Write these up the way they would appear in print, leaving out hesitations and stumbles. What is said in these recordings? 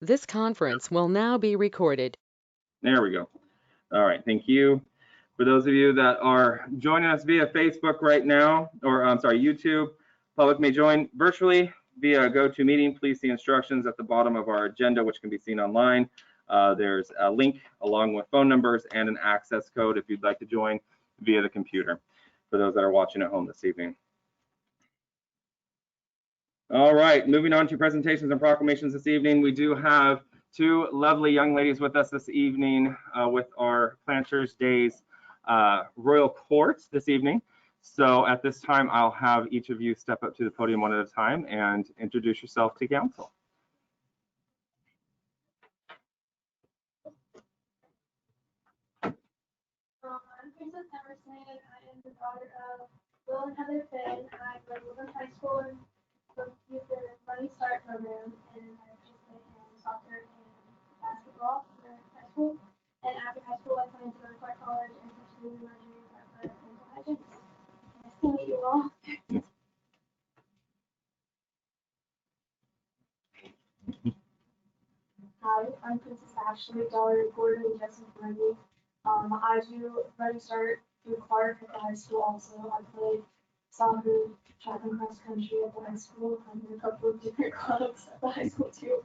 This conference will now be recorded. There we go. All right, thank you. For those of you that are joining us via Facebook right now, or I'm sorry, YouTube, public may join virtually via GoToMeeting. Please see instructions at the bottom of our agenda, which can be seen online. There's a link along with phone numbers and an access code if you'd like to join via the computer for those that are watching at home this evening. All right, moving on to presentations and proclamations this evening. We do have two lovely young ladies with us this evening with our Planters Days Royal Court this evening. So at this time, I'll have each of you step up to the podium one at a time and introduce yourself to council. I'm Princess Emerson. I am the daughter of Will and Heather Finn. I go to Woodland High School and with the Running Start program, and I participate in soccer and basketball for high school. And after high school, I plan to go to Clark College and pursue my dreams as a dental hygienist. Nice to meet you all. Hi, I'm Princess Ashley, daughter of Gordon and Jesse Grundy. I do Running Start through Clark at the high school also. I played soccer, track and cross country at the high school. I'm in a couple of different clubs at the high school too.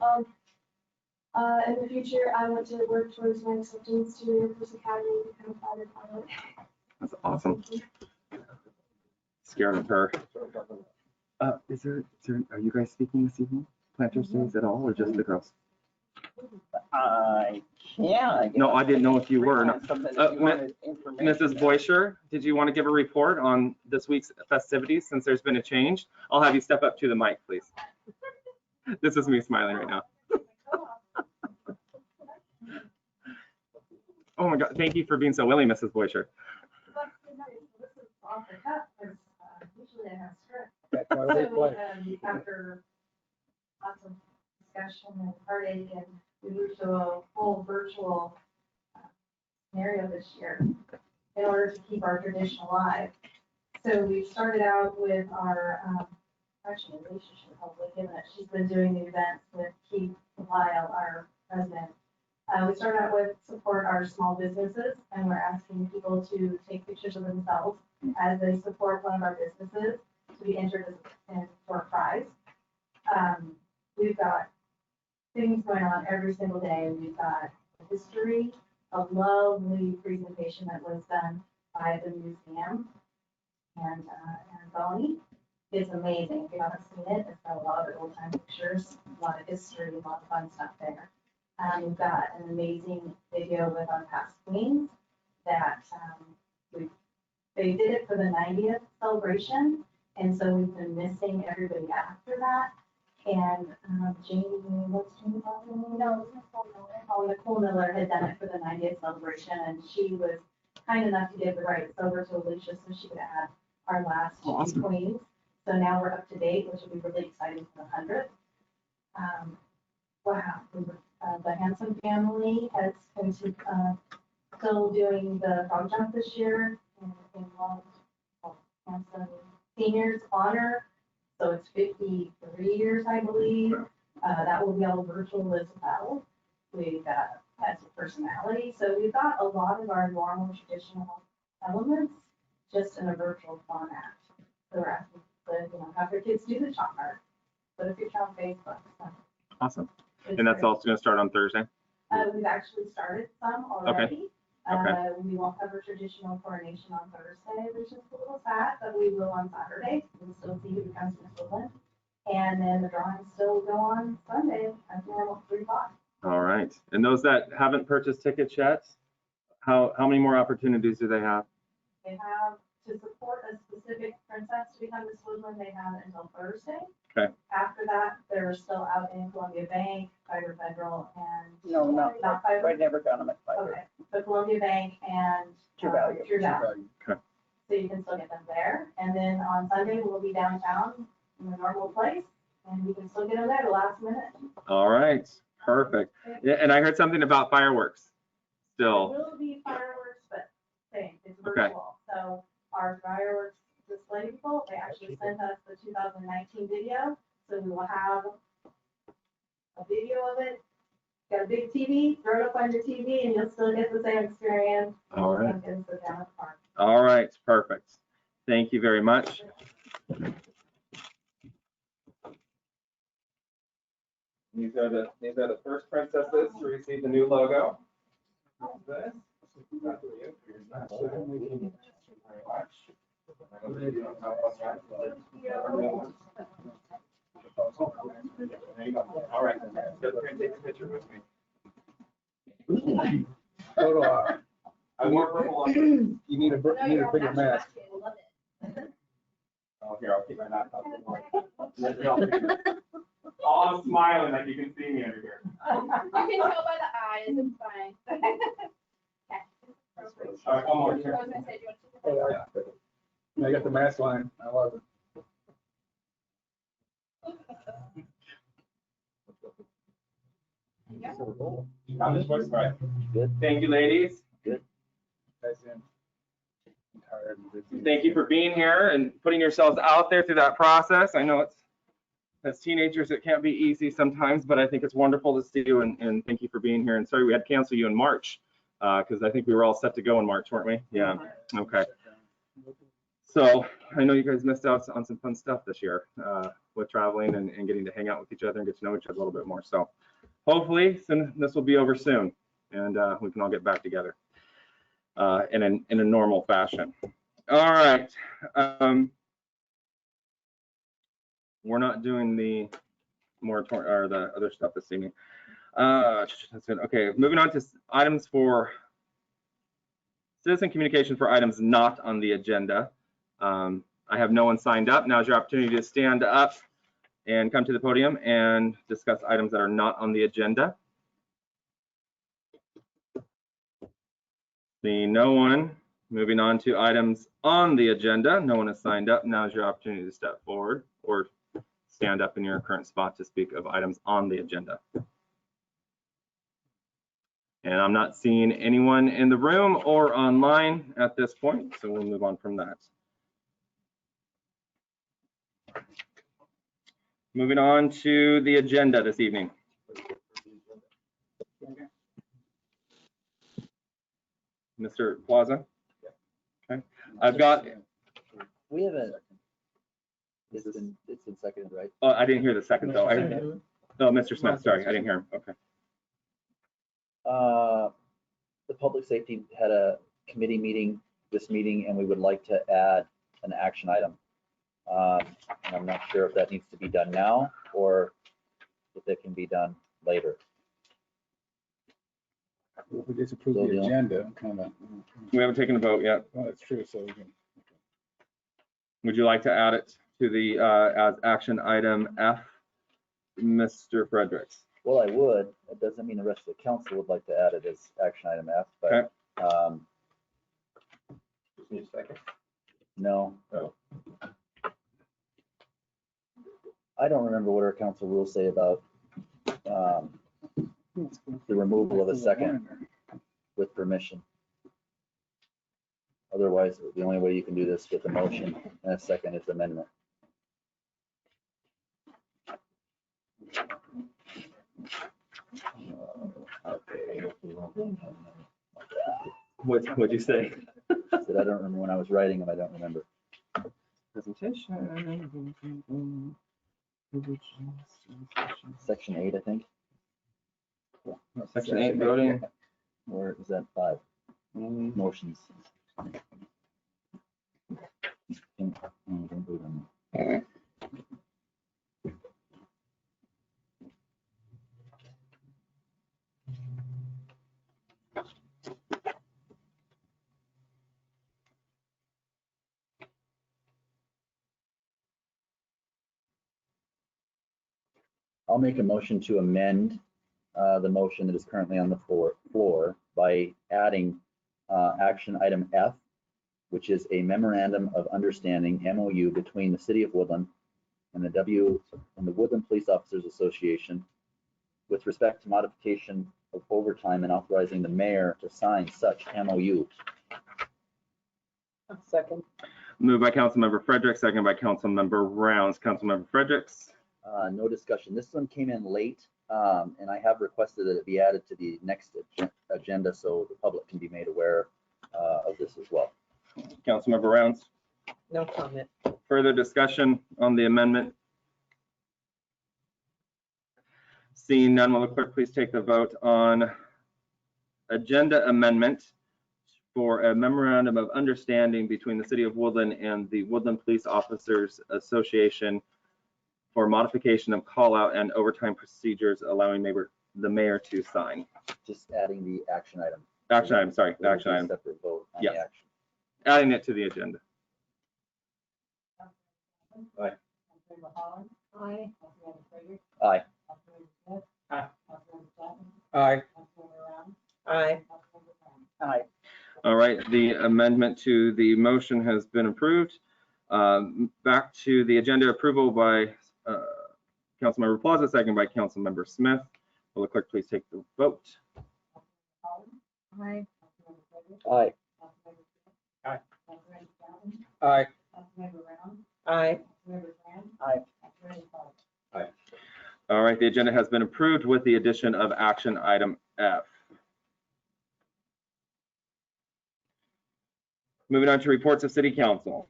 In the future, I want to work towards my acceptance to the Air Force Academy and become a fighter pilot. That's awesome. Scared of her. Are you guys speaking this evening? Planters Days at all, or just the girls? Yeah. No, I didn't know if you were. No. Mrs. Boisher, did you want to give a report on this week's festivities since there's been a change? I'll have you step up to the mic, please. This is me smiling right now. Oh my God, thank you for being so willing, Mrs. Boisher. Usually I have script. So after lots of discussion and heartache, and we moved to a full virtual scenario this year in order to keep our tradition alive. So we started out with our actually relationship, hopefully, given that she's been doing the events with Keith Lyle, our president. We started out with support our small businesses, and we're asking people to take pictures of themselves as they support one of our businesses to be entered for a prize. We've got things going on every single day. We've got a history, a lovely presentation that was done by the museum and Bonnie. It's amazing. If you haven't seen it, it's got a lot of old time pictures, a lot of history, a lot of fun stuff there. We've got an amazing video with our past queens that they did it for the 90th celebration, and so we've been missing everybody after that. And Jamie, what's Jamie's last name? No, Nicole Miller had done it for the 90th celebration, and she was kind enough to give the rights over to Alicia so she could add our last two queens. So now we're up to date, which will be really exciting for the 100th. Wow, the Hanson family has still doing the frog jump this year in Hanson Seniors Honor. So it's 53 years, I believe. That will be all virtual as well. We've got pets with personality. So we've got a lot of our normal traditional elements just in a virtual format. So we're asking to have your kids do the chalk art. Put a picture on Facebook. So awesome. And that's also going to start on Thursday? We've actually started some already. Okay. We won't have a traditional coronation on Thursday, which is a little sad, but we will on Saturday. We'll still see who becomes Miss Woodland. And then the drawings still go on Sunday at normal 3 o'clock. All right. And those that haven't purchased tickets yet, how many more opportunities do they have? They have to support a specific princess to become Miss Woodland. They have until Thursday. Okay. After that, they're still out in Columbia Bank, Fiber Federal, and No, not Fiber. I never got them at Fiber. Okay. So Columbia Bank and True Value. Okay. So you can still get them there. And then on Sunday, we'll be downtown in the normal place, and we can still get them there the last minute. All right. Perfect. Yeah, and I heard something about fireworks still. There will be fireworks, but same, it's virtual. Okay. So our fireworks display people, they actually sent us the 2019 video. So we will have a video of it got a big TV, throw it up on your TV and you'll still get the same experience. All right. As the down park. All right, perfect. Thank you very much. These are the first princesses to receive the new logo. This. That's for you. Thank you very much. There you go. All right. Take a picture with me. I wore purple on. You need a bigger mask. Oh, here, I'll keep my mask on. Oh, I'm smiling like you can see me under here. You can tell by the eyes, it's fine. All right, one more. I was gonna say, do you want to take a picture? I got the mask line. I love it. How this works, right? Good. Thank you, ladies. Guys, I'm tired and busy. Thank you for being here and putting yourselves out there through that process. I know it's, as teenagers, it can't be easy sometimes, but I think it's wonderful to see you and thank you for being here. And sorry we had to cancel you in March because I think we were all set to go in March, weren't we? Yeah. Okay. So I know you guys missed out on some fun stuff this year with traveling and getting to hang out with each other and get to know each other a little bit more. So hopefully this will be over soon and we can all get back together in a normal fashion. All right. We're not doing the moratorium or the other stuff this evening. That's good. Okay, moving on to items for citizen communication for items not on the agenda. I have no one signed up. Now's your opportunity to stand up and come to the podium and discuss items that are not on the agenda. Seeing no one, moving on to items on the agenda. No one has signed up. Now's your opportunity to step forward or stand up in your current spot to speak of items on the agenda. And I'm not seeing anyone in the room or online at this point, so we'll move on from that. Moving on to the agenda this evening. Mr. Plaza? Okay. I've got, We haven't, it's been seconded, right? oh, I didn't hear the second though. Oh, Mr. Smith, sorry, I didn't hear him. Okay. The public safety had a committee meeting, this meeting, and we would like to add an action item. And I'm not sure if that needs to be done now or if it can be done later. If we just approve So the the- agenda, kind of. We haven't taken a vote yet. Well, that's true, so we can. Would you like to add it to the as action item F, Mr. Fredericks? Well, I would. It doesn't mean the rest of the council would like to add it as action item F, but Just need a second. no. Oh. I don't remember what our council rules say about the removal of a second with permission. Otherwise, the only way you can do this with a motion and a second is amendment. What'd you say? I said, I don't remember when I was writing them, I don't remember. Presentation. Section 8, I think, Section 8 voting. or is that 5? Motions. Don't vote on that. I'll make a motion to amend the motion that is currently on the floor by adding action item F, which is a memorandum of understanding MOU between the City of Woodland and the Woodland Police Officers Association with respect to modification of overtime and authorizing the mayor to sign such MOU. Second. Moved by Councilmember Fredericks, second by Councilmember Rounds. Councilmember Fredericks. No discussion. This one came in late. And I have requested that it be added to the next agenda so the public can be made aware of this as well. Councilmember Rounds, No comment. further discussion on the amendment? Seeing none, will the clerk please take the vote on agenda amendment for a memorandum of understanding between the City of Woodland and the Woodland Police Officers Association for modification of call-out and overtime procedures, allowing the mayor to sign. Just adding the action item. Action item, sorry, There will action be a item. Separate vote on Yes. the action. Adding it to the agenda. Aye. Councilmember Holland? Aye. Councilmember Frederick? Aye. Councilmember Smith? Aye. Councilmember Chapman? Aye. Councilmember Rounds? Aye. Councilmember Brown? Aye. All right, the amendment to the motion has been approved. Back to the agenda approval by Councilmember Plaza, second by Councilmember Smith. Will the clerk please take the vote? Holland? Aye. Councilmember Frederick? Aye. Councilmember Smith? Aye. Councilmember Chapman? Aye. Councilmember Rounds? Aye. Councilmember Brown? Aye. Councilmember Clark? All right, the agenda has been approved with the addition of action item F. Moving on to reports of City Council.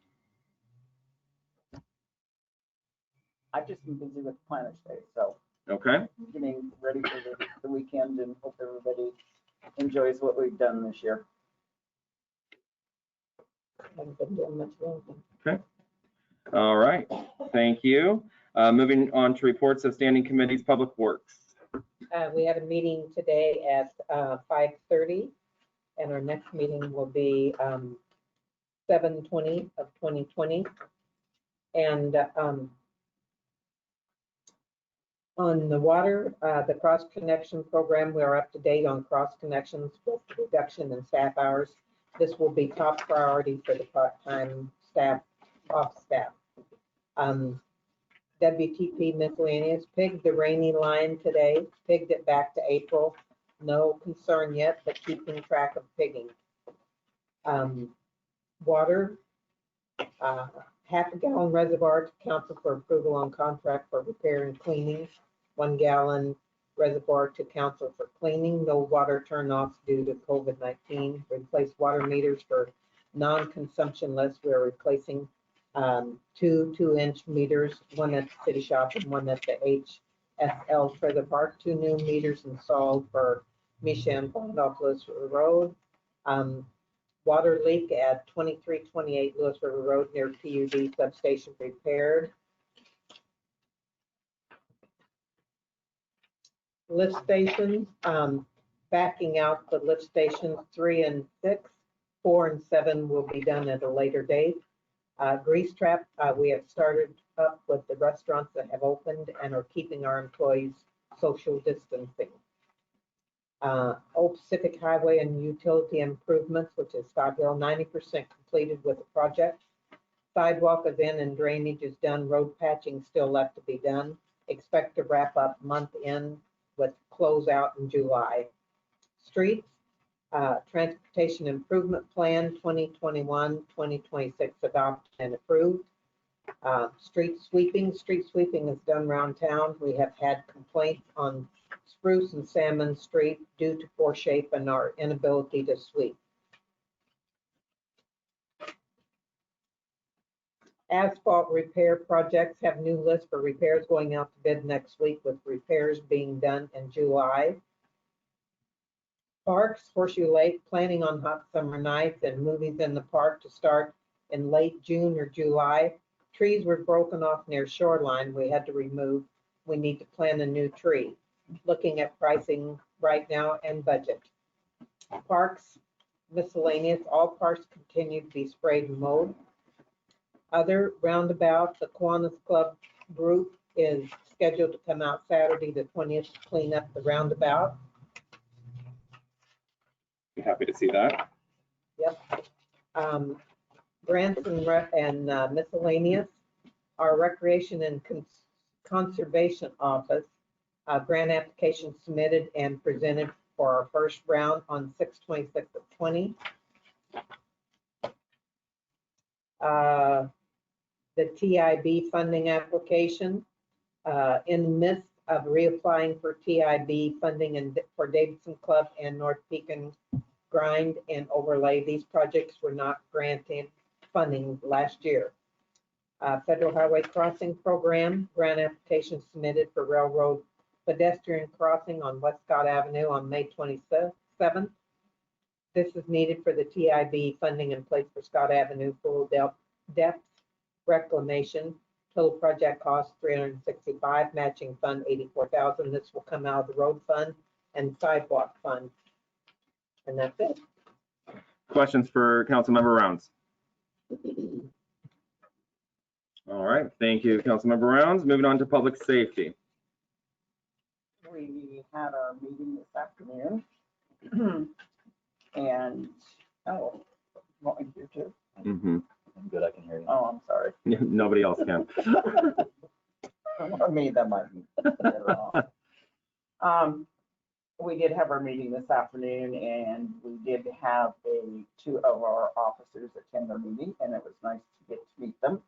I've just been busy with Planners Day, so Okay, getting ready for the weekend and hope everybody enjoys what we've done this year. Haven't been doing much of anything. all right, thank you. Moving on to reports of standing committees, Public Works. We had a meeting today at 5:30, and our next meeting will be 7/20 of 2020. And on the water, the cross connection program, we are up to date on cross connections with reduction in staff hours. This will be top priority for the part-time staff, off staff. WTP miscellaneous pigged the rainy line today, pigged it back to April. No concern yet, but keeping track of pigging. Water, half a gallon reservoir to council for approval on contract for repair and cleaning. 1 gallon reservoir to council for cleaning. No water turn-offs due to COVID-19. Replace water meters for non-consumption lists. We're replacing 2 2-inch meters, one at the city shop and one at the HSL for the park. 2 new meters installed for Misha and Bond off Lewis River Road. Water leak at 2328 Lewis River Road near PUD substation repaired. Lift stations, backing out the lift stations 3 and 6, 4 and 7 will be done at a later date. Grease trap, we have started up with the restaurants that have opened and are keeping our employees social distancing. Old Pacific Highway and utility improvements, which is Scott Hill, 90% completed with the project. Sidewalk event and drainage is done. Road patching still left to be done. Expect to wrap up month end with closeout in July. Streets, transportation improvement plan 2021-2026 adopted and approved. Street sweeping is done around town. We have had complaints on Spruce and Salmon Street due to poor shape and our inability to sweep. Asphalt repair projects have new lists for repairs going out to bid next week, with repairs being done in July. Parks, Horseshoe Lake, planning on hot summer nights and movies in the park to start in late June or July. Trees were broken off near shoreline. We had to remove. We need to plant a new tree. Looking at pricing right now and budget. Parks, miscellaneous, all parks continue to be sprayed and mowed. Other roundabout, the Kiwanis Club group is scheduled to come out Saturday the 20th to clean up the roundabout. Be happy to see that. Yep. Grants and miscellaneous. Our Recreation and Conservation Office grant application submitted and presented for our first round on 6/26 of 20. The TIB funding application in the midst of reapplying for TIB funding and for Davidson Club and North Pekin Grind and Overlay. These projects were not granted funding last year. Federal Highway Crossing Program, grant application submitted for railroad pedestrian crossing on West Scott Avenue on May 27th. This is needed for the TIB funding in place for Scott Avenue full depth reclamation. Total project cost $365, matching fund $84,000. This will come out of the road fund and sidewalk fund. And that's it. Questions for Councilmember Rounds? All right, thank you, Councilmember Rounds. Moving on to public safety. We had our meeting this afternoon. And, oh, you want me to do too? Mm-hmm. I'm good, I can hear you. Oh, I'm sorry. Nobody else can. For me, that might be wrong. We did have our meeting this afternoon, and we did have two of our officers attend our meeting, and it was nice to get to meet them.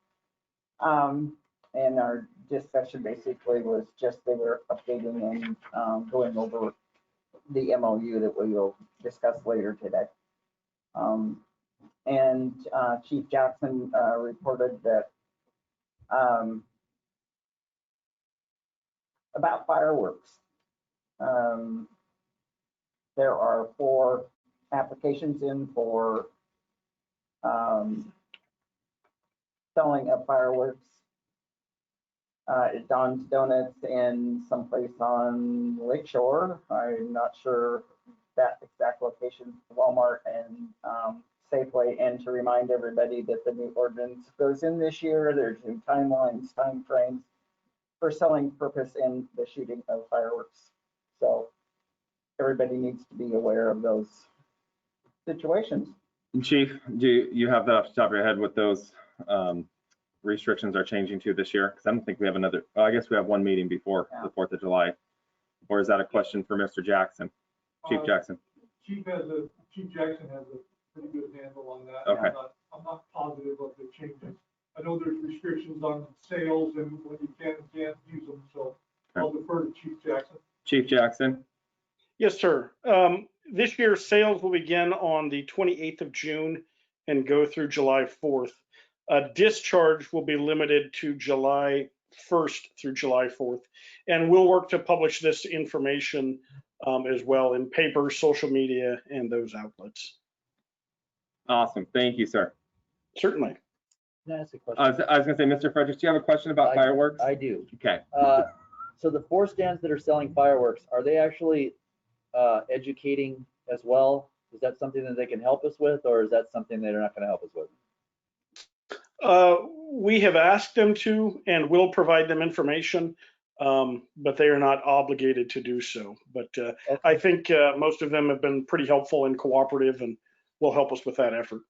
And our discussion basically was just they were updating and going over the MOU that we will discuss later today. And Chief Jackson reported that about fireworks. There are 4 applications in for selling of fireworks at Don's Donuts and someplace on Lakeshore. I'm not sure that exact location, Walmart and Safeway. And to remind everybody that the new ordinance goes in this year, there's new timelines, time frames for selling purpose and the shooting of fireworks. So everybody needs to be aware of those situations. Chief, do you have that off the top of your head what those restrictions are changing to this year? Because I don't think we have another, well, I guess we have one meeting before the 4th of July. Or is that a question for Mr. Jackson? Chief Jackson? Chief Jackson has a pretty good handle on that. Okay. I'm not positive of the changes. I know there's restrictions on sales and when you can and can't use them, so I'll defer to Chief Jackson. Chief Jackson? Yes, sir. This year, sales will begin on the 28th of June and go through July 4th. Discharge will be limited to July 1st through July 4th. And we'll work to publish this information as well in paper, social media, and those outlets. Awesome. Thank you, sir. Certainly. Can I ask a question? I was going to say, Mr. Fredericks, do you have a question about fireworks? I do. Okay. So the 4 stands that are selling fireworks, are they actually educating as well? Is that something that they can help us with, or is that something they're not going to help us with? We have asked them to and will provide them information, but they are not obligated to do so. But I think most of them have been pretty helpful and cooperative and will help us with that effort.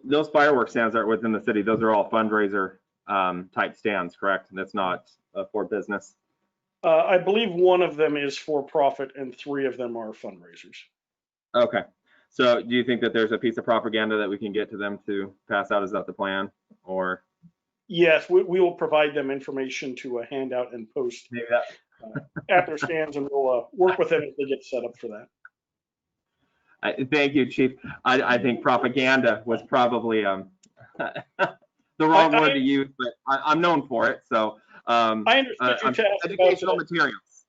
Those fireworks stands are within the city. Those are all fundraiser type stands, correct? That's not for business. I believe one of them is for profit and 3 of them are fundraisers. Okay. So do you think that there's a piece of propaganda that we can get to them to pass out? Is that the plan? Or? Yes, we will provide them information to hand out and post at their stands, and we'll work with them if they get set up for that. Thank you, Chief. I think propaganda was probably the wrong word to use, but I'm known for it. So I understood you to ask educational about materials.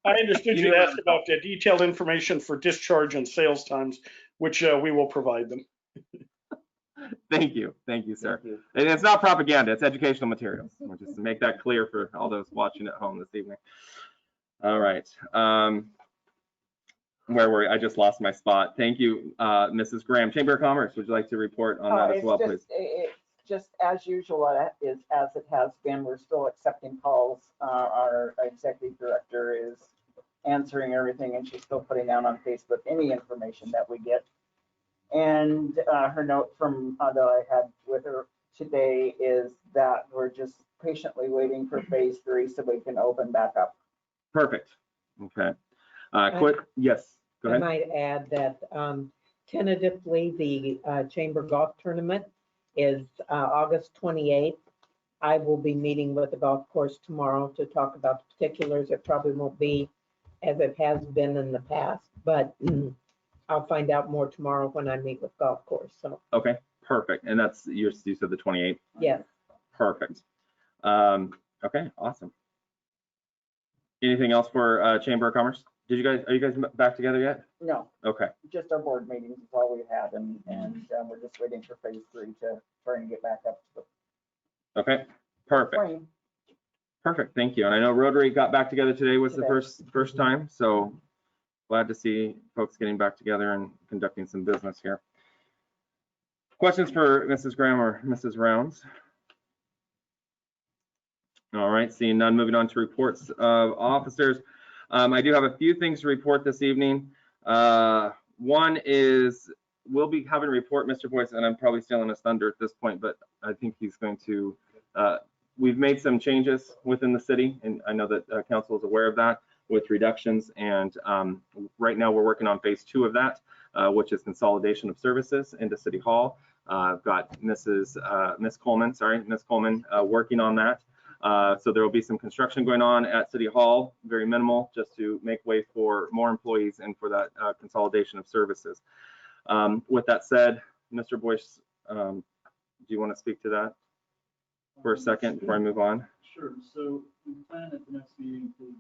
I understood you to ask about detailed information for discharge and sales times, which we will provide them. Thank you, sir. Thank you. And it's not propaganda; it's educational materials. We'll just make that clear for all those watching at home this evening. All right. Where were we? I just lost my spot. Thank you, Mrs. Graham. Chamber of Commerce, would you like to report on that as well, please? It's just as usual, as it has been. We're still accepting calls. Our executive director is answering everything, and she's still putting down on Facebook any information that we get. And her note from that I had with her today is that we're just patiently waiting for phase 3 so we can open back up. Perfect. Okay. Yes, go ahead. I might add that tentatively the Chamber Golf Tournament is August 28th. I will be meeting with the golf course tomorrow to talk about the particulars. It probably won't be as it has been in the past, but I'll find out more tomorrow when I meet with golf course. So, Okay, perfect. And that's, you said the 28th? yes. Perfect. Okay, awesome. Anything else for Chamber of Commerce? Are you guys back together yet? No, Okay, just our board meetings is all we had, and we're just waiting for phase 3 to try and get back up to the okay, perfect. frame. Perfect, thank you. And I know Rotary got back together today was the Today. first time, so glad to see folks getting back together and conducting some business here. Questions for Mrs. Graham or Mrs. Rounds? All right, seeing none, moving on to reports of officers. I do have a few things to report this evening. One is we'll be having a report, Mr. Boyce, and I'm probably stealing his thunder at this point, but I think he's going to, we've made some changes within the city, and I know that council is aware of that with reductions. And right now we're working on phase 2 of that, which is consolidation of services into City Hall. I've got Miss Coleman working on that. So there will be some construction going on at City Hall, very minimal, just to make way for more employees and for that consolidation of services. With that said, Mr. Boyce, do you want to speak to that for a second before I move on? Sure. So we plan at the next meeting to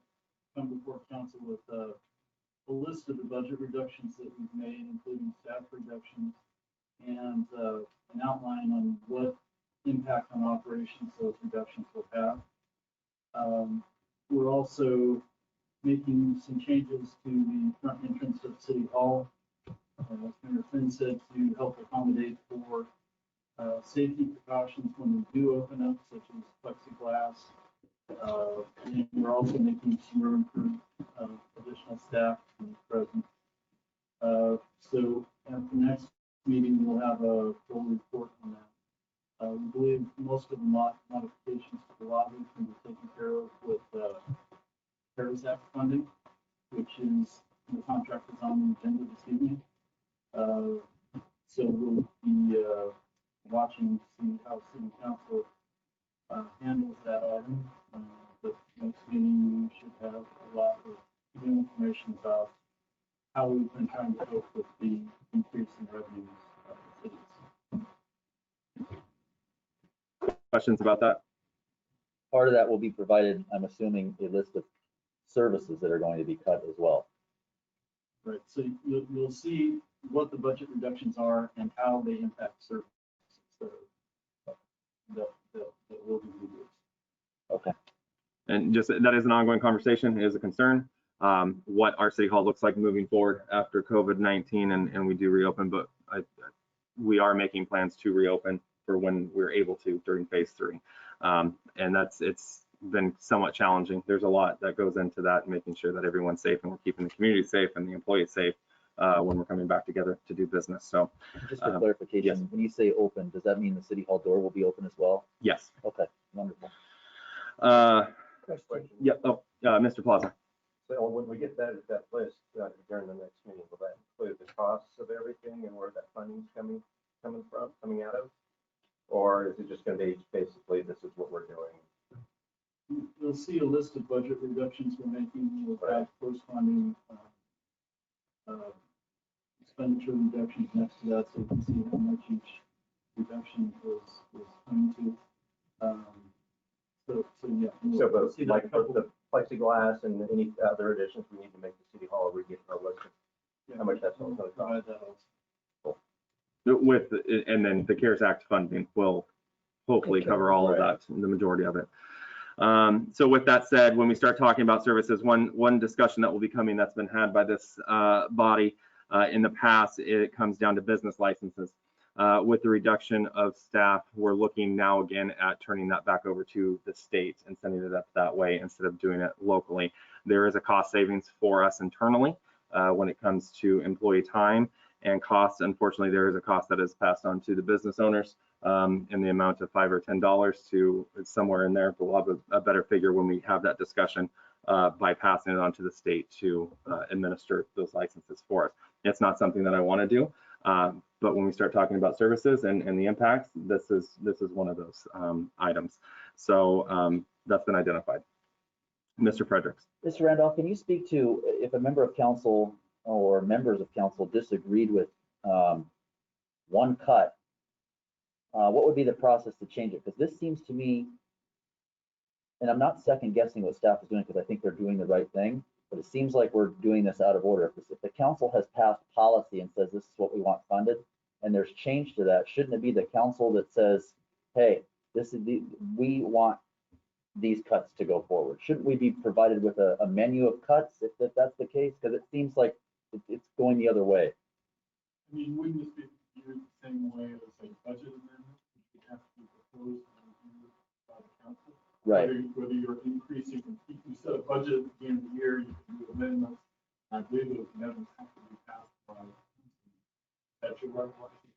come before council with a list of the budget reductions that we've made, including staff reductions, and an outline on what impact on operations those reductions will have. We're also making some changes to the front entrance of City Hall, as Mayor Finn said, to help accommodate for safety precautions when we do open up, such as plexiglass. And we're also making some room for additional staff to be present. So at the next meeting, we'll have a full report on that. We believe most of the modifications to the lobby can be taken care of with CARES Act funding, which is the contract is on the agenda this evening. So we'll be watching to see how City Council handles that item. But next meeting, we should have a lot of new information about how we've been trying to cope with the increase in revenues of the cities. Questions about that? Part of that will be provided, I'm assuming, a list of services that are going to be cut as well. Right, so you'll see what the budget reductions are and how they impact services that will be reduced. Okay. And just that is an ongoing conversation, it is a concern. What our City Hall looks like moving forward after COVID-19 and we do reopen, but we are making plans to reopen for when we're able to during phase 3. And it's been somewhat challenging. There's a lot that goes into that, making sure that everyone's safe and we're keeping the community safe and the employees safe when we're coming back together to do business. So just for clarification, yes. When you say open, does that mean the City Hall door will be open as well? Yes. Okay, wonderful. Yeah. Oh, Mr. Plaza. So when we get that list during the next meeting, will that include the costs of everything and where that funding's coming out of? Or is it just going to be basically this is what we're doing? You'll see a list of budget reductions we're making. We'll have corresponding expenditure reductions next to that, so you can see how much each reduction is coming to. So yeah. So both like the plexiglass and any other additions we need to make to City Hall, we get our list of how much that's all going to cost. And then the CARES Act funding will hopefully cover all of that, the majority of it. So with that said, when we start talking about services, one discussion that will be coming that's been had by this body in the past, it comes down to business licenses. With the reduction of staff, we're looking now again at turning that back over to the state and sending it up that way instead of doing it locally. There is a cost savings for us internally when it comes to employee time and costs. Unfortunately, there is a cost that is passed on to the business owners in the amount of $5 or $10 to somewhere in there. But we'll have a better figure when we have that discussion by passing it on to the state to administer those licenses for us. It's not something that I want to do, but when we start talking about services and the impacts, this is one of those items. So that's been identified. Mr. Fredericks. Mr. Randolph, can you speak to if a member of council or members of council disagreed with one cut, what would be the process to change it? Because this seems to me, and I'm not second guessing what staff is doing because I think they're doing the right thing, but it seems like we're doing this out of order. If the council has passed policy and says this is what we want funded, and there's change to that, shouldn't it be the council that says, hey, this is we want these cuts to go forward? Shouldn't we be provided with a menu of cuts if that's the case? Because it seems like it's going the other way. I mean, wouldn't this be viewed the same way as a budget amendment, which would have to be proposed and reviewed by the council? Right. Whether you're increasing, you set a budget at the end of the year, you can do amendments. I believe those amendments have to be passed by. That's your recollection.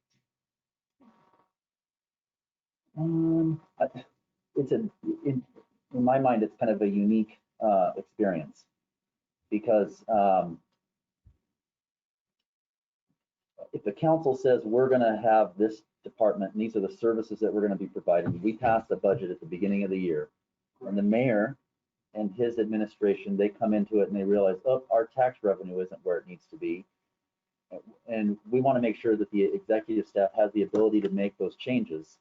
It's in my mind, it's kind of a unique experience because if the council says we're going to have this department and these are the services that we're going to be providing, we pass the budget at the beginning of the year, and the mayor and his administration, they come into it and they realize, oh, our tax revenue isn't where it needs to be. And we want to make sure that the executive staff has the ability to make those changes.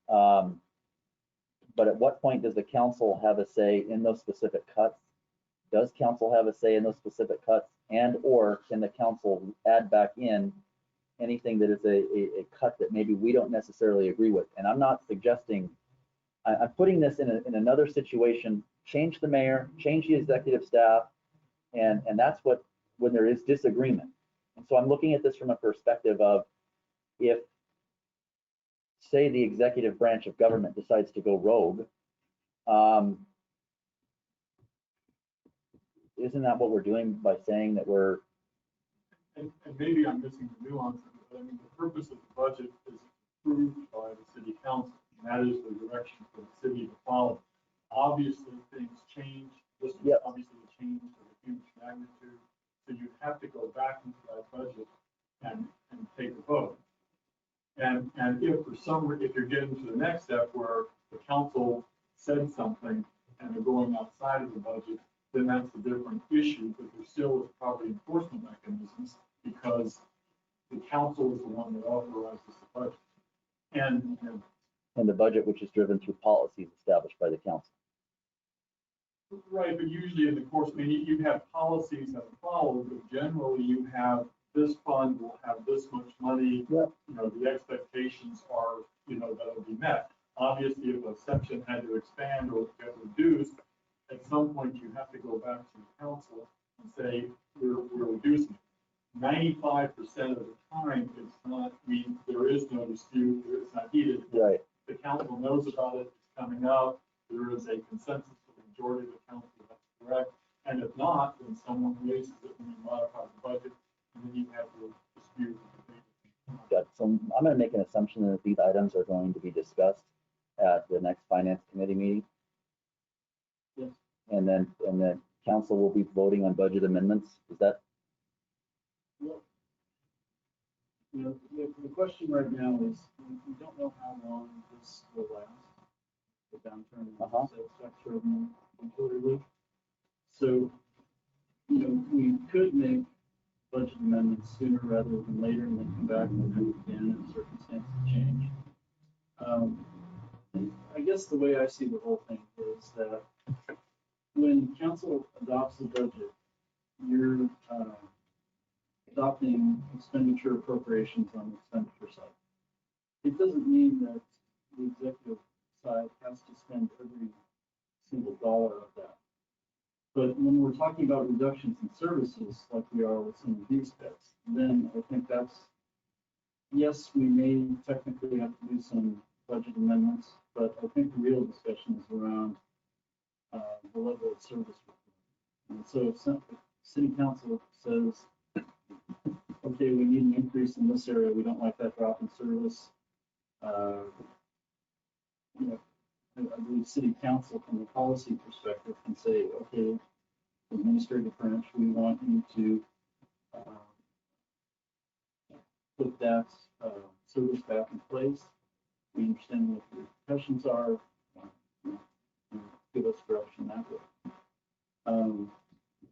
But at what point does the council have a say in those specific cuts? Does council have a say in those specific cuts? And or can the council add back in anything that is a cut that maybe we don't necessarily agree with? And I'm not suggesting, I'm putting this in another situation, change the mayor, change the executive staff, and that's what, when there is disagreement. And so I'm looking at this from a perspective of, if, say, the executive branch of government decides to go rogue, isn't that what we're doing by saying that we're... And maybe I'm missing the nuance, but I mean, the purpose of the budget is approved by the city council, and that is the direction for the city to follow. Obviously, things change. This was obviously a change of a huge magnitude, so you have to go back into that budget and take a vote. And if you're getting to the next step where the council said something and they're going outside of the budget, then that's a different issue, but there still is probably enforcement mechanisms because the council is the one that authorizes the budget. And the budget, which is driven through policies established by the council. Right, but usually in the course, I mean, you have policies that follow, but generally you have this fund will have this much money. Yep. You know, the expectations are, you know, that'll be met. Obviously, if a section had to expand or get reduced, at some point you have to go back to the council and say, we're reducing. 95% of the time, it's not, there is no dispute, it's not heated. Right. The council knows about it, it's coming up, there is a consensus of the majority of the council, that's correct. And if not, then someone raises it and you modify the budget, and then you have to dispute. Got so I'm going to make an assumption that these items are going to be discussed at the next finance committee meeting. Yes. And then council will be voting on budget amendments. Is that? Well, you know, the question right now is, we don't know how long this will last. The downturn in the sales tax revenue completely. So, you know, we could make budget amendments sooner rather than later and then come back and do it again if circumstances change. I guess the way I see the whole thing is that when council adopts the budget, you're adopting expenditure appropriations on the expenditure side. It doesn't mean that the executive side has to spend every single dollar of that. But when we're talking about reductions in services, like we are with some of these bits, then I think that's, yes, we may technically have to do some budget amendments, but I think the real discussion is around the level of service. And so if city council says, okay, we need an increase in this area, we don't like that drop in service, you know, I believe city council from a policy perspective can say, okay, administrative branch, we want you to put that service back in place. We understand what the repercussions are. give us direction that way.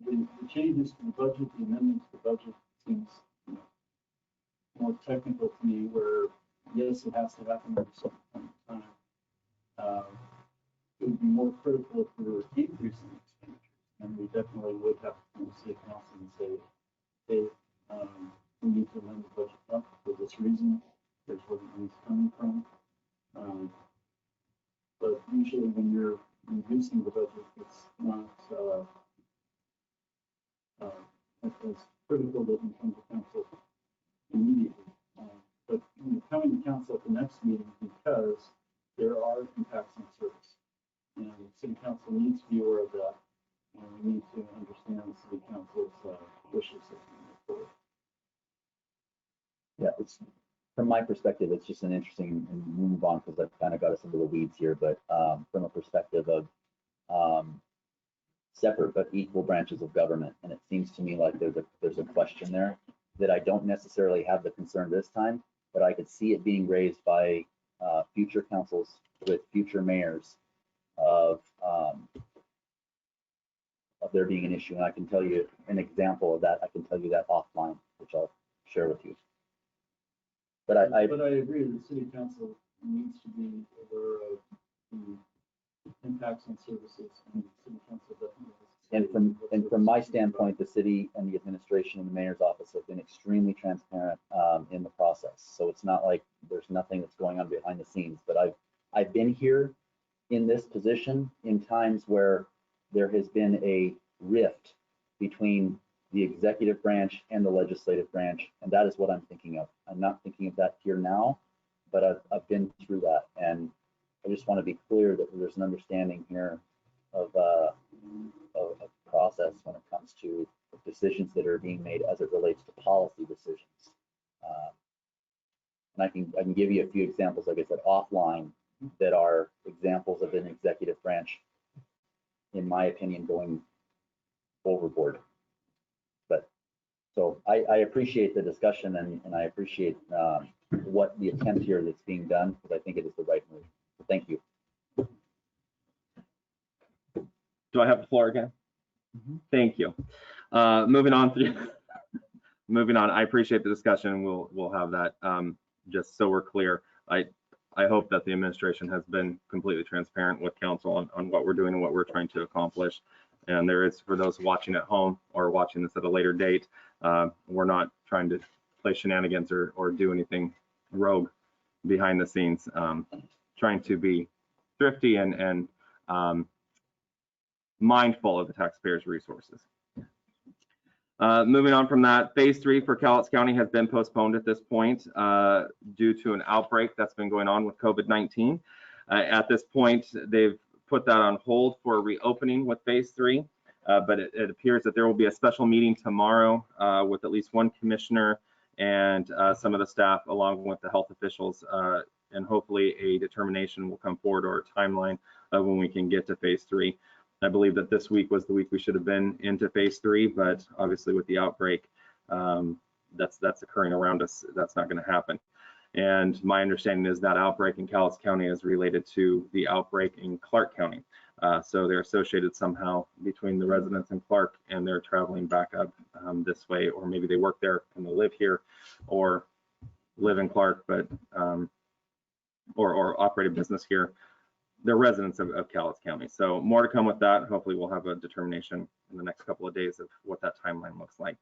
The changes to the budget, the amendments to the budget seems, you know, more technical to me, where yes, it has to happen at a certain point in time. It would be more critical if we were increasing expenditures, and we definitely would have to come to city council and say, hey, we need to amend the budget up for this reason. Here's where the money's coming from. But usually when you're reducing the budget, it's not as critical that you come to council immediately. But when you're coming to council at the next meeting, because there are impacts on service. And city council needs to be aware of that, and we need to understand the city council's wishes. Yeah, it's, from my perspective, it's just an interesting, and move on because I've kind of got us into the weeds here, but from a perspective of separate but equal branches of government, and it seems to me like there's a question there that I don't necessarily have the concern this time, but I could see it being raised by future councils with future mayors of there being an issue. And I can tell you an example of that. I can tell you that offline, which I'll share with you. But I agree, the city council needs to be aware of the impacts on services, and the city council definitely. And from my standpoint, the city and the administration and the mayor's office have been extremely transparent in the process. So it's not like there's nothing that's going on behind the scenes. But I've been here in this position in times where there has been a rift between the executive branch and the legislative branch, and that is what I'm thinking of. I'm not thinking of that here now, but I've been through that, and I just want to be clear that there's an understanding here of process when it comes to decisions that are being made as it relates to policy decisions. And I can give you a few examples, like I said, offline, that are examples of an executive branch, in my opinion, going overboard. But so I appreciate the discussion, and I appreciate what the attempt here that's being done, because I think it is the right move. So thank you. Do I have the floor again? Thank you. Moving on. I appreciate the discussion. We'll have that. Just so we're clear, I hope that the administration has been completely transparent with council on what we're doing and what we're trying to accomplish. And there is, for those watching at home or watching this at a later date, we're not trying to play shenanigans or do anything rogue behind the scenes. Trying to be thrifty and mindful of the taxpayers' resources. Moving on from that, phase 3 for Cowlitz County has been postponed at this point due to an outbreak that's been going on with COVID-19. At this point, they've put that on hold for reopening with phase 3, but it appears that there will be a special meeting tomorrow with at least one commissioner and some of the staff, along with the health officials, and hopefully a determination will come forward, or a timeline of when we can get to phase 3. I believe that this week was the week we should have been into phase 3, but obviously with the outbreak that's occurring around us, that's not going to happen. And my understanding is that outbreak in Cowlitz County is related to the outbreak in Clark County. So they're associated somehow between the residents in Clark, and they're traveling back up this way, or maybe they work there and they live here, or live in Clark, but or operate a business here. They're residents of Cowlitz County. So more to come with that. Hopefully we'll have a determination in the next couple of days of what that timeline looks like.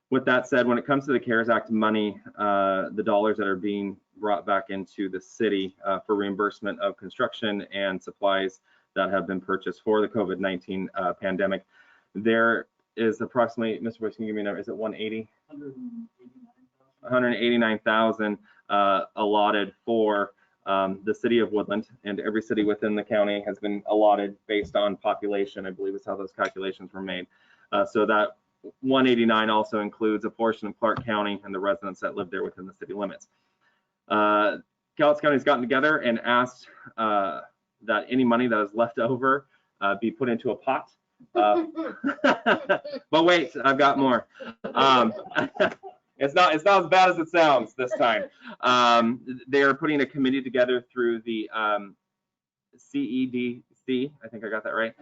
With that said, when it comes to the CARES Act money, the dollars that are being brought back into the city for reimbursement of construction and supplies that have been purchased for the COVID-19 pandemic, there is approximately, Mr. Boyce, can you give me a number? Is it 180? 189,000 allotted for the city of Woodland, and every city within the county has been allotted based on population, I believe is how those calculations were made. So that 189 also includes a portion of Clark County and the residents that live there within the city limits. Cowlitz County has gotten together and asked that any money that is left over be put into a pot. But wait, I've got more. It's not as bad as it sounds this time. They are putting a committee together through the CEDC, C, I think I got that right,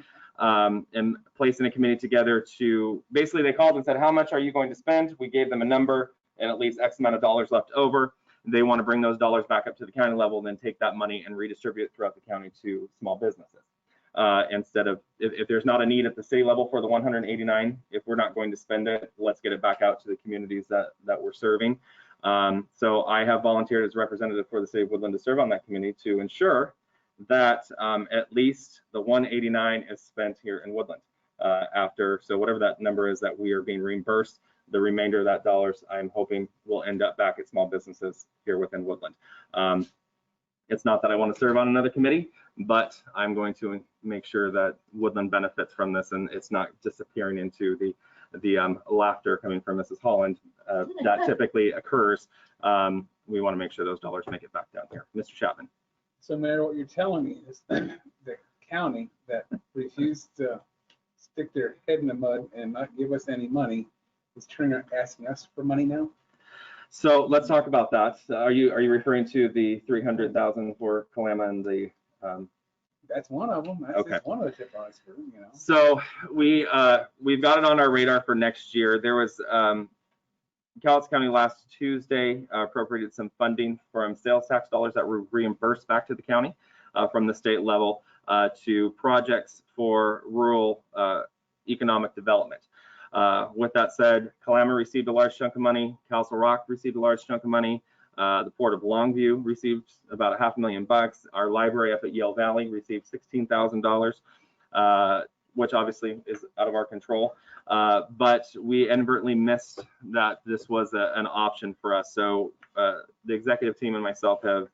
and placing a committee together to, basically they called and said, how much are you going to spend? We gave them a number and at least X amount of dollars left over. They want to bring those dollars back up to the county level, and then take that money and redistribute it throughout the county to small businesses. Instead of, if there's not a need at the city level for the 189, if we're not going to spend it, let's get it back out to the communities that we're serving. So I have volunteered as representative for the city of Woodland to serve on that committee to ensure that at least the 189 is spent here in Woodland. So whatever that number is that we are being reimbursed, the remainder of that dollars, I'm hoping will end up back at small businesses here within Woodland. It's not that I want to serve on another committee, but I'm going to make sure that Woodland benefits from this and it's not disappearing into the laughter coming from Mrs. Holland that typically occurs. We want to make sure those dollars make it back down here. Mr. Chapman. So Mayor, what you're telling me is the county that refused to stick their head in the mud and not give us any money is turning around asking us for money now? So let's talk about that. Are you referring to the 300,000 for Kalama and the? That's one of them. That's Okay. just one of the tip lines for, you know. So we've got it on our radar for next year. There was Cowlitz County last Tuesday appropriated some funding from sales tax dollars that were reimbursed back to the county from the state level to projects for rural economic development. With that said, Kalama received a large chunk of money. Castle Rock received a large chunk of money. The Port of Longview received about $500,000. Our library up at Yale Valley received $16,000, which obviously is out of our control. But we inadvertently missed that this was an option for us. So the executive team and myself have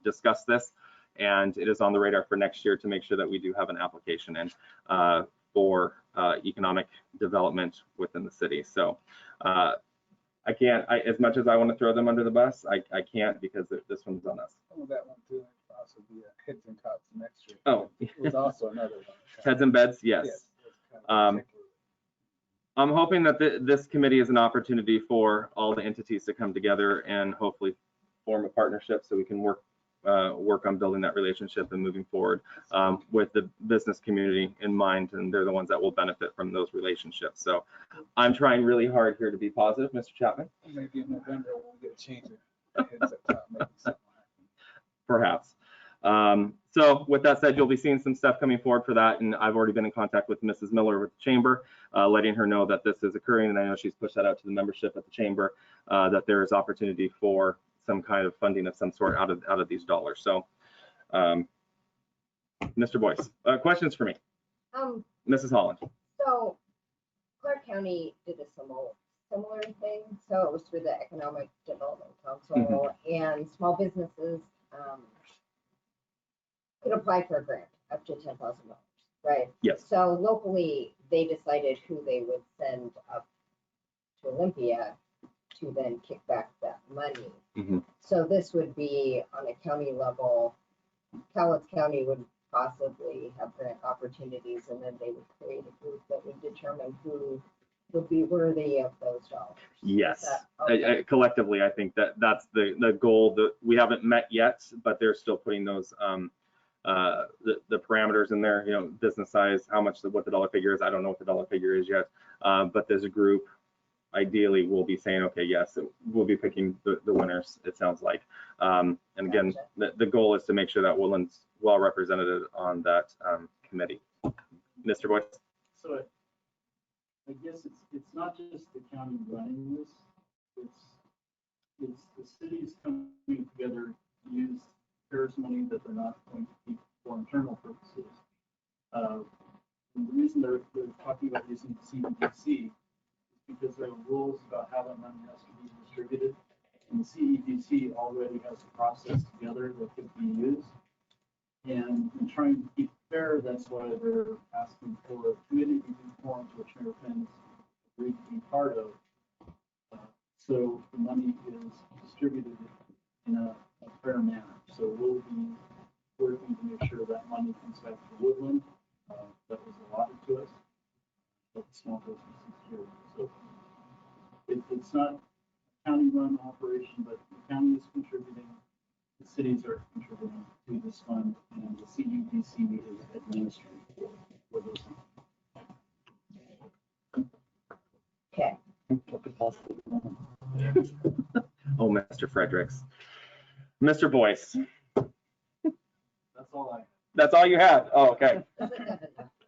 discussed this, and it is on the radar for next year to make sure that we do have an application in for economic development within the city. So I can't, as much as I want to throw them under the bus, I can't, because this one's on us. Some of that one too, would also be heads and tops next year. Oh. It was also another one. Heads and beds, yes. Yes, it was kind of I'm hoping that this committee is an opportunity for all the entities to come together and hopefully form a partnership so we can work on building that relationship and moving forward with the business community in mind, and they're the ones that will benefit from those relationships. So I'm trying really hard here to be positive, Mr. Chapman. Maybe in November we'll get a change of heads up top, maybe something like Perhaps. So with that said, you'll be seeing some stuff coming forward for that, and I've already been in contact with Mrs. Miller with the chamber, letting her know that this is occurring, and I know she's pushed that out to the membership at the chamber, that there is opportunity for some kind of funding of some sort out of these dollars. So, Mr. Boyce, questions for me? Mrs. Holland. So Clark County did a similar thing. So it was through the Economic Development Council, and small businesses could apply for a grant up to $10,000, right? Yes. So locally, they decided who they would send up to Olympia to then kick back that money. So this would be on a county level. Cowlitz County would possibly have grant opportunities, and then they would create a group that would determine who would be worthy of those dollars. Yes. Okay. Collectively, I think that's the goal that we haven't met yet, but they're still putting those the parameters in there, you know, business size, what the dollar figure is. I don't know what the dollar figure is yet, but there's a group. Ideally, we'll be saying, okay, yes, we'll be picking the winners, it sounds like. And again, the goal is to make sure that Woodland's well represented on that committee. Mr. Boyce? So I guess it's not just the county running this, it's the cities coming together to use CARES money that they're not going to keep for internal purposes. And the reason they're talking about using CEDC because there are rules about how that money has to be distributed. And the CEDC already has a process together that could be used. And in trying to keep it fair, that's why they're asking for a committee review forms, which Mayor Finn agreed to be part of. So the money is distributed in a fair manner. So we'll be working to make sure that money comes back to Woodland that was allotted to us. But the small businesses here. So it's not a county-run operation, but the county is contributing. the cities are contributing to this fund, and the CUDC is administering for those funds. Okay. Oh, Mr. Fredericks. Mr. Boyce, That's all I have. that's all you had? Oh, okay. Isn't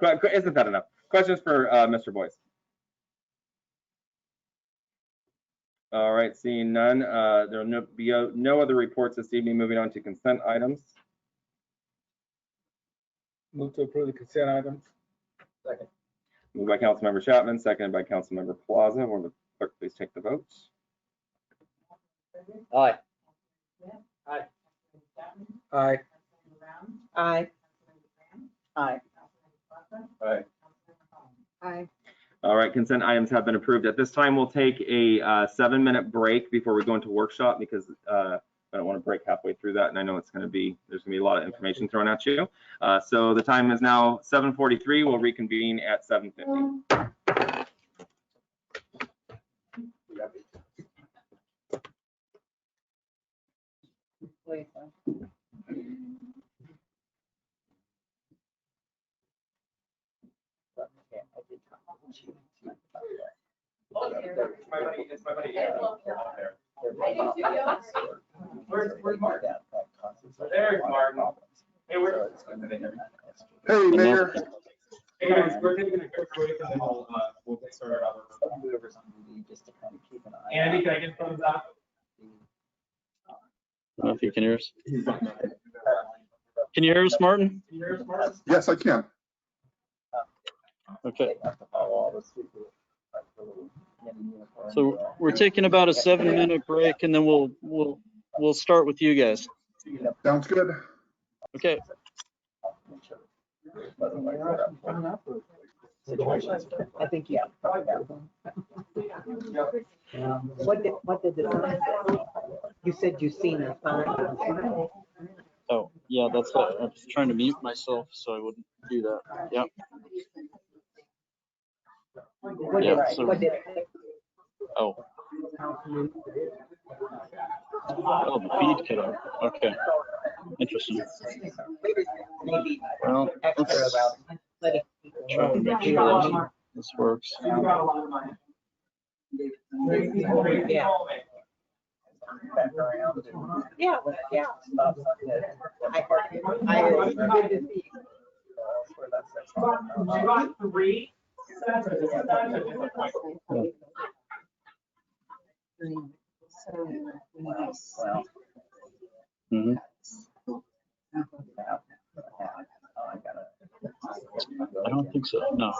that enough? Isn't that enough? Questions for Mr. Boyce? All right, seeing none, there will be no other reports this evening. Moving on to consent items. Move to approve the consent items. Second. Moved by Councilmember Chapman, seconded by Councilmember Plaza. Will the clerk please take the votes? Aye. Aye. Aye. Aye. Aye. Aye. All right, consent items have been approved. At this time, we'll take a 7-minute break before we go into workshop because I don't want to break halfway through that. And I know there's going to be a lot of information thrown at you. So the time is now 7:43. We'll reconvene at 7:50. Where's Mark? There's Martin. Hey, Hey, Mayor. Hey guys, we're taking a quick break and then we'll get started. Andy, can I get thumbs up? I don't know if you can hear us. Can you hear us, Martin? Can you hear us, Martin? Yes, I can. Okay. So we're taking about a 7-minute break and then we'll start with you guys. Sounds good. Okay. I think you. What did the sign say? You said you seen a sign. Oh, yeah, that's what I was trying to mute myself so I wouldn't do that. Yeah. What Yeah, did, so- what did it say? Oh. Oh, the feed cut out. Okay. Interesting. Maybe Well, extra let's about letting people try to make sure that this works. Yeah. Yeah, yeah. I good to see you. Mhm. I don't think so. No.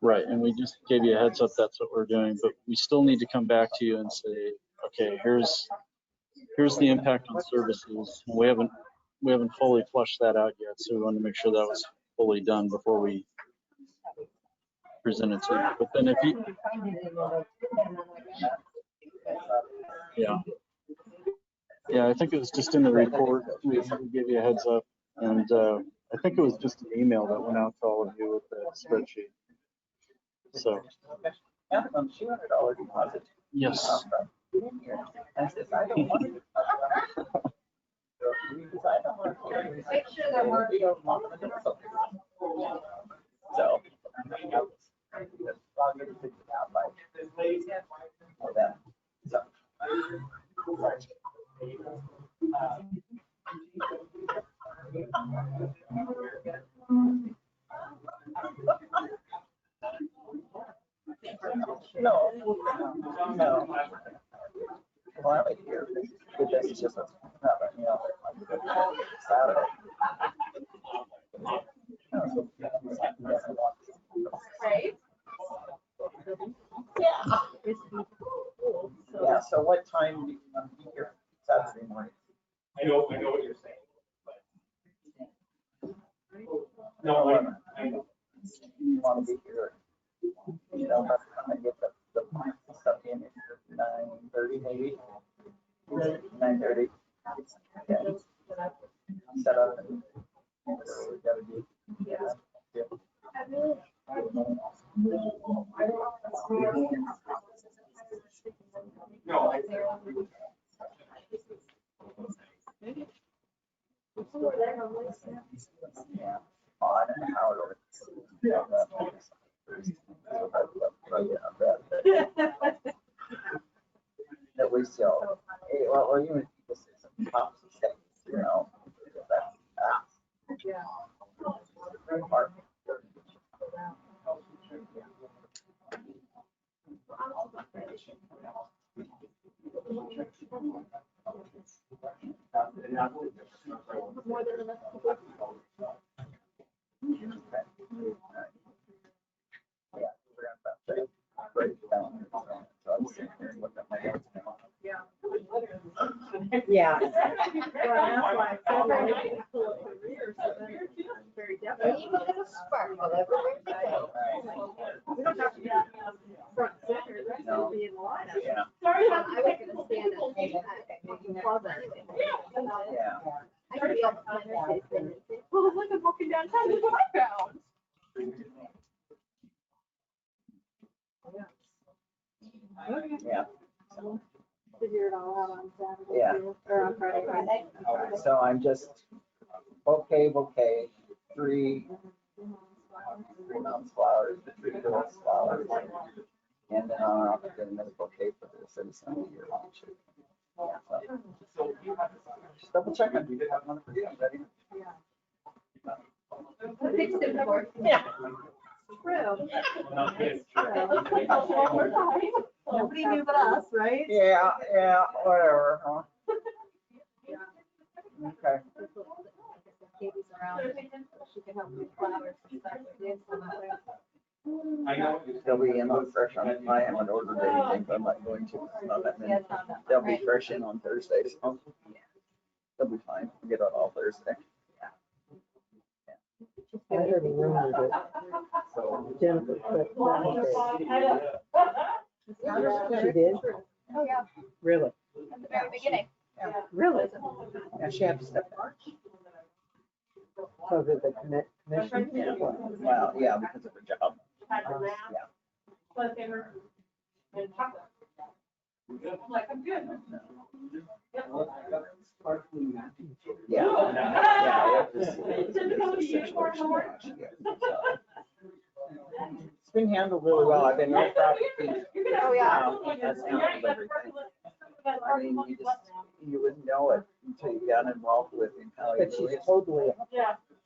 Right. And we just gave you a heads up. That's what we're doing, but we still need to come back to you and say, okay, here's the impact on services. We haven't fully flushed that out yet. So we wanted to make sure that was fully done before we present it to you. But then if you, yeah, I think it was just in the report. We gave you a heads up, and I think it was just an email that went out to all of you with the spreadsheet. So. $200 deposit. Yes. Make sure that we're. So. No. Well, I like here. This is just a, you know, Saturday. Right? Yeah, so what time do you want to be here Saturday morning? I know what you're saying. No, I know. You want to be here, you know, by the time I get the stuff in, it's 9:30 maybe, 9:30. Yeah. Set up and whatever we gotta do. Yeah. No, At least, hey, well, even if people say some tops and things, that's hard. More than enough people. Yeah. Well, that's why I said I need to pull up the rear, so then it's very And definite. even a sparkle everywhere you go. We don't have to be front center, that's gonna be in the lineup. Yeah, I was gonna stand up and closet. yeah. I could be up on there facing. Well, look at walking downtown, look what I found. Yeah. Figure it all out on Saturday. Yeah. too, Or on Friday. So I'm just bouquet, 3-month flowers, the 3 girls flowers. And then I'll get another bouquet for the citizen of the year launch. Just double check on. Ready? Fixed it for. Yeah. True. It looks like a longer time. Nobody knew but us, right? Yeah, whatever, huh? Okay. Katie's around. She can help me with flowers and stuff. They'll be in on fresh on, I haven't ordered anything, but I'm not going to. They'll be fresh in on Thursday, so they'll be fine. We'll get it all Thursday. I heard a rumor that So, Jennifer put that. She did? Oh, yeah, Really? at the very beginning. Really? yeah, she had to step down. Because of the commission? Yeah. Well, yeah, because of her job. Like, I'm good. Yeah. It's been handled really well. I've been real proud of Pete. Oh, yeah. That's handled everything. I mean, you wouldn't know it until you got involved with him. How he But she's really is. totally,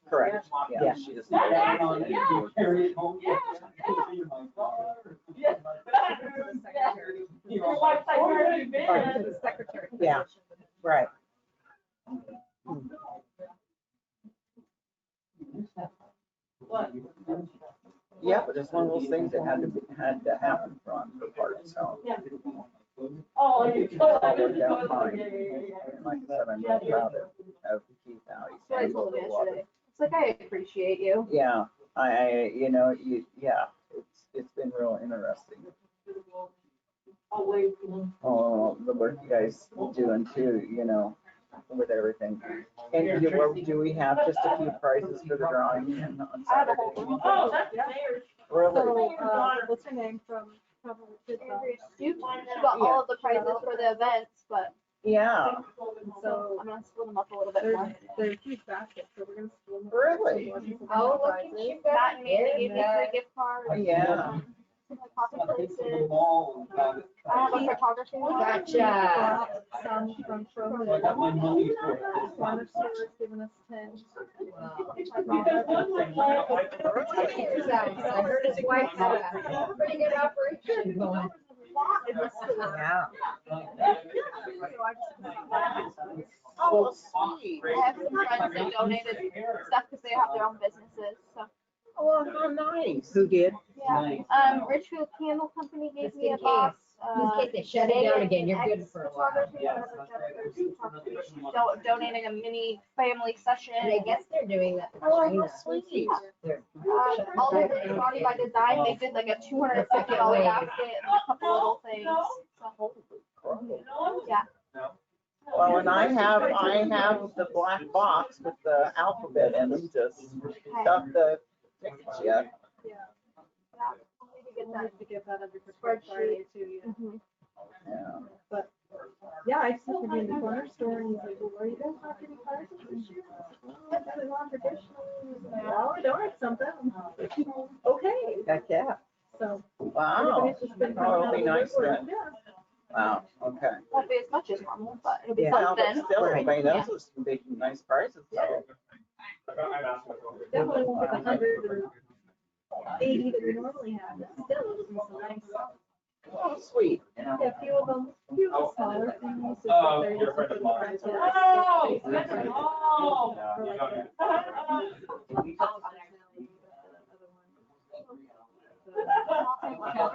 Correct. Yeah, she just. Carry it home. The secretary. Yeah. right. Yeah, but it's one of those things that had to happen on her part, so. Oh, It worked out fine. And like I said, I'm real proud of Keith now. He's That's what I told him yesterday. It's like, I appreciate you. Yeah, it's been real interesting. Oh, the work you guys doing too, with everything. And do we have just a few prizes for the drawing on I have a Saturday? whole room. Oh, that's mayor's. Really? So, what's her name from? She got all of the prizes for the events, but Yeah, So I'm gonna split them up a little bit more. they're huge baskets, so we're gonna split them. up. Really? Oh, look at you Matt guys. and me, they gave me free gift cards. yeah. Some like coffee places. Got I have a photography. Gotcha. Some from Pro. I got my money for it. Corner store's giving us 10. I heard his wife had a pretty good operation going. Yeah. Oh, sweet. I have some friends that donated stuff because they have their own businesses, so. Oh, how nice. Who did? Yeah, Richfield Candle Company gave Just me in a box. In case they shut it down again, you're good for a while. Donating a mini family session. And I guess they're doing that. Oh, for China. how sweet. They're- All they did is Body by Design, they did like a $250 basket and a couple little things. So, yeah. Well, and I have the black box with the alphabet in them, just stuff the tickets yet. We'll have to get that under Friday too, yeah. Mhm. Yeah. But Yeah, I just happened to be in the corner store and he's like, well, are you guys not getting cars this year? Well, we want traditionally. Well, I donate something. Okay. Heck, yeah. So. Wow. everybody's just been Oh, it'll be coming out nice of the woodwork. then. Yeah. Wow, okay. Won't be as much as normal, but it'll be Yeah. Well, but something. still, I Right. mean, those are some big, nice prices, so. Definitely won't be the 100 or 80 that we normally have. Still, it'll be some nice. Oh, sweet. Yeah, a few of them smaller things. Just like they're just for the price.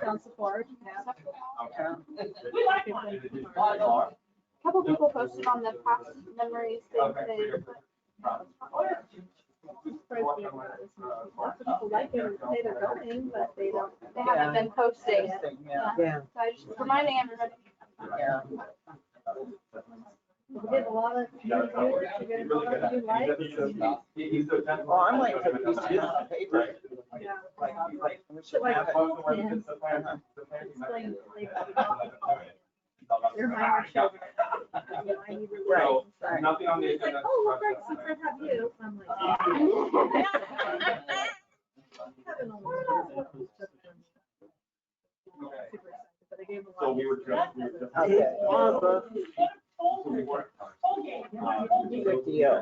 Town support. A couple people posted on the past memories thing today. People like it, say they're going, but they don't. They haven't been posting. Yeah. Yeah. So I just reminding everybody. Yeah. We did a lot of community groups, we did a lot of new lights. Well, I'm like a piece of paper. Yeah. We should have it. Explain they're minor children. I need to Right, write. right. Nothing on the It's like, agenda. oh, look, right, since I have you. I'm like. Heaven only knows. Super excited, but I gave a lot. So we were just. Okay. Good deal.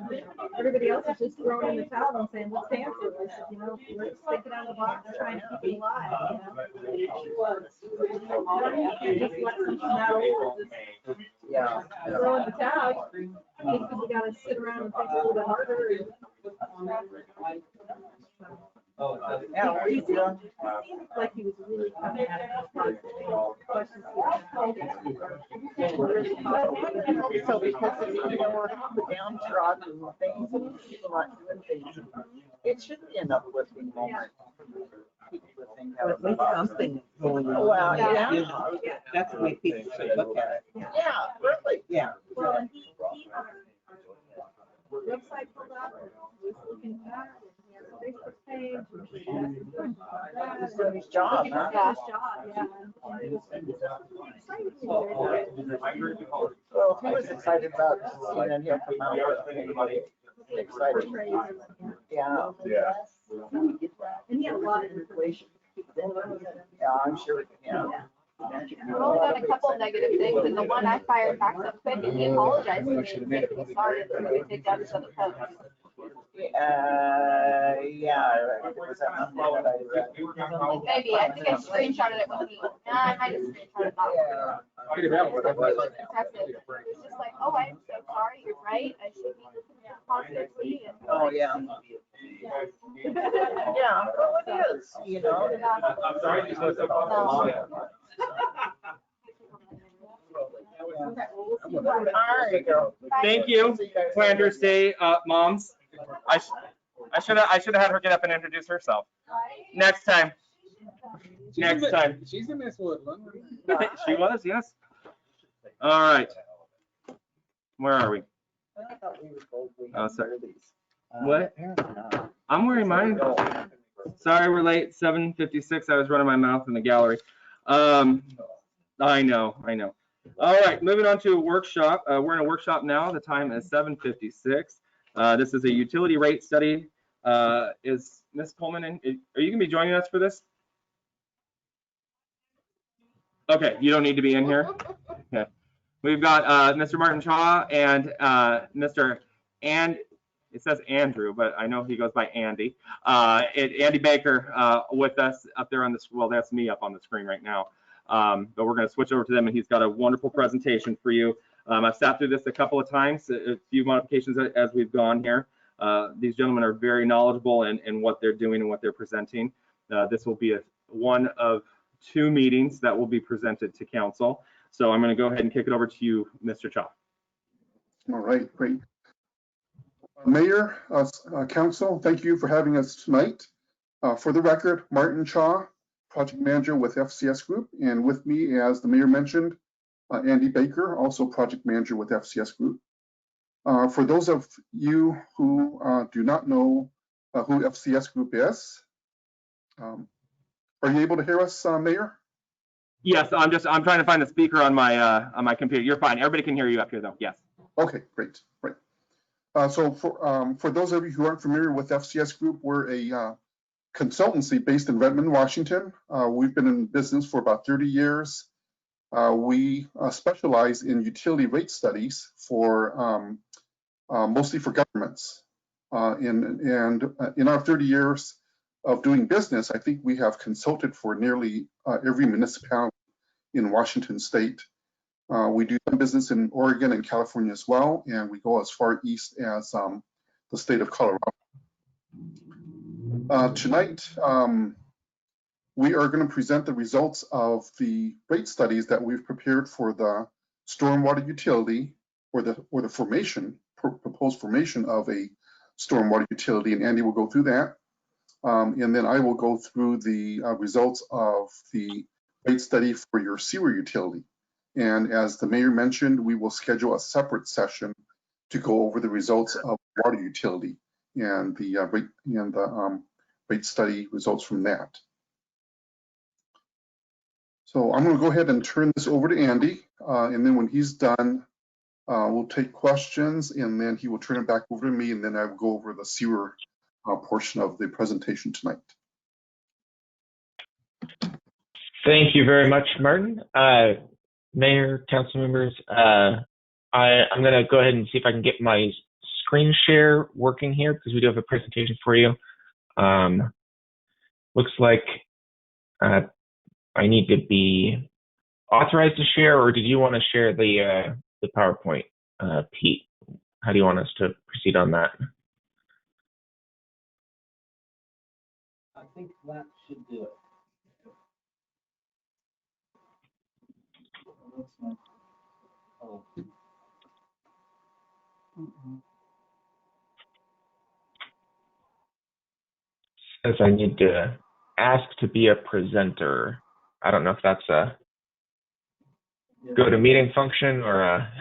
Everybody else is just throwing in the towel and saying, let's cancel. I said, you know, let's take it out of the box, try and keep it alive, you know? Just let something out over, just Yeah. throw in the towel. Because we gotta sit around and think a little bit harder. Yeah, we do. He seemed like he was really coming at it. Questions he had. So because it's more downtrodden things and people not doing things, it should be an uplifting moment. People would think Or at least something going on. Well, yeah. Yeah, that's the way people should look at it. Yeah, really. Yeah. Well, and he website pulled up, and he was looking at it, and he has a Facebook page. and he has questions about that, He's doing his job, He's huh? doing his job, yeah. And he was really excited to hear that. Well, he was excited about seeing him come out. Excited. Yeah. Yeah. And he had a lot of information. Yeah, I'm sure, yeah. We've only done a couple of negative things, and the one I fired back up quick, and he apologized to me and said he was sorry and we could take down his other post. Yeah, was that Monday that I read? Maybe, I think I screenshotted it with me. I might have screenshotted that. Yeah. It's just like, oh, I'm so sorry, you're right, I should be looking at positively. And Oh, yeah. Yeah, well, it is, you know. I'm sorry. All right, girl. Thank you, Flanders Day moms. I should have had her get up and introduce herself. Next time. Next time. She's in Miss Woodland. She was, yes. All right. Where are we? I thought we were told we Oh, had sorry. these. What? Apparently not. I'm wearing mine. Sorry, we're late. 7:56. I was running my mouth in the gallery. I know. All right, moving on to a workshop. We're in a workshop now. The time is 7:56. This is a utility rate study. Is Ms. Coleman in? Are you gonna be joining us for this? Okay, you don't need to be in here. Okay. We've got Mr. Martin Chaw and Mr. and it says Andrew, but I know he goes by Andy. Andy Baker with us up there on this. Well, that's me up on the screen right now. But we're going to switch over to them, and he's got a wonderful presentation for you. I've sat through this a couple of times, a few modifications as we've gone here. These gentlemen are very knowledgeable in what they're doing and what they're presenting. This will be one of two meetings that will be presented to council. So I'm going to go ahead and kick it over to you, Mr. Chaw. All right, great. Mayor, council, thank you for having us tonight. For the record, Martin Chaw, project manager with FCS Group, and with me, as the mayor mentioned, Andy Baker, also project manager with FCS Group. For those of you who do not know who FCS Group is, are you able to hear us, Mayor? Yes, I'm trying to find the speaker on my computer. You're fine. Everybody can hear you up here though. Yes. Okay, great. Right. So for those of you who aren't familiar with FCS Group, we're a consultancy based in Redmond, Washington. We've been in business for about 30 years. We specialize in utility rate studies for mostly for governments. And in our 30 years of doing business, I think we have consulted for nearly every municipality in Washington state. We do some business in Oregon and California as well, and we go as far east as the state of Colorado. Tonight, we are going to present the results of the rate studies that we've prepared for the stormwater utility or the formation, proposed formation of a stormwater utility, and Andy will go through that. And then I will go through the results of the rate study for your sewer utility. And as the mayor mentioned, we will schedule a separate session to go over the results of water utility and the rate study results from that. So I'm going to go ahead and turn this over to Andy, and then when he's done, we'll take questions, and then he will turn it back over to me, and then I will go over the sewer portion of the presentation tonight. Thank you very much, Martin. Mayor, council members, I'm going to go ahead and see if I can get my screen share working here because we do have a presentation for you. Looks like I need to be authorized to share, or did you want to share the PowerPoint, Pete? How do you want us to proceed on that? I think that should do it. Oh. Says I need to ask to be a presenter. I don't know if that's a GoToMeeting function or a...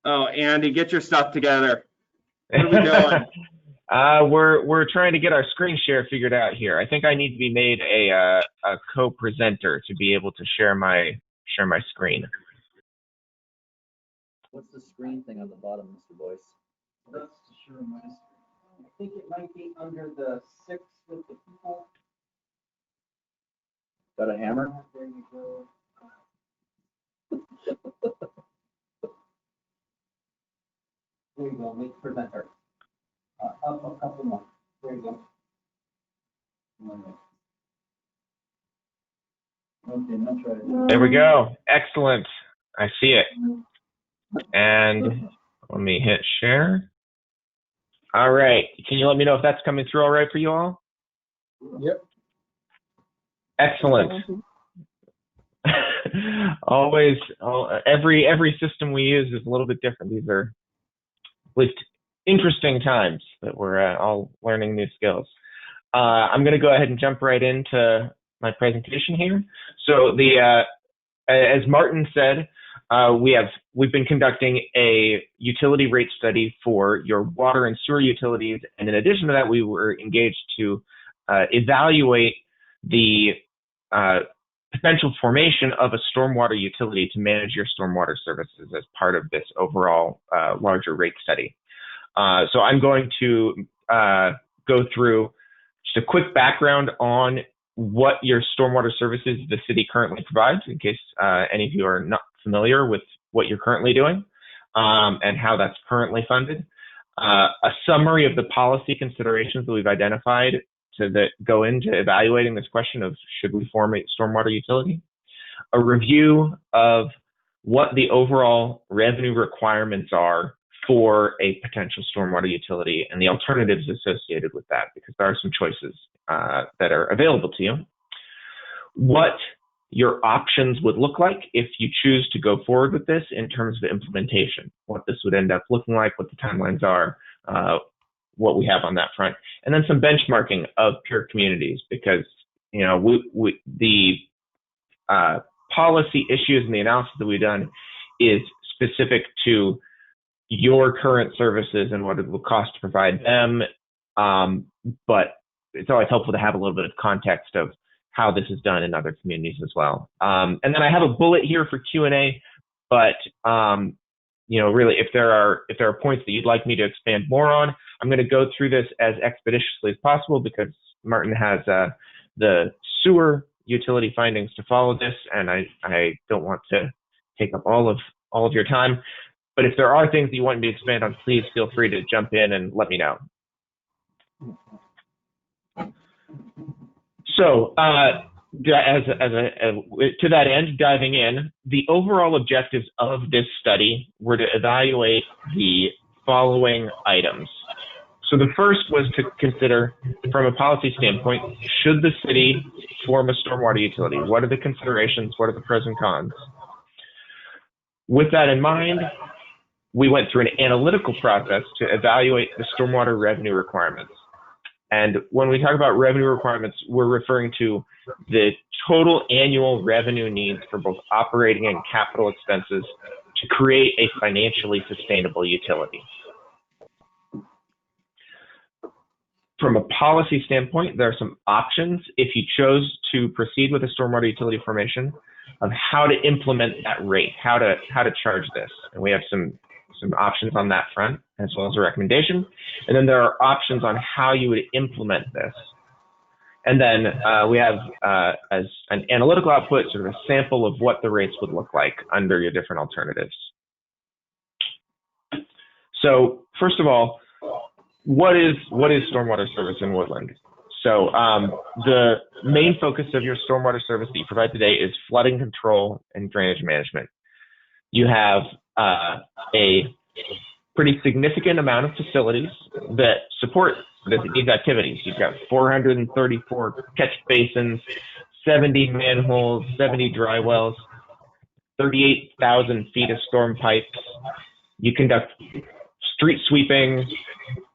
Oh, Andy, get your stuff together. What are we doing? We're trying to get our screen share figured out here. I think I need to be made a co-presenter to be able to share my screen. What's the screen thing on the bottom, Mr. Boyce? That's to share my screen. I think it might be under the 6 with the people. Got a hammer? There you go. There you go, make presenter. Up a couple more. There you go. Okay, now try it. There we go. Excellent. I see it. And let me hit share. All right. Can you let me know if that's coming through all right for you all? Yep. Excellent. Always, every system we use is a little bit different. These are at least interesting times that we're all learning new skills. I'm going to go ahead and jump right into my presentation here. So as Martin said, we've been conducting a utility rate study for your water and sewer utilities, and in addition to that, we were engaged to evaluate the potential formation of a stormwater utility to manage your stormwater services as part of this overall larger rate study. So I'm going to go through just a quick background on what your stormwater services the city currently provides, in case any of you are not familiar with what you're currently doing and how that's currently funded. A summary of the policy considerations that we've identified that go into evaluating this question of should we form a stormwater utility. A review of what the overall revenue requirements are for a potential stormwater utility and the alternatives associated with that, because there are some choices that are available to you. What your options would look like if you choose to go forward with this in terms of implementation, what this would end up looking like, what the timelines are, what we have on that front, and then some benchmarking of peer communities, because the policy issues and the analysis that we've done is specific to your current services and what it will cost to provide them. But it's always helpful to have a little bit of context of how this is done in other communities as well. And then I have a bullet here for Q&A, but really, if there are points that you'd like me to expand more on, I'm going to go through this as expeditiously as possible because Martin has the sewer utility findings to follow this, and I don't want to take up all of your time. But if there are things that you want me to expand on, please feel free to jump in and let me know. So to that end, diving in, the overall objectives of this study were to evaluate the following items. So the first was to consider, from a policy standpoint, should the city form a stormwater utility? What are the considerations? What are the pros and cons? With that in mind, we went through an analytical process to evaluate the stormwater revenue requirements. And when we talk about revenue requirements, we're referring to the total annual revenue needs for both operating and capital expenses to create a financially sustainable utility. From a policy standpoint, there are some options if you chose to proceed with a stormwater utility formation of how to implement that rate, how to charge this. And we have some options on that front, as well as a recommendation. And then there are options on how you would implement this. And then we have, as an analytical output, sort of a sample of what the rates would look like under your different alternatives. So first of all, what is stormwater service in Woodland? So the main focus of your stormwater service that you provide today is flooding control and drainage management. You have a pretty significant amount of facilities that support these activities. You've got 434 catch basins, 70 manholes, 70 dry wells, 38,000 feet of storm pipes. You conduct street sweeping,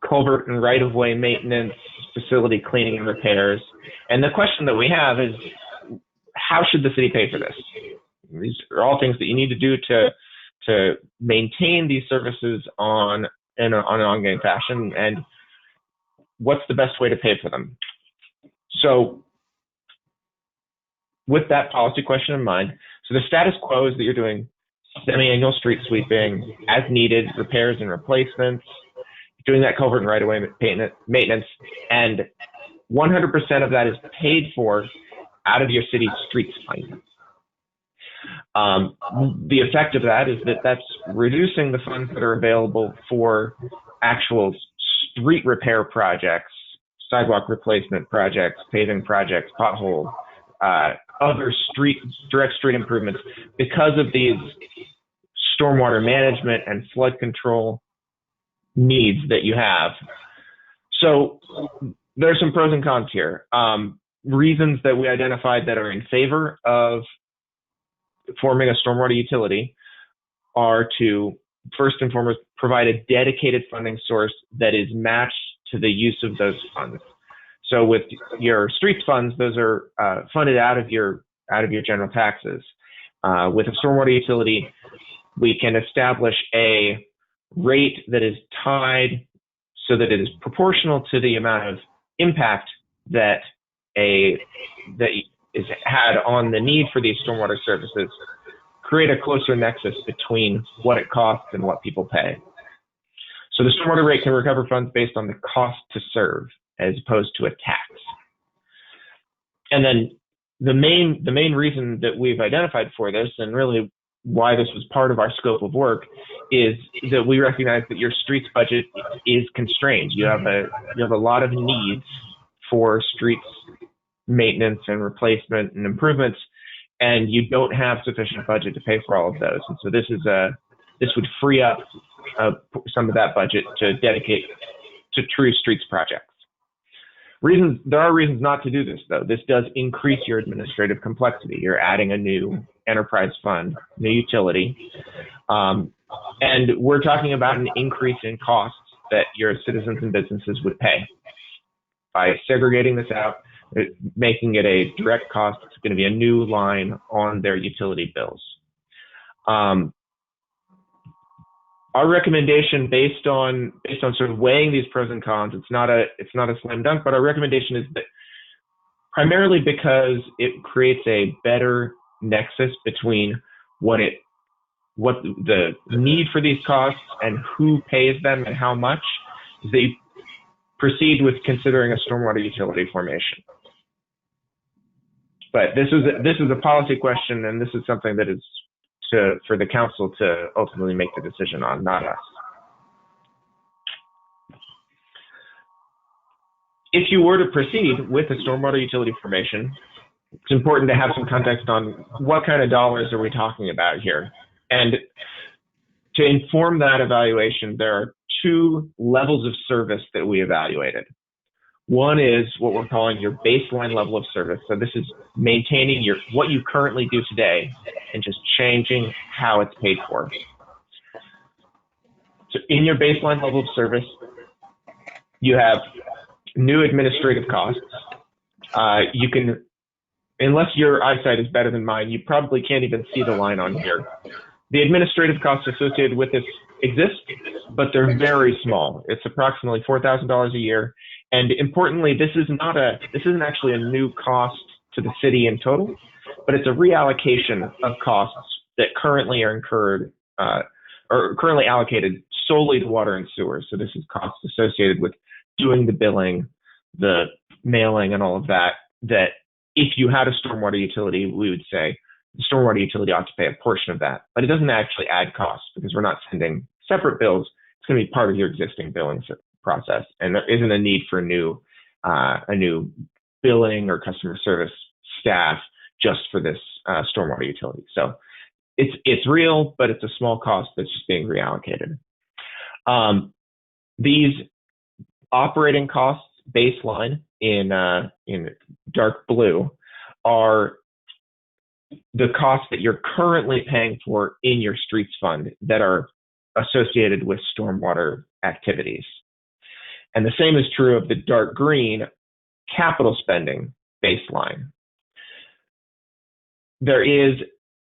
culvert and right-of-way maintenance, facility cleaning and repairs. And the question that we have is, how should the city pay for this? These are all things that you need to do to maintain these services on an ongoing fashion, and what's the best way to pay for them? So with that policy question in mind, so the status quo is that you're doing semi-annual street sweeping, as needed, repairs and replacements, doing that culvert and right-of-way maintenance, and 100% of that is paid for out of your city's streets fund. The effect of that is that that's reducing the funds that are available for actual street repair projects, sidewalk replacement projects, paving projects, potholes, other direct street improvements, because of these stormwater management and flood control needs that you have. So there's some pros and cons here. Reasons that we identified that are in favor of forming a stormwater utility are to, first and foremost, provide a dedicated funding source that is matched to the use of those funds. So with your streets funds, those are funded out of your general taxes. With a stormwater utility, we can establish a rate that is tied so that it is proportional to the amount of impact that is had on the need for these stormwater services, create a closer nexus between what it costs and what people pay. So the stormwater rate can recover funds based on the cost to serve as opposed to a tax. And then the main reason that we've identified for this, and really why this was part of our scope of work, is that we recognize that your streets budget is constrained. You have a lot of needs for streets maintenance and replacement and improvements, and you don't have sufficient budget to pay for all of those. And so this would free up some of that budget to dedicate to true streets projects. There are reasons not to do this, though. This does increase your administrative complexity. You're adding a new enterprise fund, new utility, and we're talking about an increase in costs that your citizens and businesses would pay. By segregating this out, making it a direct cost, it's going to be a new line on their utility bills. Our recommendation, based on sort of weighing these pros and cons, it's not a slam dunk, but our recommendation is that primarily because it creates a better nexus between what the need for these costs and who pays them and how much. They proceed with considering a stormwater utility formation. But this is a policy question, and this is something that is for the council to ultimately make the decision on, not us. If you were to proceed with a stormwater utility formation, it's important to have some context on what kind of dollars are we talking about here. And to inform that evaluation, there are two levels of service that we evaluated. One is what we're calling your baseline level of service. So this is maintaining what you currently do today and just changing how it's paid for. So in your baseline level of service, you have new administrative costs. You can, unless your eyesight is better than mine, you probably can't even see the line on here. The administrative costs associated with this exist, but they're very small. It's approximately $4,000 a year. And importantly, this isn't actually a new cost to the city in total, but it's a reallocation of costs that currently are incurred or currently allocated solely to water and sewer. So this is costs associated with doing the billing, the mailing, and all of that, that if you had a stormwater utility, we would say the stormwater utility ought to pay a portion of that. But it doesn't actually add costs because we're not sending separate bills. It's going to be part of your existing billing process, and there isn't a need for a new billing or customer service staff just for this stormwater utility. So it's real, but it's a small cost that's just being reallocated. These operating costs baseline in dark blue are the costs that you're currently paying for in your streets fund that are associated with stormwater activities. And the same is true of the dark green capital spending baseline. There is,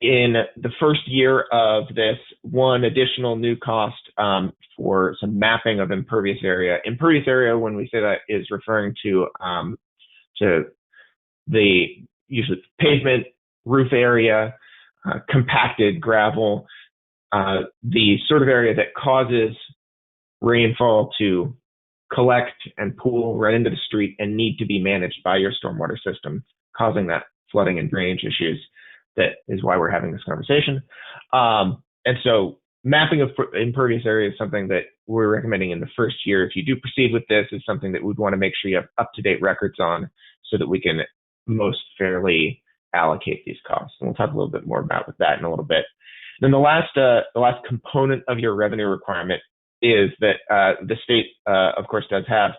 in the first year of this, one additional new cost for some mapping of impervious area. Impervious area, when we say that, is referring to the usually pavement, roof area, compacted gravel, the sort of area that causes rainfall to collect and pool right into the street and need to be managed by your stormwater system, causing that flooding and drainage issues. That is why we're having this conversation. And so mapping of impervious area is something that we're recommending in the first year. If you do proceed with this, is something that we'd want to make sure you have up-to-date records on so that we can most fairly allocate these costs. And we'll talk a little bit more about that in a little bit. Then the last component of your revenue requirement is that the state, of course, does have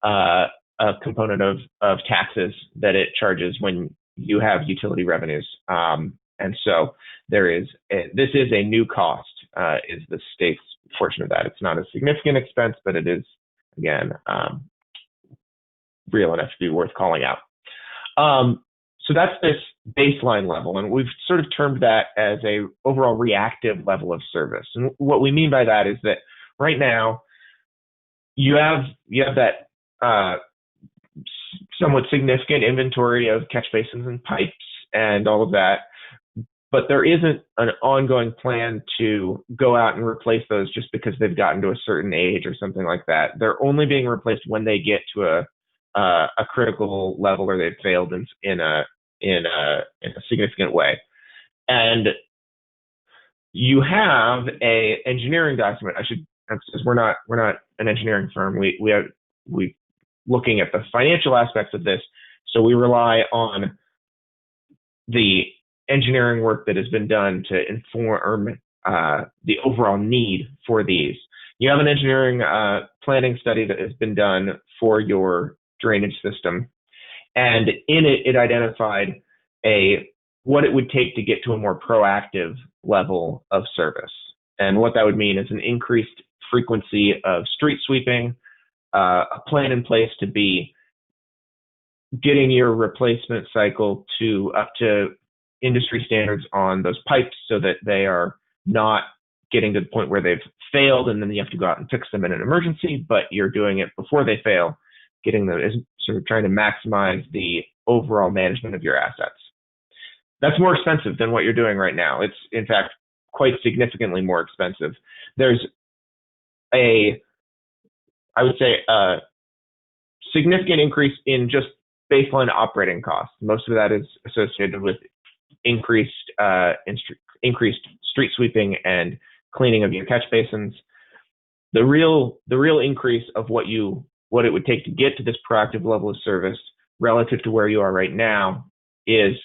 a component of taxes that it charges when you have utility revenues. And so this is a new cost, is the state's portion of that. It's not a significant expense, but it is, again, real enough to be worth calling out. So that's this baseline level, and we've sort of termed that as a overall reactive level of service. And what we mean by that is that right now you have that somewhat significant inventory of catch basins and pipes and all of that, but there isn't an ongoing plan to go out and replace those just because they've gotten to a certain age or something like that. They're only being replaced when they get to a critical level or they've failed in a significant way. And you have a engineering document. I should emphasize we're not an engineering firm. We looking at the financial aspects of this, so we rely on the engineering work that has been done to inform the overall need for these. You have an engineering planning study that has been done for your drainage system, and in it identified what it would take to get to a more proactive level of service. And what that would mean is an increased frequency of street sweeping, a plan in place to be getting your replacement cycle up to industry standards on those pipes so that they are not getting to the point where they've failed and then you have to go out and fix them in an emergency, but you're doing it before they fail getting them is sort of trying to maximize the overall management of your assets. That's more expensive than what you're doing right now. It's in fact quite significantly more expensive. There's I would say a significant increase in just baseline operating costs. Most of that is associated with increased street sweeping and cleaning of your catch basins. The real increase of what it would take to get to this proactive level of service relative to where you are right now is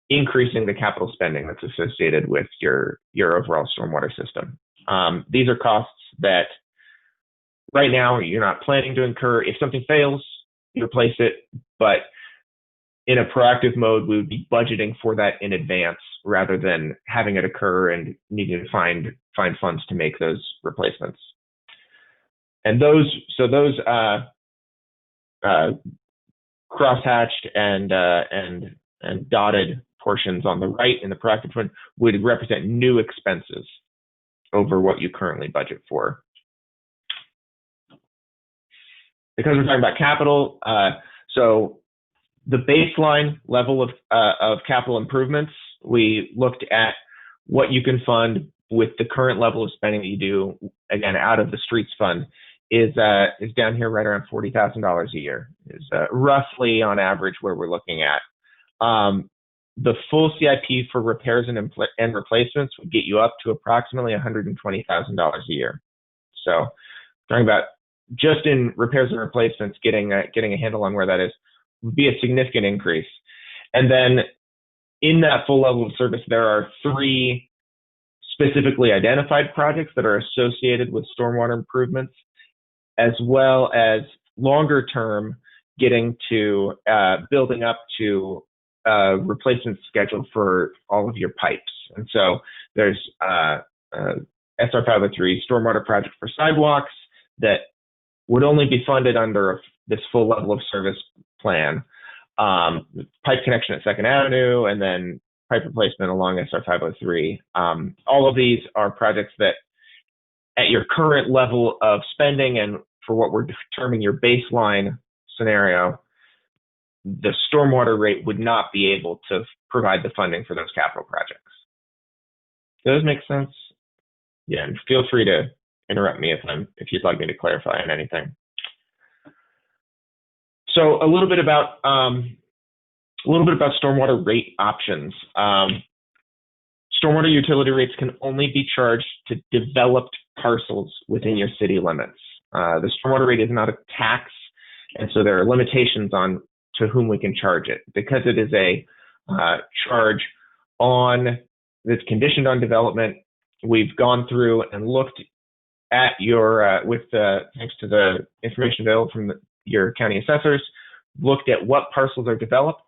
increasing the capital spending that's associated with your overall stormwater system. These are costs that right now you're not planning to incur. If something fails, you replace it, but in a proactive mode, we would be budgeting for that in advance rather than having it occur and needing to find funds to make those replacements. And those crosshatched and dotted portions on the right in the proactive one would represent new expenses over what you currently budget for. Because we're talking about capital, so the baseline level of capital improvements, we looked at what you can fund with the current level of spending that you do, again, out of the streets fund, is down here right around $40,000 a year, is roughly on average where we're looking at. The full CIP for repairs and replacements would get you up to approximately $120,000 a year. So talking about just in repairs and replacements, getting a handle on where that is would be a significant increase. And then in that full level of service, there are 3 specifically identified projects that are associated with stormwater improvements, as well as longer term getting to building up to replacement schedule for all of your pipes. And so there's SR 503 stormwater project for sidewalks that would only be funded under this full level of service plan. Pipe connection at 2nd Avenue, and then pipe replacement along SR 503. All of these are projects that at your current level of spending and for what we're determining your baseline scenario, the stormwater rate would not be able to provide the funding for those capital projects. Does those make sense? Yeah, and feel free to interrupt me if you'd like me to clarify on anything. So a little bit about stormwater rate options. Stormwater utility rates can only be charged to developed parcels within your city limits. The stormwater rate is not a tax, and so there are limitations on to whom we can charge it. Because it is a charge that's conditioned on development, we've gone through and looked at your, thanks to the information available from your county assessors, looked at what parcels are developed,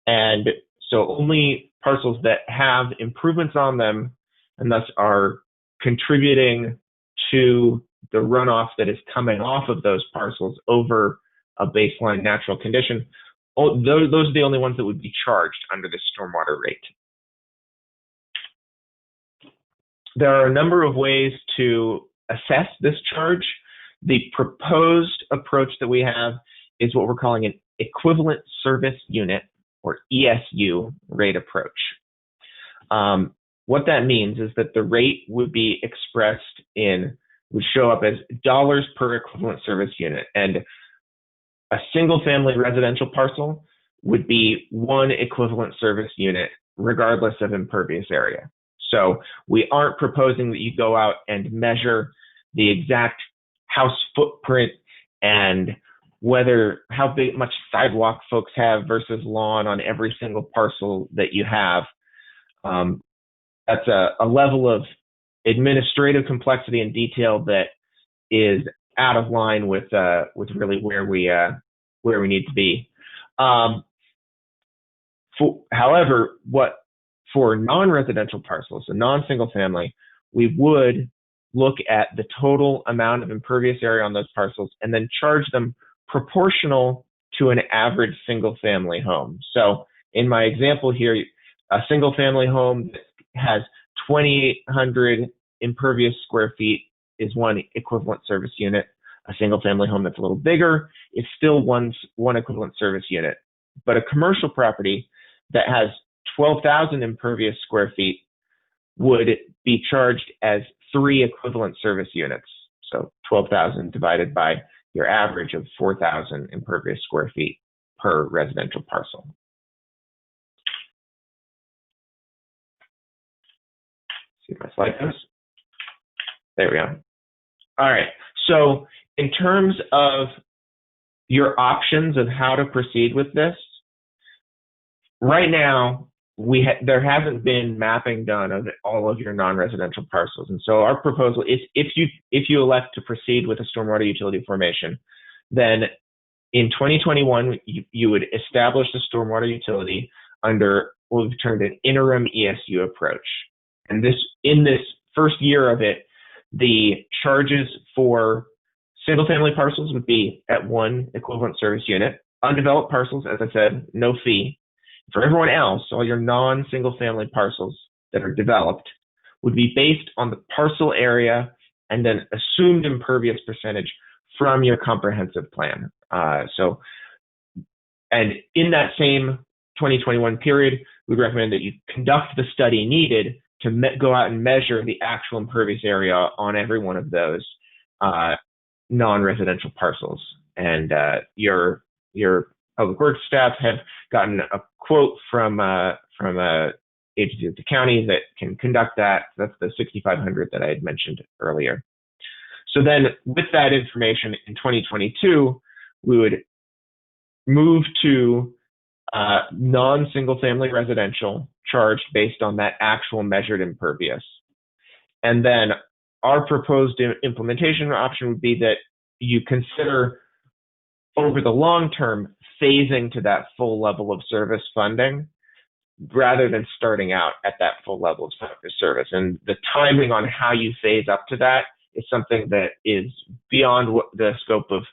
and so only parcels that have improvements on them and thus are contributing to the runoff that is coming off of those parcels over a baseline natural condition, those are the only ones that would be charged under this stormwater rate. There are a number of ways to assess this charge. The proposed approach that we have is what we're calling an equivalent service unit, or ESU rate approach. What that means is that the rate would be expressed would show up as dollars per equivalent service unit, and a single family residential parcel would be 1 equivalent service unit regardless of impervious area. So we aren't proposing that you go out and measure the exact house footprint and how much sidewalk folks have versus lawn on every single parcel that you have. That's a level of administrative complexity and detail that is out of line with really where we need to be. However, for non-residential parcels, so non-single family, we would look at the total amount of impervious area on those parcels and then charge them proportional to an average single family home. So in my example here, a single family home that has 2,800 impervious square feet is 1 equivalent service unit. A single family home that's a little bigger is still one equivalent service unit. But a commercial property that has 12,000 impervious square feet would be charged as 3 equivalent service units. So 12,000 divided by your average of 4,000 impervious square feet per residential parcel. See if my slide goes. There we go. All right. So in terms of your options of how to proceed with this, right now, there hasn't been mapping done of all of your non-residential parcels. And so our proposal is if you elect to proceed with a stormwater utility formation, then in 2021, you would establish the stormwater utility under what we've termed an interim ESU approach. And in this first year of it, the charges for single-family parcels would be at 1 equivalent service unit. Undeveloped parcels, as I said, no fee. For everyone else, all your non-single-family parcels that are developed would be based on the parcel area and then assumed impervious percentage from your comprehensive plan. And in that same 2021 period, we recommend that you conduct the study needed to go out and measure the actual impervious area on every one of those non-residential parcels. And your public works staff have gotten a quote from a agency of the county that can conduct that. That's the $6,500 that I had mentioned earlier. So then with that information in 2022, we would move to non-single family residential charged based on that actual measured impervious. And then our proposed implementation option would be that you consider over the long term phasing to that full level of service funding rather than starting out at that full level of service. And the timing on how you phase up to that is something that is beyond the scope of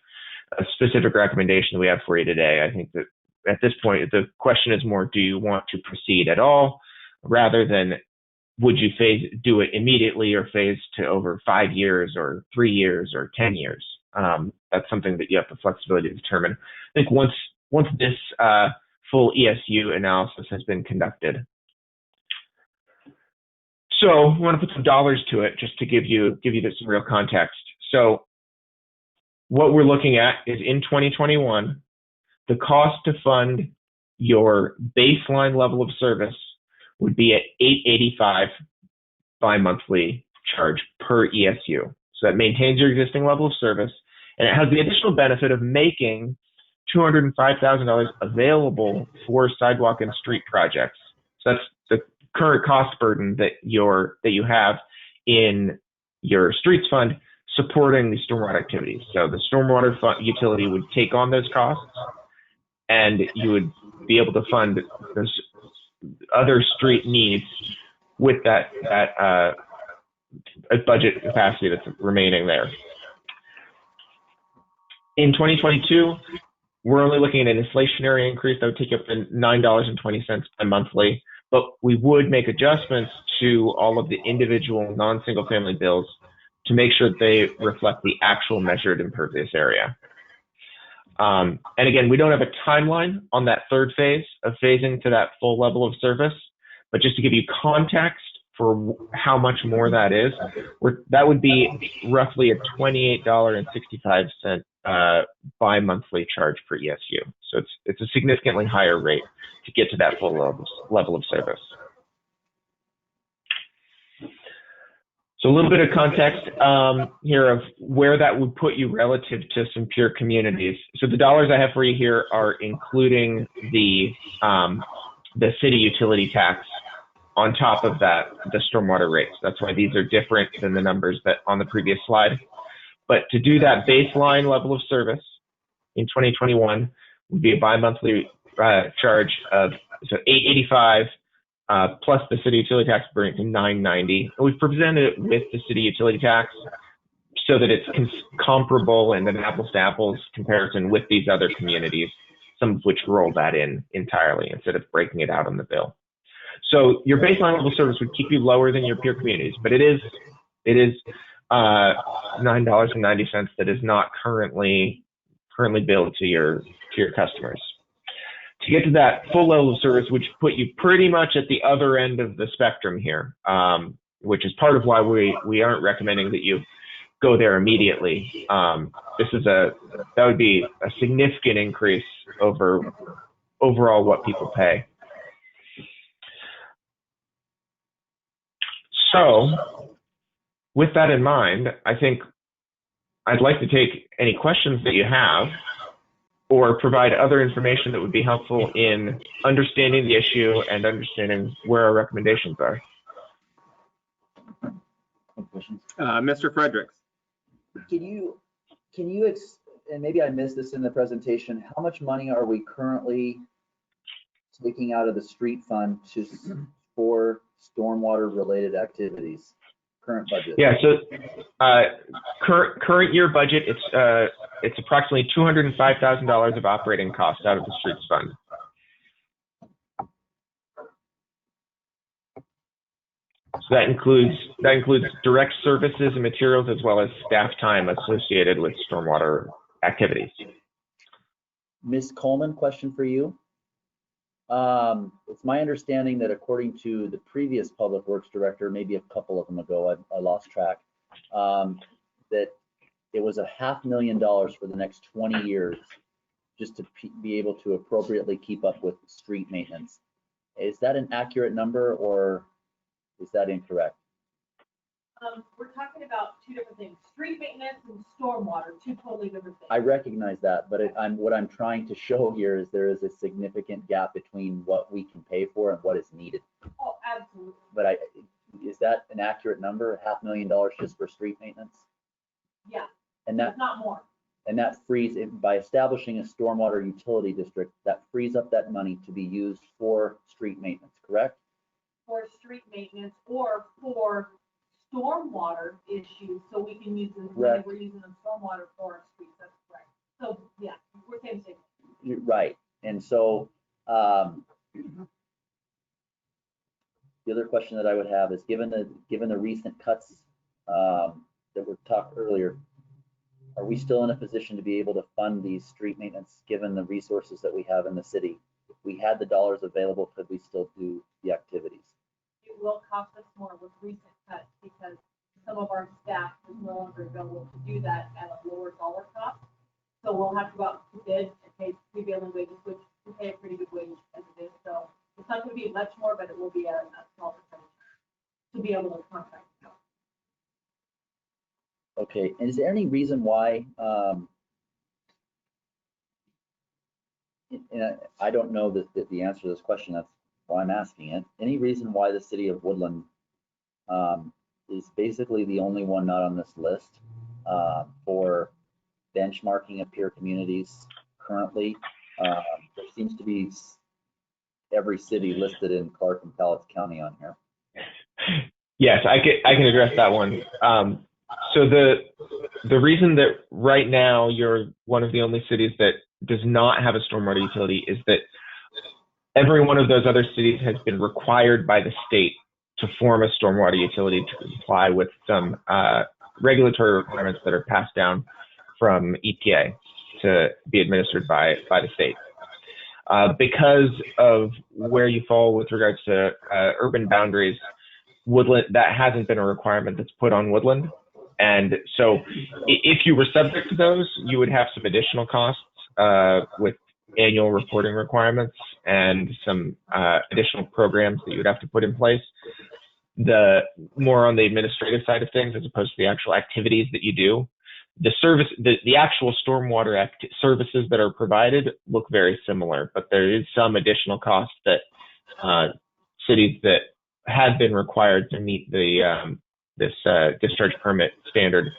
a specific recommendation that we have for you today. I think that at this point, the question is more, do you want to proceed at all, rather than would you do it immediately or phase to over 5 years or 3 years or 10 years? That's something that you have the flexibility to determine. I think once this full ESU analysis has been conducted. So I want to put some dollars to it just to give you some real context. So what we're looking at is in 2021, the cost to fund your baseline level of service would be at $885 bi-monthly charge per ESU. So that maintains your existing level of service, and it has the additional benefit of making $205,000 available for sidewalk and street projects. So that's the current cost burden that you have in your streets fund supporting the stormwater activities. So the stormwater utility would take on those costs, and you would be able to fund those other street needs with that budget capacity that's remaining there. In 2022, we're only looking at an inflationary increase that would take you up to $9.20 per monthly, but we would make adjustments to all of the individual non-single family bills to make sure that they reflect the actual measured impervious area. And again, we don't have a timeline on that third phase of phasing to that full level of service, but just to give you context for how much more that is, that would be roughly a $28.65 bi-monthly charge per ESU. So it's a significantly higher rate to get to that full level of service. So a little bit of context here of where that would put you relative to some peer communities. So the dollars I have for you here are including the city utility tax on top of that, the stormwater rates. That's why these are different than the numbers that on the previous slide. But to do that baseline level of service in 2021 would be a bi-monthly charge of $885 plus the city utility tax bringing it to $990. And we've presented it with the city utility tax so that it's comparable and an apples to apples comparison with these other communities, some of which roll that in entirely instead of breaking it out on the bill. So your baseline level of service would keep you lower than your peer communities, but it is $9.90 that is not currently billed to your customers. To get to that full level of service, which put you pretty much at the other end of the spectrum here, which is part of why we aren't recommending that you go there immediately. That would be a significant increase over overall what people pay. So with that in mind, I think I'd like to take any questions that you have or provide other information that would be helpful in understanding the issue and understanding where our recommendations are. Mr. Fredericks. Can you and maybe I missed this in the presentation, how much money are we currently taking out of the street fund for stormwater related activities? Current budget. Yeah, so current year budget, it's approximately $205,000 of operating costs out of the streets fund. So that includes direct services and materials as well as staff time associated with stormwater activities. Ms. Coleman, question for you. It's my understanding that according to the previous public works director, maybe a couple of them ago, I lost track, that it was $500,000 for the next 20 years just to be able to appropriately keep up with street maintenance. Is that an accurate number or is that incorrect? We're talking about two different things, street maintenance and stormwater, two totally different things. I recognize that, but what I'm trying to show here is there is a significant gap between what we can pay for and what is needed. Oh, absolutely. But is that an accurate number, $500,000 just for street maintenance? Yeah, and that, not more. And that frees, by establishing a stormwater utility district, that frees up that money to be used for street maintenance, correct? For street maintenance or for stormwater issues, so we can use them when we're using the stormwater for our streets. That's correct. So yeah, we're saying the same thing. You're right. And so the other question that I would have is, given the recent cuts that were talked earlier, are we still in a position to be able to fund these street maintenance given the resources that we have in the city? If we had the dollars available, could we still do the activities? It will cost us more with recent cuts because some of our staff is no longer available to do that at a lower dollar cost. So we'll have to go out to bid and pay prevailing wages, which we pay a pretty good wage as it is. So it's not going to be much more, but it will be a small percentage to be able to contract. Okay, and is there any reason why, and I don't know the answer to this question, that's why I'm asking it. Any reason why the city of Woodland is basically the only one not on this list for benchmarking of peer communities currently? There seems to be every city listed in Clark and Pallets County on here. Yes, I can address that one. So the reason that right now you're one of the only cities that does not have a stormwater utility is that every one of those other cities has been required by the state to form a stormwater utility to comply with some regulatory requirements that are passed down from EPA to be administered by the state. Because of where you fall with regards to urban boundaries, Woodland, that hasn't been a requirement that's put on Woodland. And so if you were subject to those, you would have some additional costs with annual reporting requirements and some additional programs that you would have to put in place. The more on the administrative side of things, as opposed to the actual activities that you do, the actual stormwater services that are provided look very similar, but there is some additional cost that cities that have been required to meet the this discharge permit standard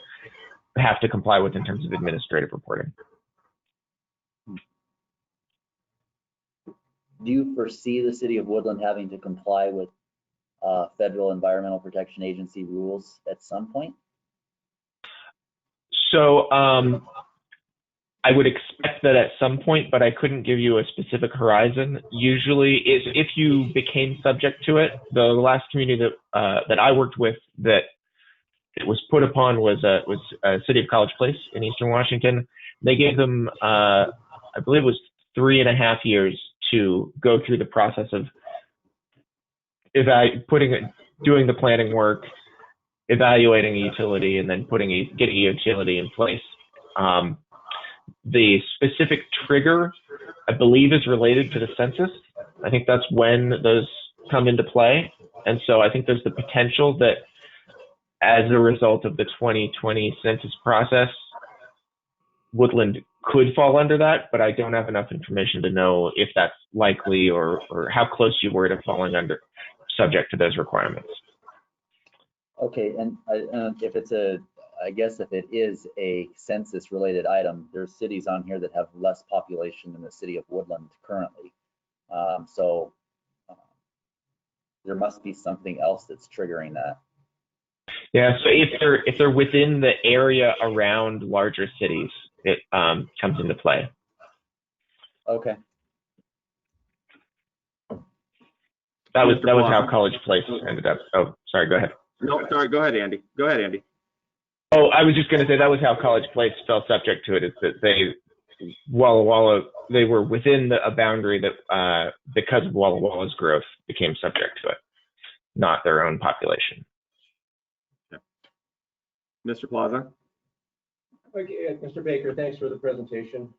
have to comply with in terms of administrative reporting. Do you foresee the city of Woodland having to comply with Federal Environmental Protection Agency rules at some point? So I would expect that at some point, but I couldn't give you a specific horizon. Usually, if you became subject to it, the last community that I worked with that it was put upon was City of College Place in Eastern Washington. They gave them, I believe it was 3.5 years to go through the process of doing the planning work, evaluating a utility, and then getting a utility in place. The specific trigger, I believe, is related to the census. I think that's when those come into play. And so I think there's the potential that as a result of the 2020 census process, Woodland could fall under that, but I don't have enough information to know if that's likely or how close you were to falling under subject to those requirements. Okay, and if it's I guess if it is a census related item, there's cities on here that have less population than the city of Woodland currently. So there must be something else that's triggering that. Yeah, so if they're within the area around larger cities, it comes into play. Okay. That was how College Place ended up. Oh, sorry, go ahead. No, sorry, go ahead, Andy. Go ahead, Andy. Oh, I was just going to say that was how College Place fell subject to it. Is that Walla Walla, they were within a boundary that because of Walla Walla's growth became subject to it, not their own population. Okay. Mr. Plaza. Okay, Mr. Baker, thanks for the presentation.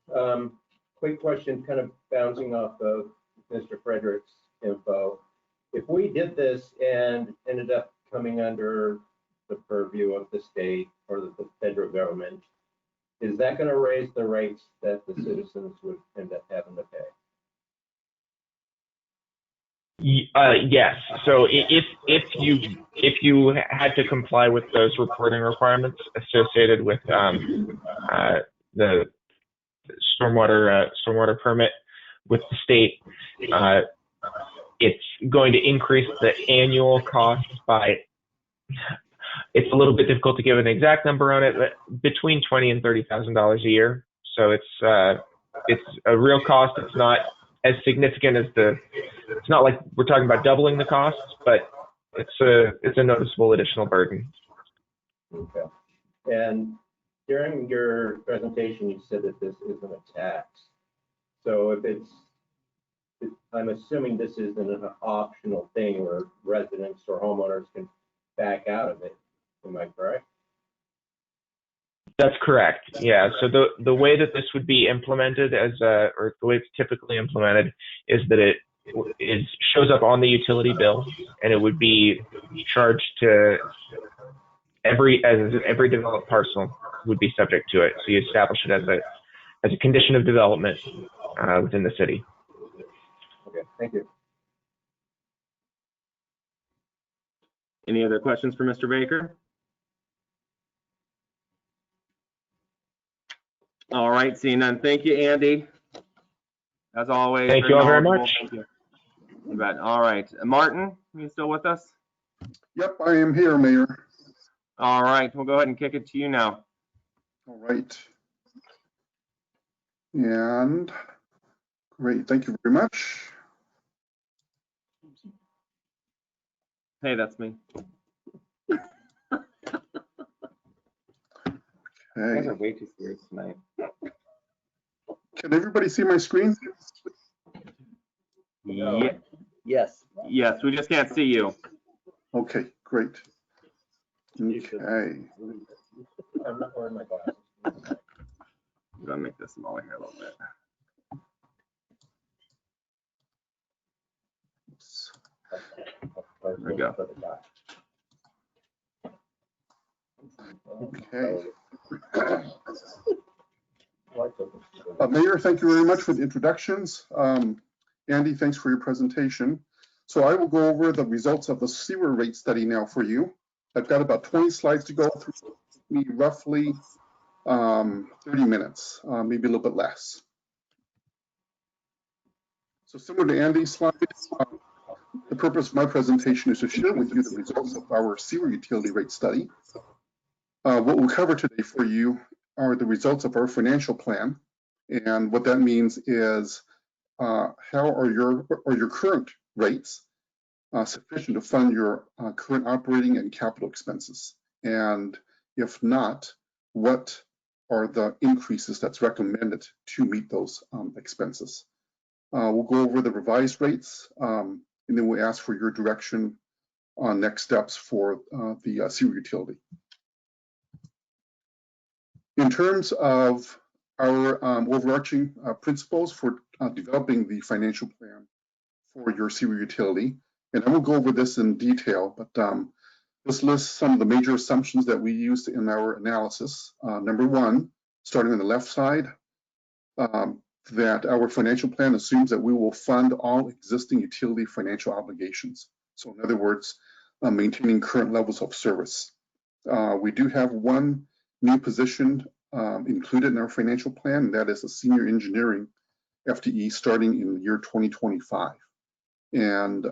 Quick question, kind of bouncing off of Mr. Frederick's info. If we did this and ended up coming under the purview of the state or the federal government, is that going to raise the rates that the citizens would end up having to pay? Yes. So if you had to comply with those reporting requirements associated with the stormwater permit with the state, it's going to increase the annual cost by. It's a little bit difficult to give an exact number on it, but between $20,000 and $30,000 a year. So it's a real cost. It's not as significant as it's not like we're talking about doubling the costs, but it's a noticeable additional burden. Okay. And during your presentation, you said that this isn't a tax. So I'm assuming this isn't an optional thing where residents or homeowners can back out of it. Am I correct? That's correct. Yeah. So the way that this would be implemented or the way it's typically implemented is that it shows up on the utility bill, and it would be charged to every developed parcel would be subject to it. So you establish it as a condition of development within the city. Okay. Thank you. Any other questions for Mr. Baker? All right, seeing none. Thank you, Andy. As always. Thank you all very much. Thank you. You bet. All right. Martin, are you still with us? Yep, I am here, Mayor. All right, we'll go ahead and kick it to you now. All right. And great, thank you very much. Hey, that's me. You guys are way too serious tonight. Can everybody see my screen? Yeah. Yes. Yes, we just can't see you. Okay, great. Okay. I'm not wearing my glasses. I'm gonna make this smaller here a little bit. There we go. Okay. Mayor, thank you very much for the introductions. Andy, thanks for your presentation. So I will go over the results of the sewer rate study now for you. I've got about 20 slides to go through, me roughly 30 minutes, maybe a little bit less. So similar to Andy's slides, the purpose of my presentation is to share with you the results of our sewer utility rate study. What we'll cover today for you are the results of our financial plan. And what that means is how are your current rates sufficient to fund your current operating and capital expenses. And if not, what are the increases that's recommended to meet those expenses? We'll go over the revised rates, and then we'll ask for your direction on next steps for the sewer utility. In terms of our overarching principles for developing the financial plan for your sewer utility, and I will go over this in detail, but this lists some of the major assumptions that we used in our analysis. Number one, starting on the left side, that our financial plan assumes that we will fund all existing utility financial obligations. So in other words, maintaining current levels of service. We do have one new position included in our financial plan, and that is a senior engineering FTE starting in the year 2025. And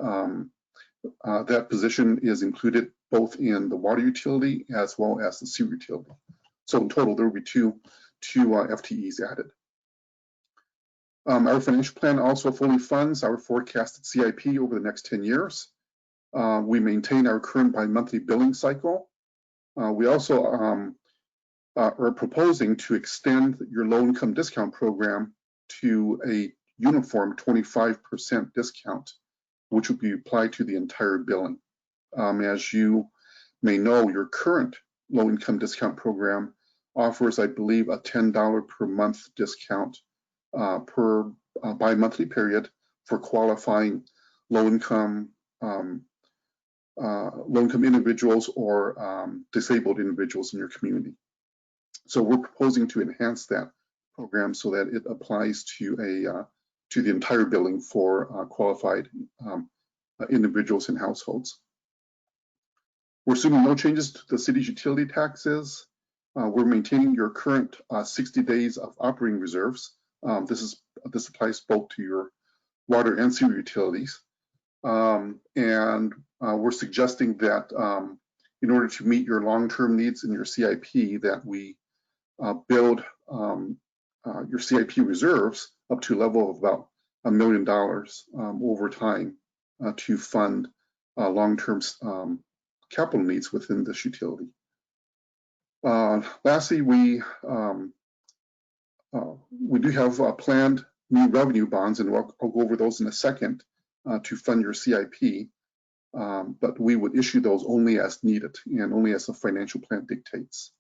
that position is included both in the water utility as well as the sewer utility. So in total, there will be two FTEs added. Our financial plan also fully funds our forecasted CIP over the next 10 years. We maintain our current bi-monthly billing cycle. We also are proposing to extend your low-income discount program to a uniform 25% discount, which would be applied to the entire billing. As you may know, your current low-income discount program offers, I believe, a $10 per month discount per bi-monthly period for qualifying low-income individuals or disabled individuals in your community. So we're proposing to enhance that program so that it applies to the entire billing for qualified individuals and households. We're assuming no changes to the city's utility taxes. We're maintaining your current 60 days of operating reserves. This applies both to your water and sewer utilities. And we're suggesting that in order to meet your long-term needs in your CIP, that we build your CIP reserves up to a level of about $1 million over time to fund long-term capital needs within this utility. Lastly, we do have planned new revenue bonds, and I'll go over those in a second, to fund your CIP, but we would issue those only as needed and only as the financial plan dictates.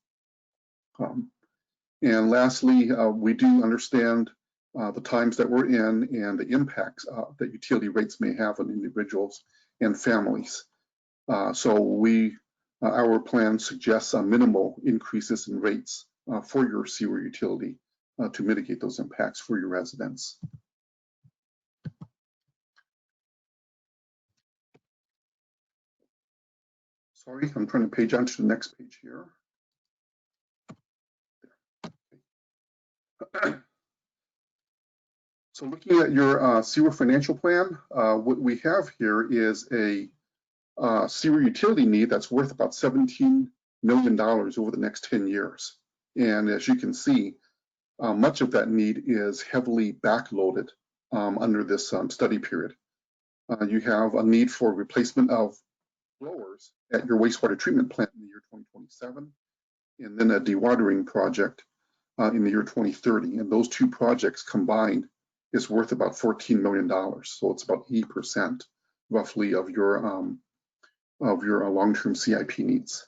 And lastly, we do understand the times that we're in and the impacts that utility rates may have on individuals and families. So our plan suggests minimal increases in rates for your sewer utility to mitigate those impacts for your residents. Sorry, I'm trying to page on to the next page here. So looking at your sewer financial plan, what we have here is a sewer utility need that's worth about $17 million over the next 10 years. And as you can see, much of that need is heavily backloaded under this study period. You have a need for replacement of blowers at your wastewater treatment plant in the year 2027, and then a dewatering project in the year 2030. And those two projects combined is worth about $14 million. So it's about 8% roughly of your long-term CIP needs.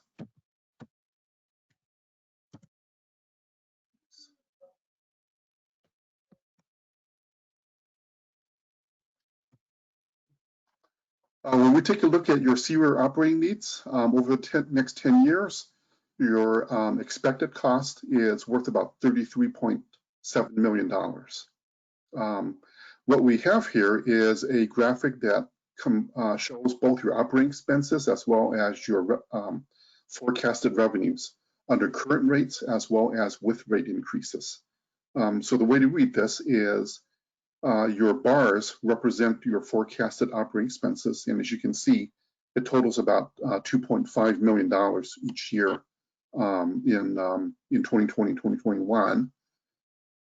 When we take a look at your sewer operating needs over the next 10 years, your expected cost is worth about $33.7 million. What we have here is a graphic that shows both your operating expenses as well as your forecasted revenues under current rates as well as with rate increases. So the way to read this is your bars represent your forecasted operating expenses, and as you can see, it totals about $2.5 million each year in 2020, 2021.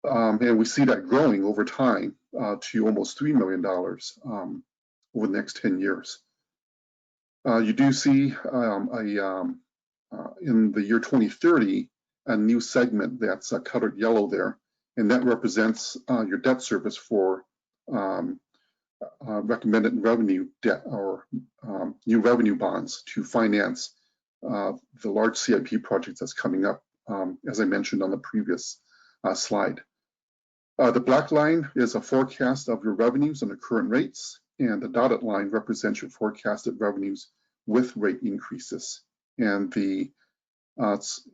And we see that growing over time to almost $3 million over the next 10 years. You do see a in the year 2030, a new segment that's colored yellow there, and that represents your debt service for recommended revenue debt or new revenue bonds to finance the large CIP projects that's coming up, as I mentioned on the previous slide. The black line is a forecast of your revenues and the current rates, and the dotted line represents your forecasted revenues with rate increases. And the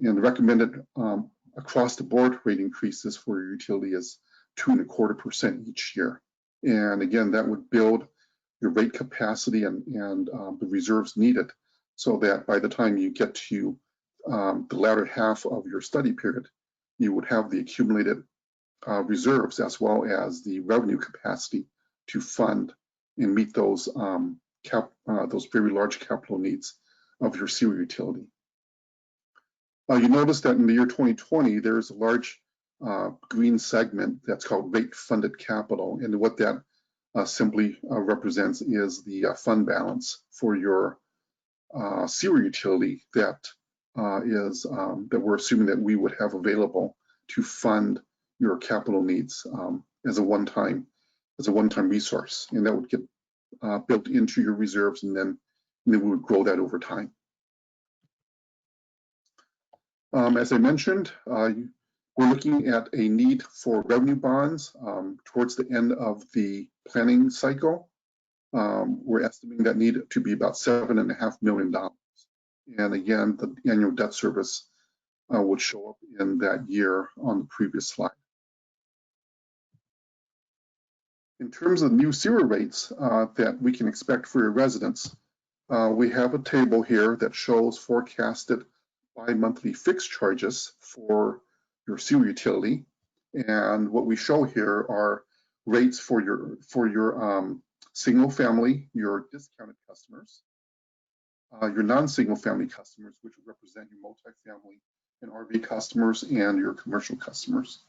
recommended across the board rate increases for your utility is 2.25% each year. And again, that would build your rate capacity and the reserves needed so that by the time you get to the latter half of your study period, you would have the accumulated reserves as well as the revenue capacity to fund and meet those very large capital needs of your sewer utility. You notice that in the year 2020, there's a large green segment that's called rate-funded capital, and what that simply represents is the fund balance for your sewer utility that we're assuming that we would have available to fund your capital needs as a one-time resource, and that would get built into your reserves, and then we would grow that over time. As I mentioned, we're looking at a need for revenue bonds towards the end of the planning cycle. We're estimating that need to be about $7.5 million. And again, the annual debt service would show up in that year on the previous slide. In terms of new sewer rates that we can expect for your residents, we have a table here that shows forecasted bi-monthly fixed charges for your sewer utility. And what we show here are rates for your single family, your discounted customers, your non-single family customers, which would represent your multifamily and RV customers, and your commercial customers.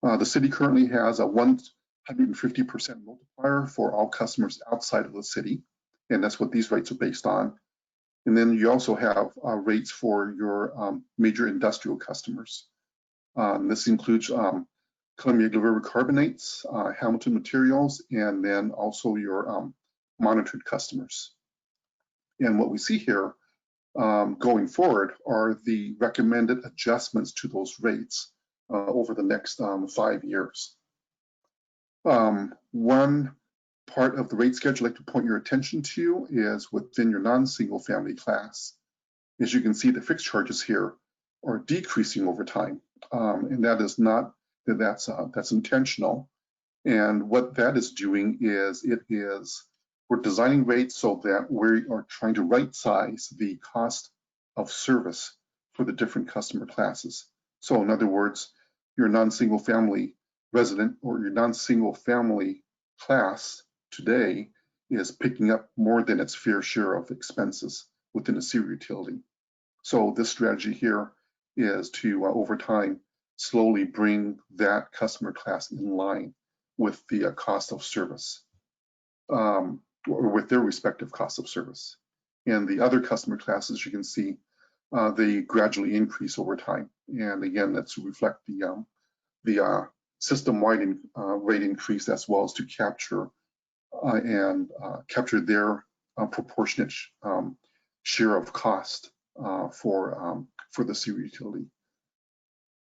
The city currently has a 150% multiplier for all customers outside of the city, and that's what these rates are based on. And then you also have rates for your major industrial customers. This includes Columbia River Carbonates, Hamilton Materials, and then also your monitored customers. And what we see here going forward are the recommended adjustments to those rates over the next 5 years. One part of the rate schedule I'd like to point your attention to is within your non-single family class. As you can see, the fixed charges here are decreasing over time, and that is not that's intentional. And what that is doing is we're designing rates so that we are trying to right size the cost of service for the different customer classes. So in other words, your non-single family resident or your non-single family class today is picking up more than its fair share of expenses within a sewer utility. So this strategy here is to, over time, slowly bring that customer class in line with the cost of service, or with their respective cost of service. And the other customer classes, you can see, they gradually increase over time. And again, that's to reflect the system-wide rate increase, as well as to capture capture their proportionate share of cost for the sewer utility.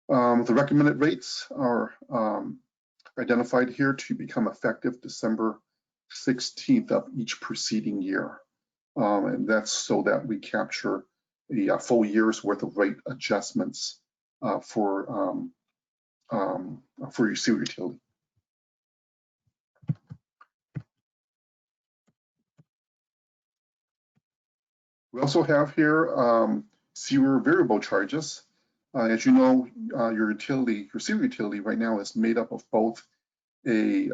The recommended rates are identified here to become effective December 16th of each preceding year. And that's so that we capture a full year's worth of rate adjustments for your sewer utility. We also have here sewer variable charges. As you know, your sewer utility right now is made up of both a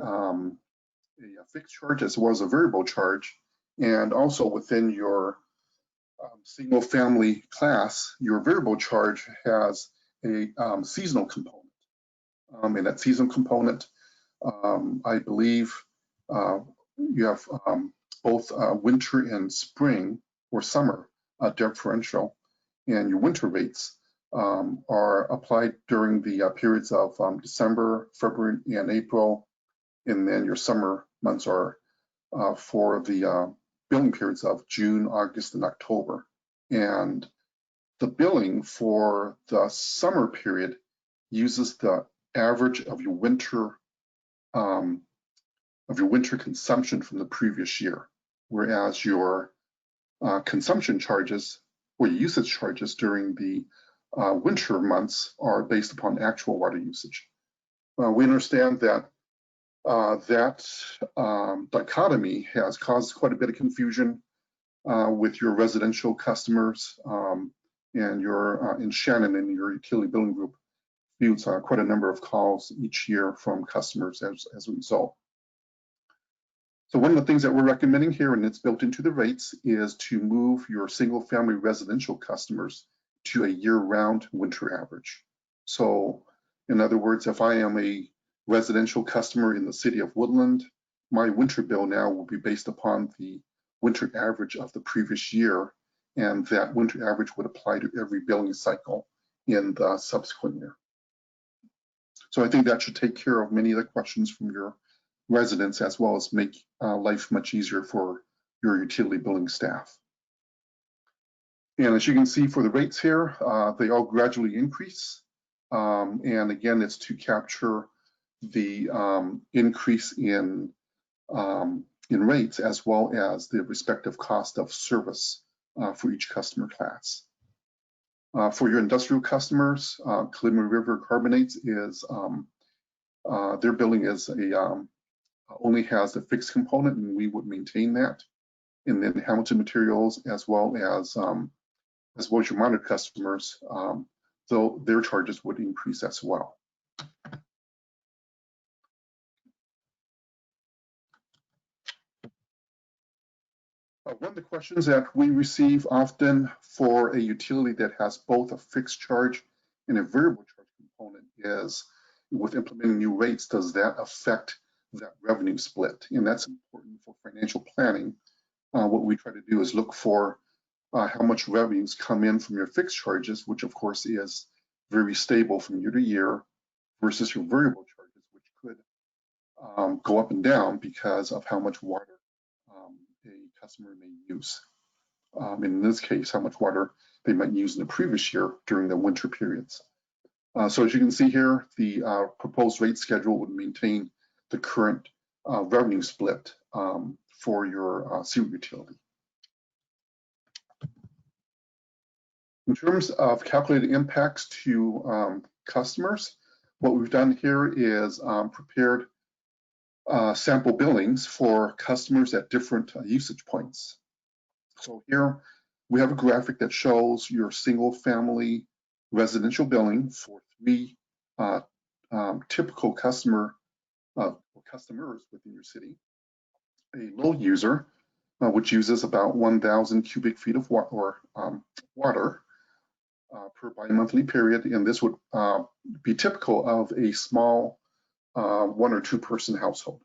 fixed charge as well as a variable charge, and also within your single family class, your variable charge has a seasonal component. And that seasonal component, I believe you have both winter and spring or summer differential. and your winter rates are applied during the periods of December, February, and April. And then your summer months are for the billing periods of June, August, and October. And the billing for the summer period uses the average of your winter consumption from the previous year, whereas your consumption charges or usage charges during the winter months are based upon actual water usage. We understand that dichotomy has caused quite a bit of confusion with your residential customers, and in Shannon and your utility billing group fields quite a number of calls each year from customers as a result. So one of the things that we're recommending here, and it's built into the rates, is to move your single family residential customers to a year-round winter average. So in other words, if I am a residential customer in the city of Woodland, my winter bill now will be based upon the winter average of the previous year, and that winter average would apply to every billing cycle in the subsequent year. So I think that should take care of many of the questions from your residents, as well as make life much easier for your utility billing staff. And as you can see for the rates here, they all gradually increase. And again, it's to capture the increase in rates, as well as the respective cost of service for each customer class. For your industrial customers, Columbia River Carbonates is their billing is only has a fixed component, and we would maintain that. And then Hamilton Materials, as well as your monitored customers, though their charges would increase as well. One of the questions that we receive often for a utility that has both a fixed charge and a variable charge component is, with implementing new rates, does that affect that revenue split? And that's important for financial planning. What we try to do is look for how much revenues come in from your fixed charges, which of course is very stable from year to year, versus your variable charges, which could go up and down because of how much water a customer may use. In this case, how much water they might use in the previous year during the winter periods. So as you can see here, the proposed rate schedule would maintain the current revenue split for your sewer utility. In terms of calculated impacts to customers, what we've done here is prepared sample billings for customers at different usage points. So here we have a graphic that shows your single family residential billing for 3 typical customers within your city. A low user, which uses about 1,000 cubic feet of water per bi-monthly period, and this would be typical of a small 1 or 2 person household.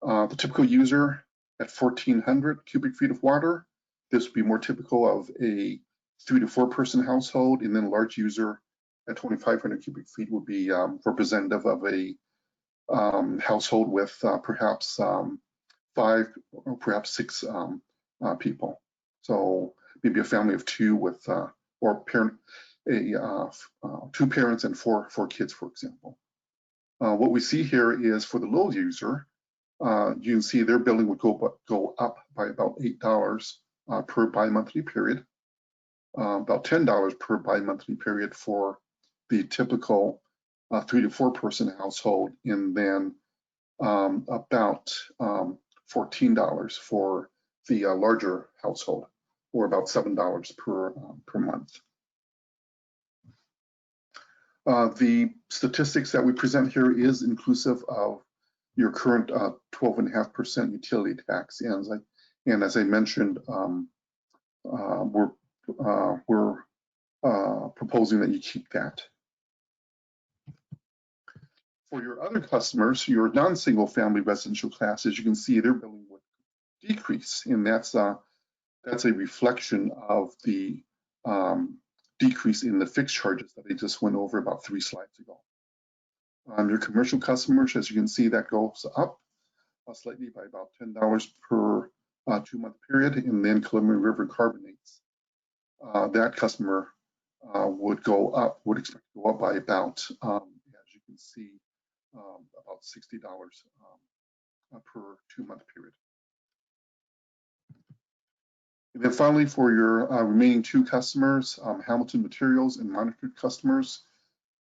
The typical user at 1,400 cubic feet of water, this would be more typical of a 3 to 4 person household, and then a large user at 2,500 cubic feet would be representative of a household with perhaps 5 or perhaps 6 people. So maybe a family of 2 with or parent, 2 parents and 4 kids, for example. What we see here is for the low user, you can see their billing would go up by about $8 per bi-monthly period, about $10 per bi-monthly period for the typical 3 to 4 person household, and then about $14 for the larger household, or about $7 per month. The statistics that we present here is inclusive of your current 12.5% utility tax, and as I mentioned, we're proposing that you keep that. For your other customers, your non-single family residential classes, you can see their billing would decrease, and that's a reflection of the decrease in the fixed charges that I just went over about 3 slides ago. Your commercial customers, as you can see, that goes up slightly by about $10 per 2-month period. And then Columbia River Carbonates, that customer would expect to go up by about, as you can see, about $60 per 2-month period. And then finally, for your remaining 2 customers, Hamilton Materials and Monitored customers,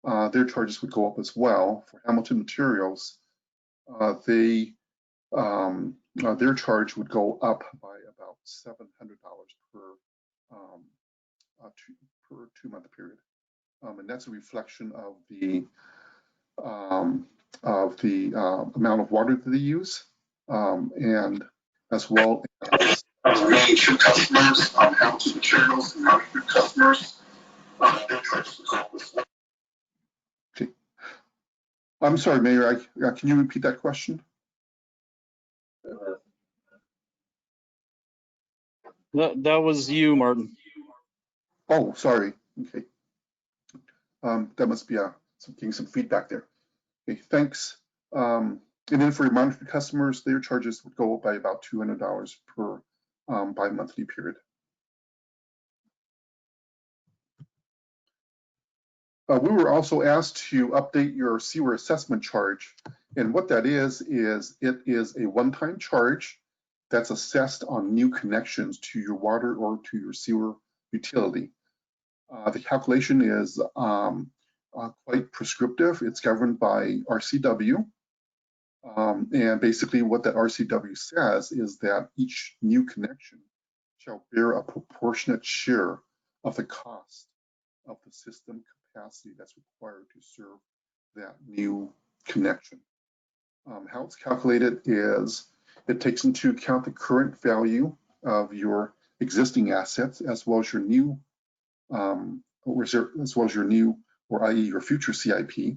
their charges would go up as well. For Hamilton Materials, their charge would go up by about $700 per 2-month period, and that's a reflection of the amount of water that they use, and as well as remaining 2 customers, Hamilton Materials and Monitored customers, their charges would go up as well. Okay. I'm sorry, Mayor. Can you repeat that question? That was you, Martin. Oh, sorry. Okay. That must be getting some feedback there. Okay, thanks. And then for your monitored customers, their charges would go up by about $200 per bi-monthly period. We were also asked to update your sewer assessment charge. And what that is it is a one-time charge that's assessed on new connections to your water or to your sewer utility. The calculation is quite prescriptive. It's governed by RCW. And basically what that RCW says is that each new connection shall bear a proportionate share of the cost of the system capacity that's required to serve that new connection. How it's calculated is it takes into account the current value of your existing assets as well as your new or i.e. your future CIP,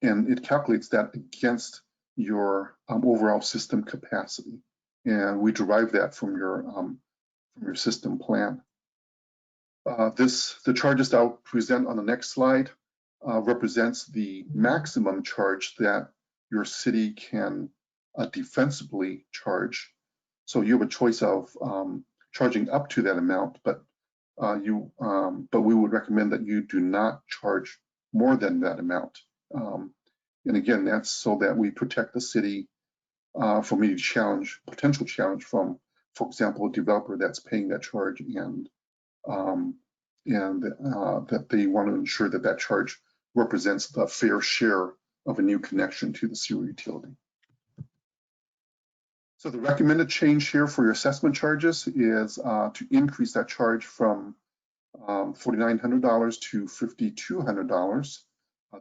and it calculates that against your overall system capacity, and we derive that from your system plan. The charges that I'll present on the next slide represents the maximum charge that your city can defensively charge. So you have a choice of charging up to that amount, but we would recommend that you do not charge more than that amount. And again, that's so that we protect the city from any potential challenge from, for example, a developer that's paying that charge and that they want to ensure that that charge represents the fair share of a new connection to the sewer utility. So the recommended change here for your assessment charges is to increase that charge from $4,900 to $5,200.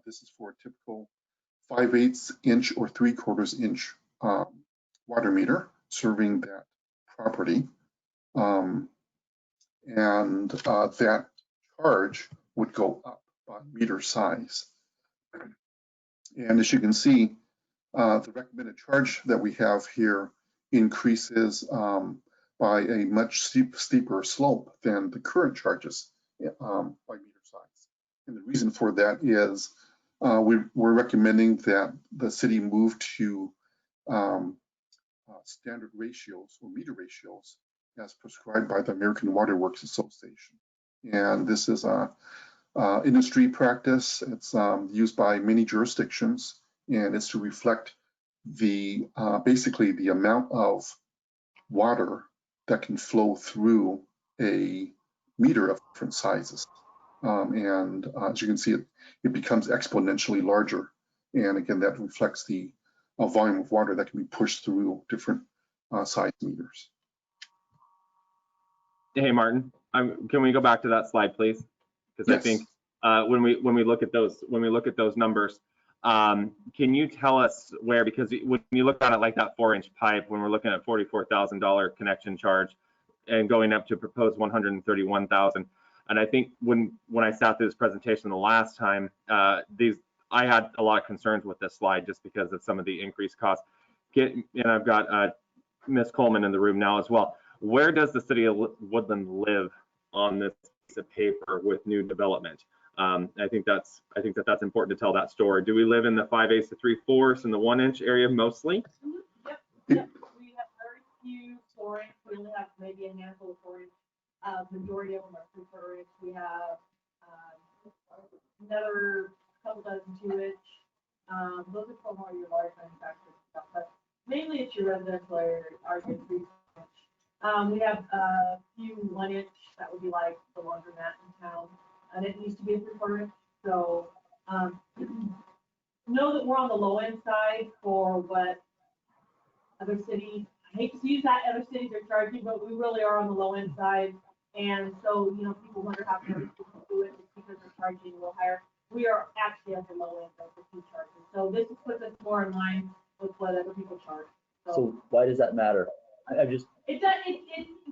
This is for a typical 5/8 inch or 3/4 inch water meter serving that property. And that charge would go up by meter size. And as you can see, the recommended charge that we have here increases by a much steeper slope than the current charges by meter size. And the reason for that is we're recommending that the city move to standard ratios or meter ratios as prescribed by the American Water Works Association. And this is a industry practice. It's used by many jurisdictions, and it's to reflect basically the amount of water that can flow through a meter of different sizes. And as you can see, it becomes exponentially larger. And again, that reflects the volume of water that can be pushed through different size meters. Hey, Martin, can we go back to that slide, please? Because yes. I think when we look at those numbers, can you tell us where? Because when you look at it like that 4-inch pipe, when we're looking at $44,000 connection charge and going up to proposed $131,000, and I think when I sat through this presentation the last time, I had a lot of concerns with this slide just because of some of the increased costs. And I've got Ms. Coleman in the room now as well. Where does the city of Woodland live on this piece of paper with new development. I think that's important to tell that story. Do we live in the 5/8 to 3/4 and the 1-inch area mostly? Yep. We have very few 4-inch. We only have maybe a handful of 4-inch. Majority of them are 3/4 inch. We have another couple dozen 2-inch. Those are from all your large manufacturers stuff, but mainly it's your residential area are your 3/4 inch. We have a few 1-inch that would be like the laundromat in town, and it used to be a 3/4 inch. So know that we're on the low end side for what other cities. I hate to use that other cities are charging, but we really are on the low end side. And so, people wonder how can other people do it because they're charging a little higher. We are actually at the low end of the fee charges. So this puts us more in line with what other people charge. So why does that matter? It does.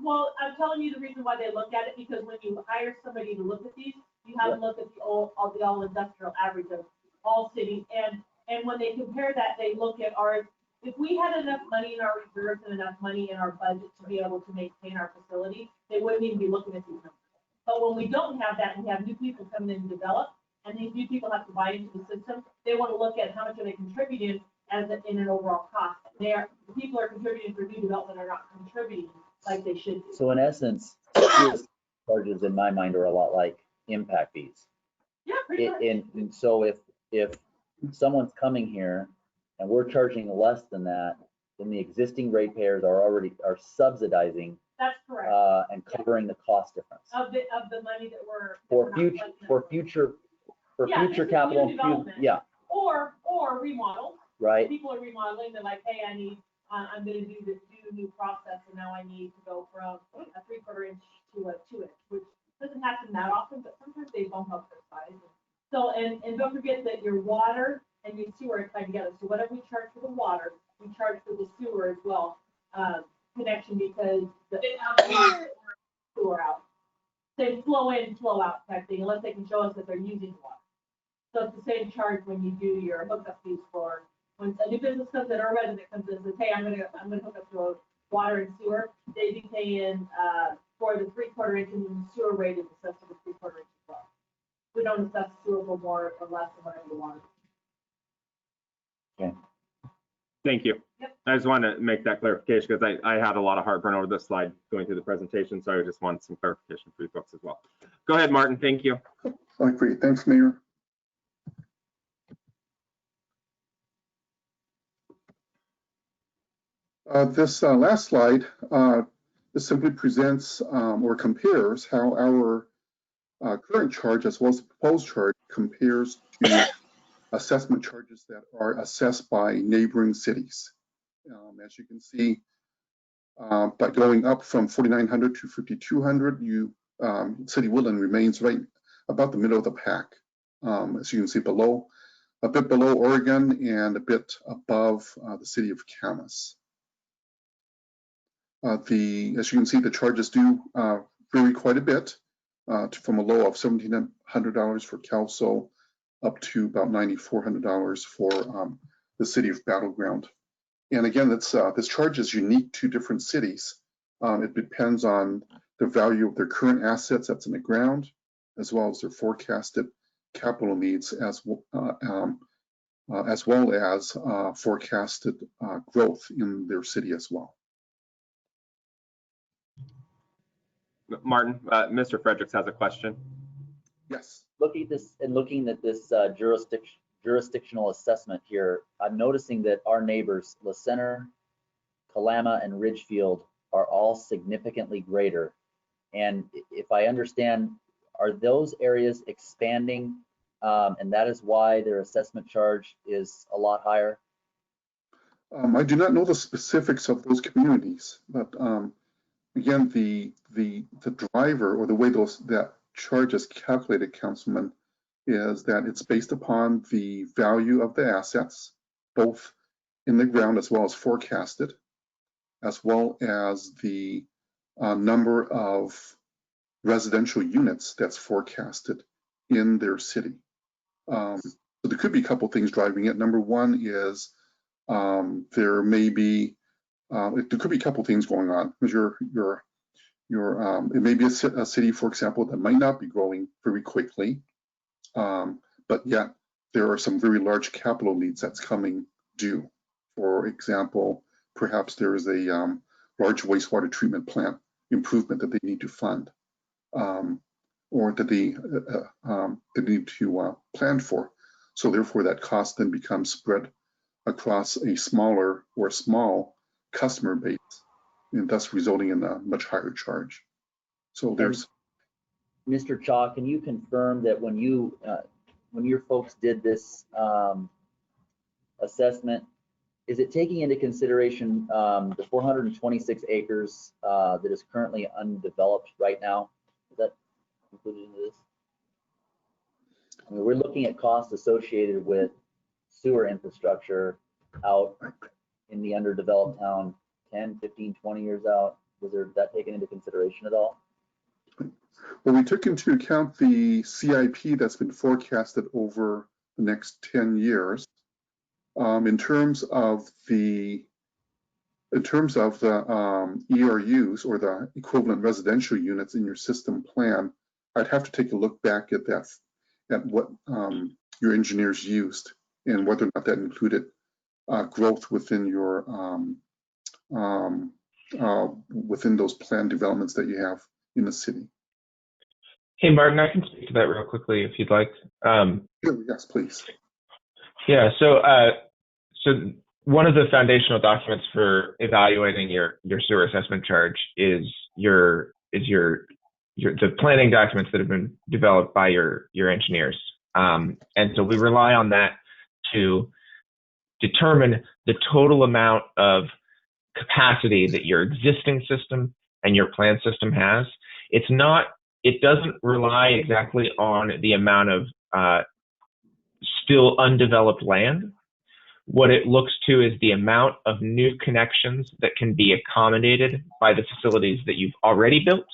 Well, I'm telling you the reason why they look at it, because when you hire somebody to look at these, you have to look at the all industrial average of all cities. And when they compare that, they look at ours. If we had enough money in our reserves and enough money in our budget to be able to maintain our facility, they wouldn't even be looking at these numbers. But when we don't have that and we have new people coming in and develop, and these new people have to buy into the system, they want to look at how much are they contributing in an overall cost. The people are contributing for new development are not contributing like they should do. So in essence, charges in my mind are a lot like impact fees. Yeah, pretty much. And so if someone's coming here and we're charging less than that, then the existing ratepayers are subsidizing. That's correct. And covering the cost difference Of the money that we're for future capital. Yeah. Or remodel. Right. People are remodeling. They're like, hey, I'm going to do a new process, and now I need to go from a 3/4 inch to a 2-inch, which doesn't happen that often, but sometimes they bump up their size. So, and don't forget that your water and your sewer are tied together. So whatever we charge for the water, we charge for the sewer as well, connection, because the sewer out. They flow in, flow out type thing, unless they can show us that they're using water. So it's the same charge when you do your hookup fees for, when a new business comes in or a resident comes in and says, hey, I'm gonna hook up to a water and sewer, they'd be paying for the 3/4 inch, and the sewer rate is assessed for the 3/4 inch as well. We don't assess sewer for more or less than whatever the water. Okay. Thank you. Yep. I just wanted to make that clarification because I had a lot of heartburn over this slide going through the presentation, so I just wanted some clarification for you folks as well. Go ahead, Martin. Thank you. Great. Thanks, Mayor. This last slide, this simply presents or compares how our current charge as well as the proposed charge compares to assessment charges that are assessed by neighboring cities. As you can see, by going up from 4,900 to 5,200, City Woodland remains right about the middle of the pack. As you can see below, a bit below Oregon and a bit above the city of Camas. As you can see, the charges do vary quite a bit, from a low of $1,700 for Kelso up to about $9,400 for the city of Battleground. And again, this charge is unique to different cities. It depends on the value of their current assets that's in the ground, as well as their forecasted capital needs, as well as forecasted growth in their city as well. Martin, Mr. Fredericks has a question. Yes. Looking at this jurisdictional assessment here, I'm noticing that our neighbors, La Center, Kalama, and Ridgefield, are all significantly greater. And if I understand, are those areas expanding, and that is why their assessment charge is a lot higher? I do not know the specifics of those communities, but again, the driver or the way that charge is calculated, Councilman, is that it's based upon the value of the assets, both in the ground as well as forecasted, as well as the number of residential units that's forecasted in their city. So there could be a couple things driving it. Number one is there could be a couple things going on. Because it may be a city, for example, that might not be growing very quickly, but yet there are some very large capital needs that's coming due. For example, perhaps there is a large wastewater treatment plant improvement that they need to fund, or that they need to plan for. So therefore, that cost then becomes spread across a smaller or small customer base, and thus resulting in a much higher charge. So there's. Mr. Chaw, can you confirm that when your folks did this assessment, is it taking into consideration the 426 acres that is currently undeveloped right now? Is that included into this? I mean, we're looking at costs associated with sewer infrastructure out in the underdeveloped town 10, 15, 20 years out. Was that taken into consideration at all? Well, we took into account the CIP that's been forecasted over the next 10 years. In terms of the ERUs, or the equivalent residential units in your system plan, I'd have to take a look back at that, at what your engineers used, and whether or not that included growth within your within those planned developments that you have in the city. Hey, Martin, I can speak to that real quickly if you'd like. Sure, yes, please. Yeah, so one of the foundational documents for evaluating your sewer assessment charge is the planning documents that have been developed by your engineers. And so we rely on that to determine the total amount of capacity that your existing system and your plan system has. It doesn't rely exactly on the amount of still undeveloped land. What it looks to is the amount of new connections that can be accommodated by the facilities that you've already built,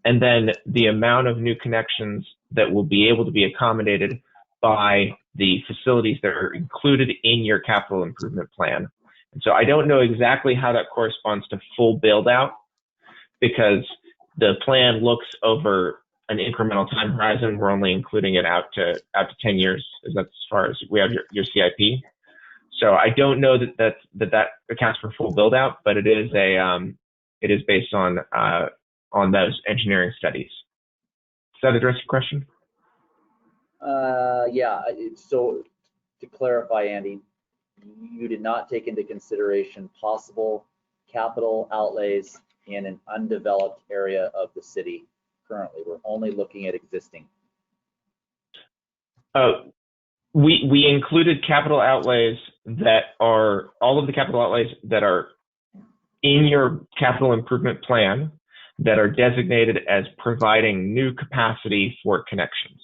and then the amount of new connections that will be able to be accommodated by the facilities that are included in your capital improvement plan. And so I don't know exactly how that corresponds to full build out, because the plan looks over an incremental time horizon. We're only including it out to 10 years, as that's as far as we have your CIP. So I don't know that accounts for full build out, but it is based on those engineering studies. Does that address your question? Yeah. So to clarify, Andy, you did not take into consideration possible capital outlays in an undeveloped area of the city currently. We're only looking at existing. We included capital outlays that are all of the capital outlays that are in your capital improvement plan that are designated as providing new capacity for connections.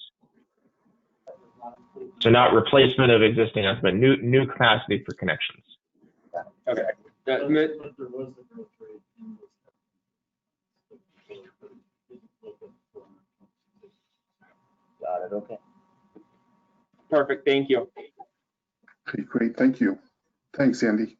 So not replacement of existing, but new capacity for connections. Okay. But there was a growth rate in this. Got it. Okay. Perfect. Thank you. Okay, great. Thank you. Thanks, Andy.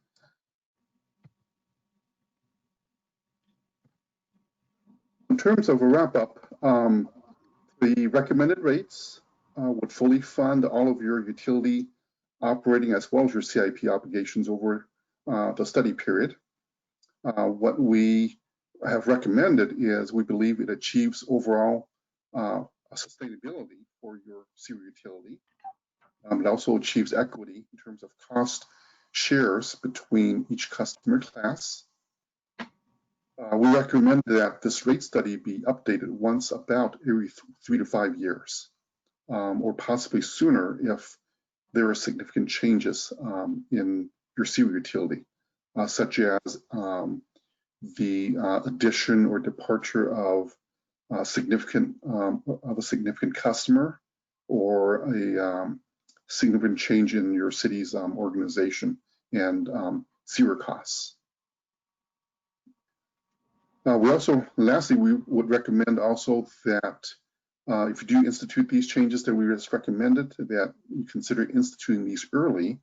In terms of a wrap up, the recommended rates would fully fund all of your utility operating as well as your CIP obligations over the study period. What we have recommended is we believe it achieves overall sustainability for your sewer utility. It also achieves equity in terms of cost shares between each customer class. We recommend that this rate study be updated once about every 3 to 5 years, or possibly sooner if there are significant changes in your sewer utility, such as the addition or departure of a significant customer, or a significant change in your city's organization and sewer costs. Lastly, we would recommend also that if you do institute these changes that we just recommended, that you consider instituting these early,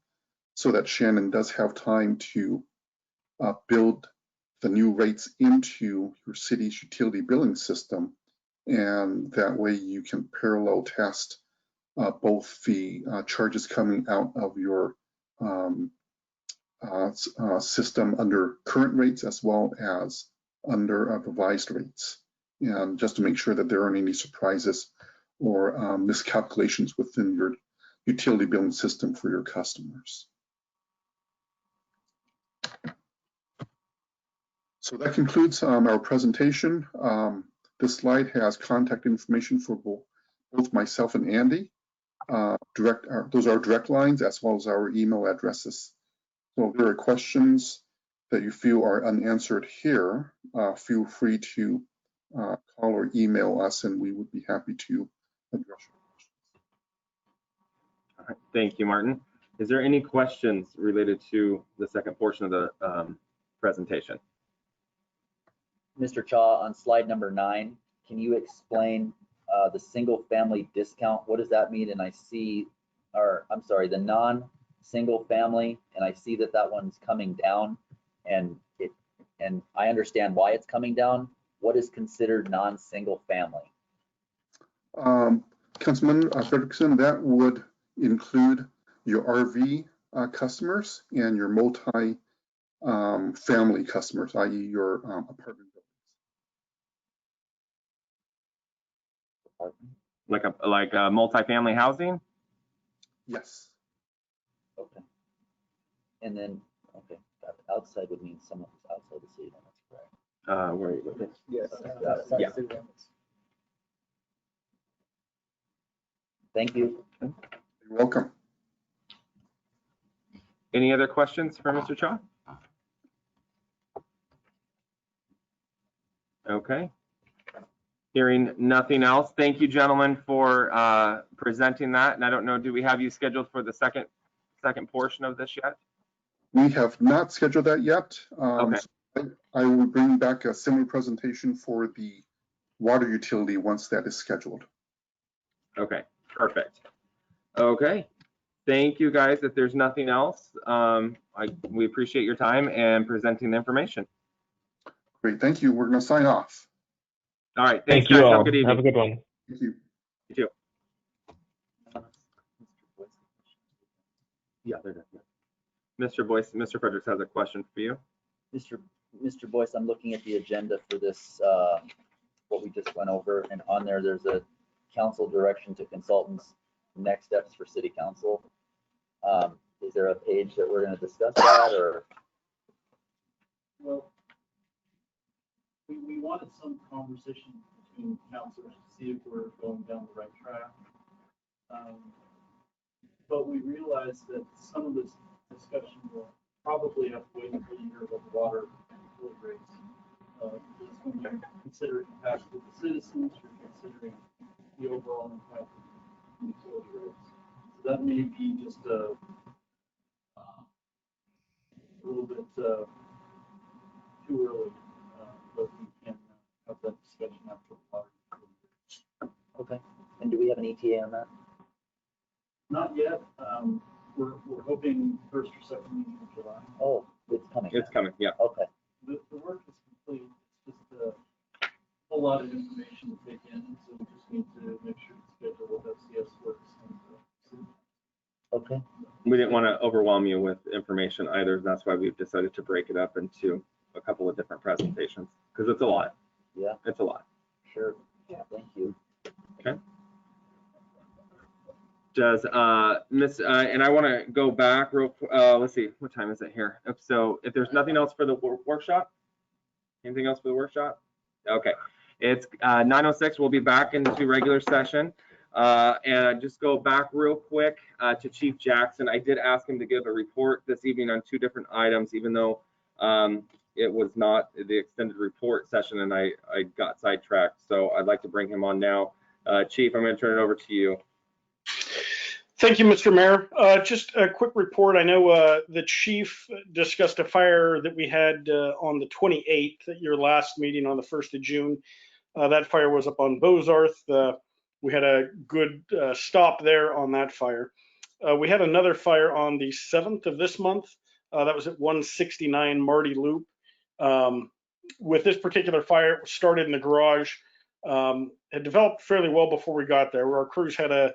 so that Shannon does have time to build the new rates into your city's utility billing system. And that way you can parallel test both the charges coming out of your system under current rates as well as under revised rates. And just to make sure that there aren't any surprises or miscalculations within your utility billing system for your customers. So that concludes our presentation. This slide has contact information for both myself and Andy. Those are direct lines as well as our email addresses. So if there are questions that you feel are unanswered here, feel free to call or email us and we would be happy to address your questions. All right, thank you, Martin. Is there any questions related to the second portion of the presentation? Mr. Cha, on slide number 9, can you explain the single family discount? What does that mean? And I see, or I'm sorry, the non-single family, and I see that that one's coming down, and I understand why it's coming down. What is considered non-single family? Councilman Frederickson, that would include your RV customers and your multi-family customers, i.e. your apartment buildings. Like a multi-family housing? Yes. Okay. And then, okay, outside would mean someone who's outside the city limits, correct? Where are you looking? Yes. Yeah. Thank you. You're welcome. Any other questions for Mr. Cha? Okay. Hearing nothing else, thank you, gentlemen, for presenting that. And I don't know, do we have you scheduled for the second portion of this yet? We have not scheduled that yet. Okay. So I will bring back a similar presentation for the water utility once that is scheduled. Okay, perfect. Okay, thank you, guys. If there's nothing else, we appreciate your time and presenting the information. Great, thank you. We're going to sign off. All right, Thank thanks, you guys. all. Have a good evening. Have a good one. Thank you. You too. Yeah, they're done. Mr. Boyce, Mr. Fredericks has a question for you. Mr. Boyce, I'm looking at the agenda for this, what we just went over, and on there, there's a council direction to consultants, next steps for city council. Is there a page that we're going to discuss that, or? Well, we wanted some conversation between councilors to see if we're going down the right track. But we realized that some of this discussion will probably have to wait until you hear about the water and utility rates. Because when you consider impact to the citizens, you're considering the overall impact of the utility rates. So that may be just a little bit too early, but we can have that discussion after the water. Okay. And do we have an ETA on that? Not yet. We're hoping first or second week of July. Oh, it's coming. It's coming, yeah. Okay. The work is complete. It's just a whole lot of information to take in, so we just need to make sure the schedule with FCS works. Okay. We didn't want to overwhelm you with information either. That's why we've decided to break it up into a couple of different presentations, because it's a lot. Yeah. It's a lot. Sure. Yeah. Thank you. Okay. Does Miss and I want to go back real quick. Let's see, what time is it here? So if there's nothing else for the workshop, anything else for the workshop? Okay, it's 9:06. We'll be back into regular session. And just go back real quick to Chief Jackson. I did ask him to give a report this evening on 2 different items, even though it was not the extended report session and I got sidetracked. So I'd like to bring him on now. Chief, I'm going to turn it over to you. Thank you, Mr. Mayor. Just a quick report. I know the chief discussed a fire that we had on the 28th at your last meeting on the 1st of June. That fire was up on Bozarth. We had a good stop there on that fire. We had another fire on the 7th of this month. That was at 169 Marty Loop. with this particular fire, it started in the garage. It developed fairly well before we got there, where our crews had a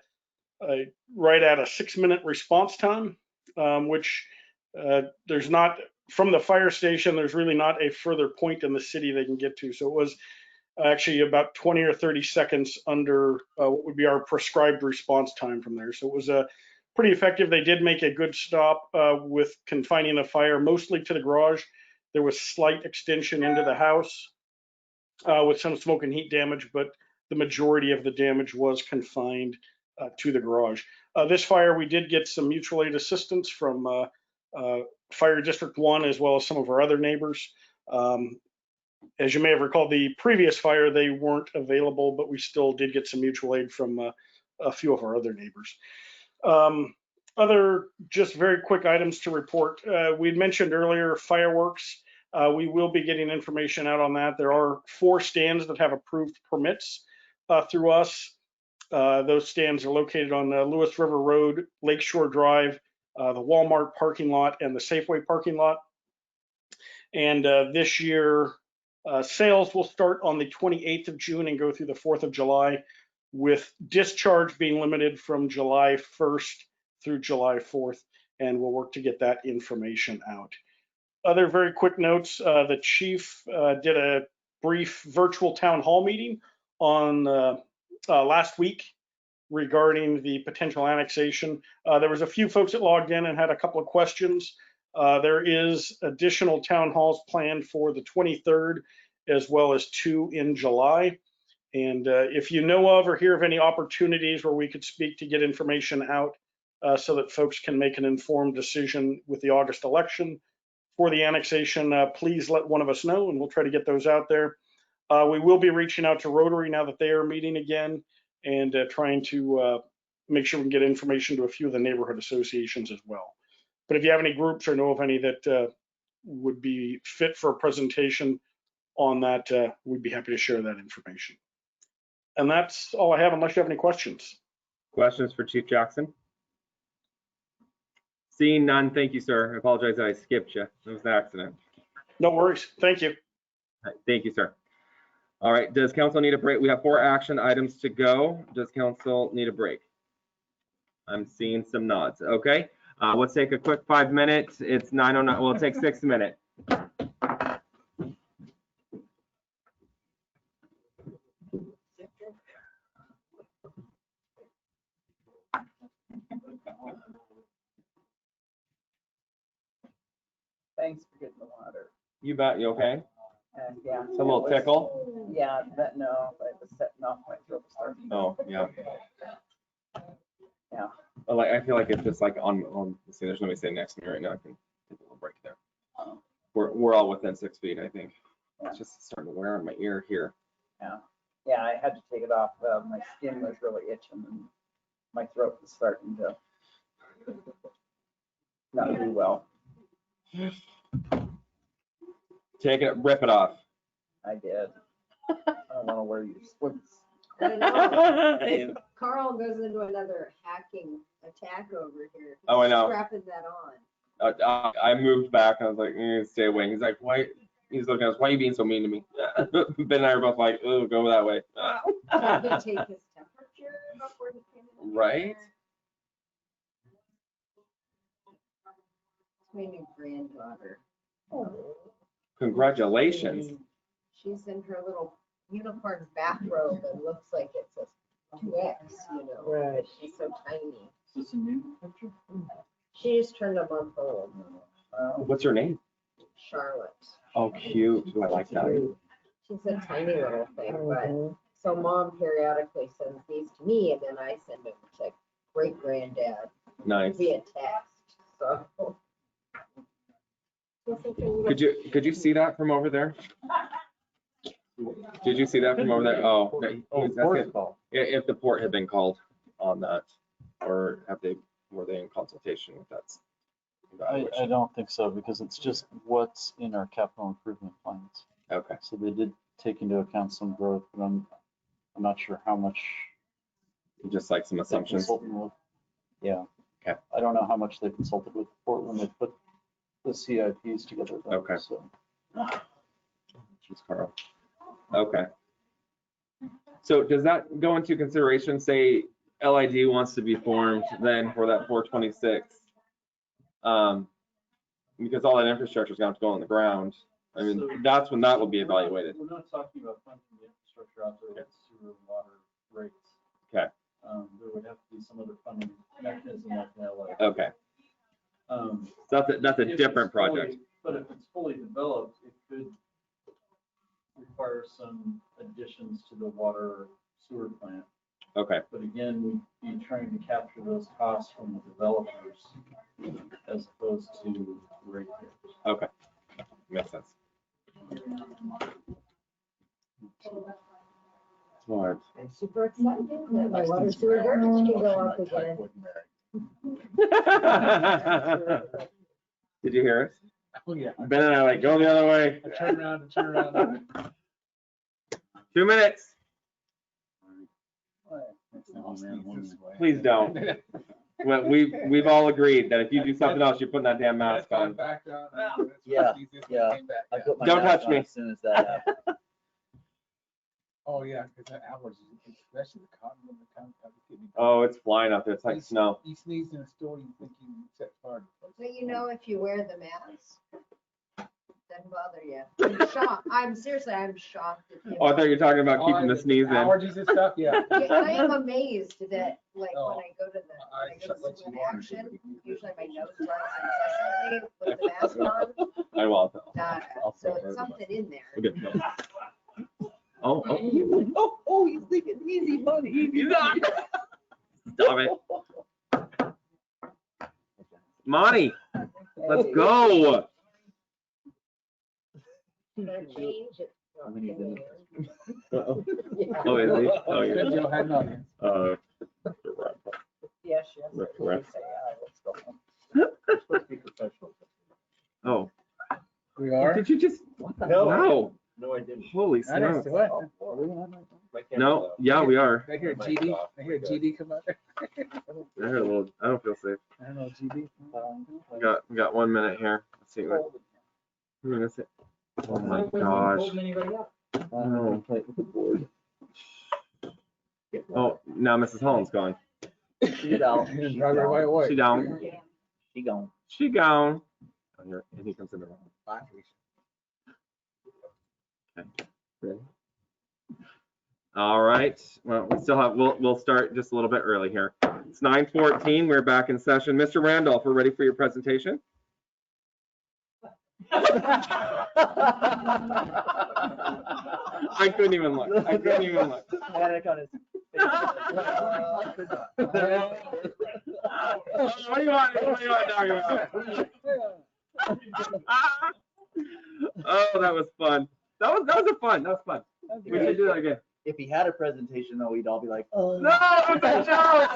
right at a 6-minute response time, which there's not, from the fire station, there's really not a further point in the city they can get to. So it was actually about 20 or 30 seconds under what would be our prescribed response time from there. So it was pretty effective. They did make a good stop with confining the fire mostly to the garage. There was slight extension into the house with some smoke and heat damage, but the majority of the damage was confined to the garage. This fire, we did get some mutual aid assistance from Fire District 1 as well as some of our other neighbors. As you may have recalled, the previous fire, they weren't available, but we still did get some mutual aid from a few of our other neighbors. Other just very quick items to report. We'd mentioned earlier fireworks. We will be getting information out on that. There are 4 stands that have approved permits through us. Those stands are located on Lewis River Road, Lakeshore Drive, the Walmart parking lot, and the Safeway parking lot. And this year, sales will start on the 28th of June and go through the 4th of July, with discharge being limited from July 1st through July 4th, and we'll work to get that information out. Other very quick notes, the chief did a brief virtual town hall meeting on last week regarding the potential annexation. There was a few folks that logged in and had a couple of questions. There is additional town halls planned for the 23rd, as well as 2 in July. And if you know of or hear of any opportunities where we could speak to get information out so that folks can make an informed decision with the August election for the annexation, please let one of us know and we'll try to get those out there. We will be reaching out to Rotary now that they are meeting again and trying to make sure we can get information to a few of the neighborhood associations as well. But if you have any groups or know of any that would be fit for a presentation on that, we'd be happy to share that information. And that's all I have, unless you have any questions. Questions for Chief Jackson? Seeing none, thank you, sir. I apologize that I skipped you. It was an accident. No worries. Thank you. All right, thank you, sir. All right, does council need a break? We have 4 action items to go. Does council need a break? I'm seeing some nods. Okay, let's take a quick 5 minutes. It's 9:09. We'll take 6 minutes. Thanks for getting the water. You bet. You okay? And yeah. It's a little tickle. Yeah, but no, I was setting off my throat starting. Oh, yeah. Yeah. Well, like, I feel like it's just like on. See, there's nobody sitting next to me right now. I can take a little break there. We're all within 6 feet, I think. Yeah. It's just starting to wear on my ear here. Yeah. Yeah, I had to take it off. My skin was really itching and my throat was starting to not do well. Take it, rip it off. I did. I don't want to wear your swims. I know. Carl goes into another hacking attack over here. He's Oh, I know. strapping that on. I moved back. I was like, stay away. He's like, why? He's looking at us. Why are you being so mean to me? Ben and I are both like, oh, go that way. Did he take his temperature before he came in? Right? It's my new granddaughter. Congratulations. She's in her little unicorn bathrobe and looks like it's a 2X, you know. Right. She's so tiny. Is this a new picture? She just turned a month old. What's her name? Charlotte. Oh, cute. Ooh, I like that. She's a tiny little thing, but so mom periodically sends these to me and then I send them to great granddad Nice. via text. So. Could you see that from over there? Did you see that from over there? Oh, that's it. If the port had been called on that, or were they in consultation with that? I don't think so, because it's just what's in our capital improvement plans. Okay. So they did take into account some growth, but I'm not sure how much. Just like some assumptions. Yeah. Okay. I don't know how much they consulted with the port when they put the CIPs together. Though, okay. So. Just Carl. Okay. So does that go into consideration, say LID wants to be formed then for that 426? Because all that infrastructure is going to have to go on the ground. I mean, So- that's when that will be evaluated. We're not talking about funding the infrastructure out there with sewer and water rates. Okay. There would have to be some other funding mechanism like that. Okay. Um, So that's a if different it's fully- project. But if it's fully developed, it could require some additions to the water sewer plant. Okay. But again, we'd be trying to capture those costs from the developers as opposed to ratepayers. Okay. Makes sense. Smart. I'm super excited that my water sewer garbage can go up again. Did you hear us? Oh, yeah. Ben and I like go the other way. I turn around and turn around. 2 minutes. Please don't. Well, we've all agreed that if you do something else, you're putting that damn mask on. Yeah, yeah. I put my Don't mask touch on me. as soon as that happened. Oh, yeah, because that allergy, especially the cotton in the cotton. Oh, it's flying out there. It's like snow. You sneeze in a store, you think you set fire. But you know, if you wear the mask, doesn't bother you. I'm shocked. I'm shocked. At Oh, I thought you were talking about keeping the sneeze in. Allergies and stuff, yeah. I am amazed that, like, Oh. when I go to let you swim water action, usually my nose runs incessantly with the mask on. I will. So it's something in there. We'll get pills. Oh, He's thinking easy money. Stop it. Monty, let's go. Change it. Oh, is he? Oh, yeah. Good, Joe, hang on. Yes, Ref. let's go home. Oh, We are? did you just? No. No. No, I didn't. Holy I didn't smokes. do it. My camera's No, off. yeah, we are. I hear GD, I hear GD come out there. I heard a little. I don't feel safe. I don't know, GD. We got 1 minute here. Let's see. What is it? Oh my gosh. No. Oh, now Mrs. Holland's gone. She's out. Just drive her right away. She down. She gone. She gone. Oh, here, and he comes in the room. Okay. Ready? All right. Well, we still have. We'll start just a little bit early here. It's 9:14. We're back in session. Mr. Randolph, we're ready for your presentation. I couldn't even look. I couldn't even look. Panic on his What do you want? What do you want now? Oh, that was fun. That was fun. That was fun. We should do that again. If he had a presentation though, we'd all be like, oh. No, it's a joke.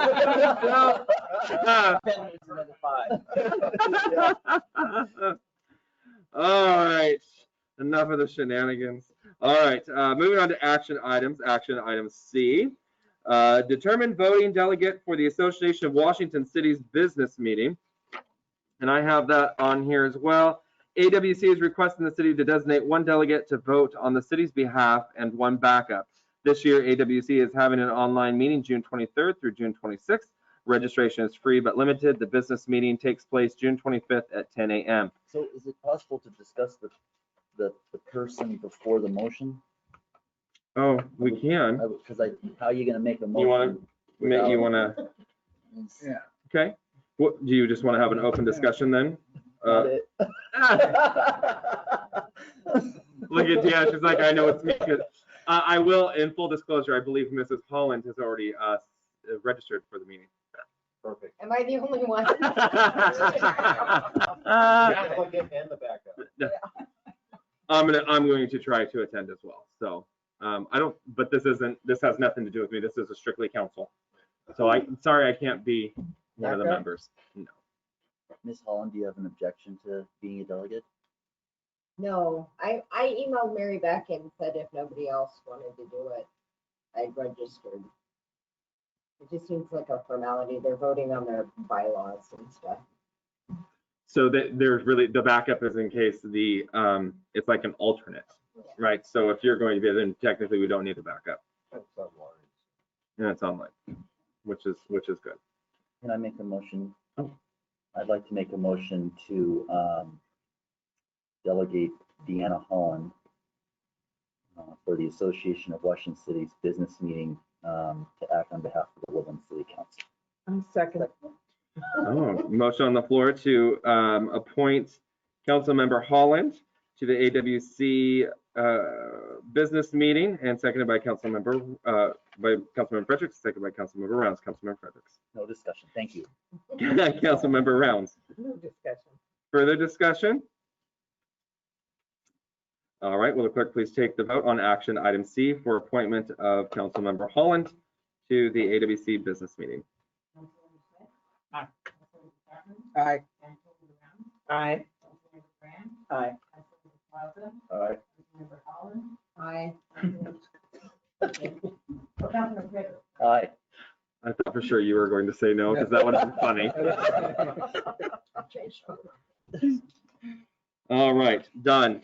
10 minutes, another 5. All right. Enough of the shenanigans. All right. Moving on to action items. Action item C. Determine voting delegate for the Association of Washington Cities business meeting. And I have that on here as well. AWC is requesting the city to designate one delegate to vote on the city's behalf and one backup. This year, AWC is having an online meeting June 23rd through June 26th. Registration is free but limited. The business meeting takes place June 25th at 10 a.m. So is it possible to discuss the person before the motion? Oh, we can. Because how are you gonna make a motion? You want to? Yeah. Okay. What, do you just want to have an open discussion then? Got it. Look at Dan. She's like, I know it's me. I will, in full disclosure, I believe Mrs. Holland has already registered for the meeting. Perfect. Am I the only one? Delegate and the backup. I'm going to try to attend as well. So I don't, but this has nothing to do with me. This is a strictly council. So sorry, I can't be one of the members. No. Ms. Holland, do you have an objection to being a delegate? No, I emailed Mary back and said if nobody else wanted to do it, I'd registered. It just seems like a formality. They're voting on their bylaws and stuff. So that there's really, the backup is in case the, it's like an alternate, right? So if you're going to be, then technically we don't need the backup. That's online. And it's online, which is good. Can I make a motion? Oh. I'd like to make a motion to delegate Deanna Holland for the Association of Washington Cities business meeting to act on behalf of the Woodland City Council. Second. Oh, motion on the floor to appoint Councilmember Holland to the AWC business meeting, and seconded by Councilmember Fredericks, seconded by Councilmember Rounds. Councilmember Fredericks. No discussion. Thank you. Councilmember Rounds. No discussion. Further discussion? All right, will the clerk please take the vote on action item C for appointment of Councilmember Holland to the AWC business meeting? Aye. Aye. Aye. Aye. Aye. Aye. Aye. I thought for sure you were going to say no, because that would have been funny. All right, done.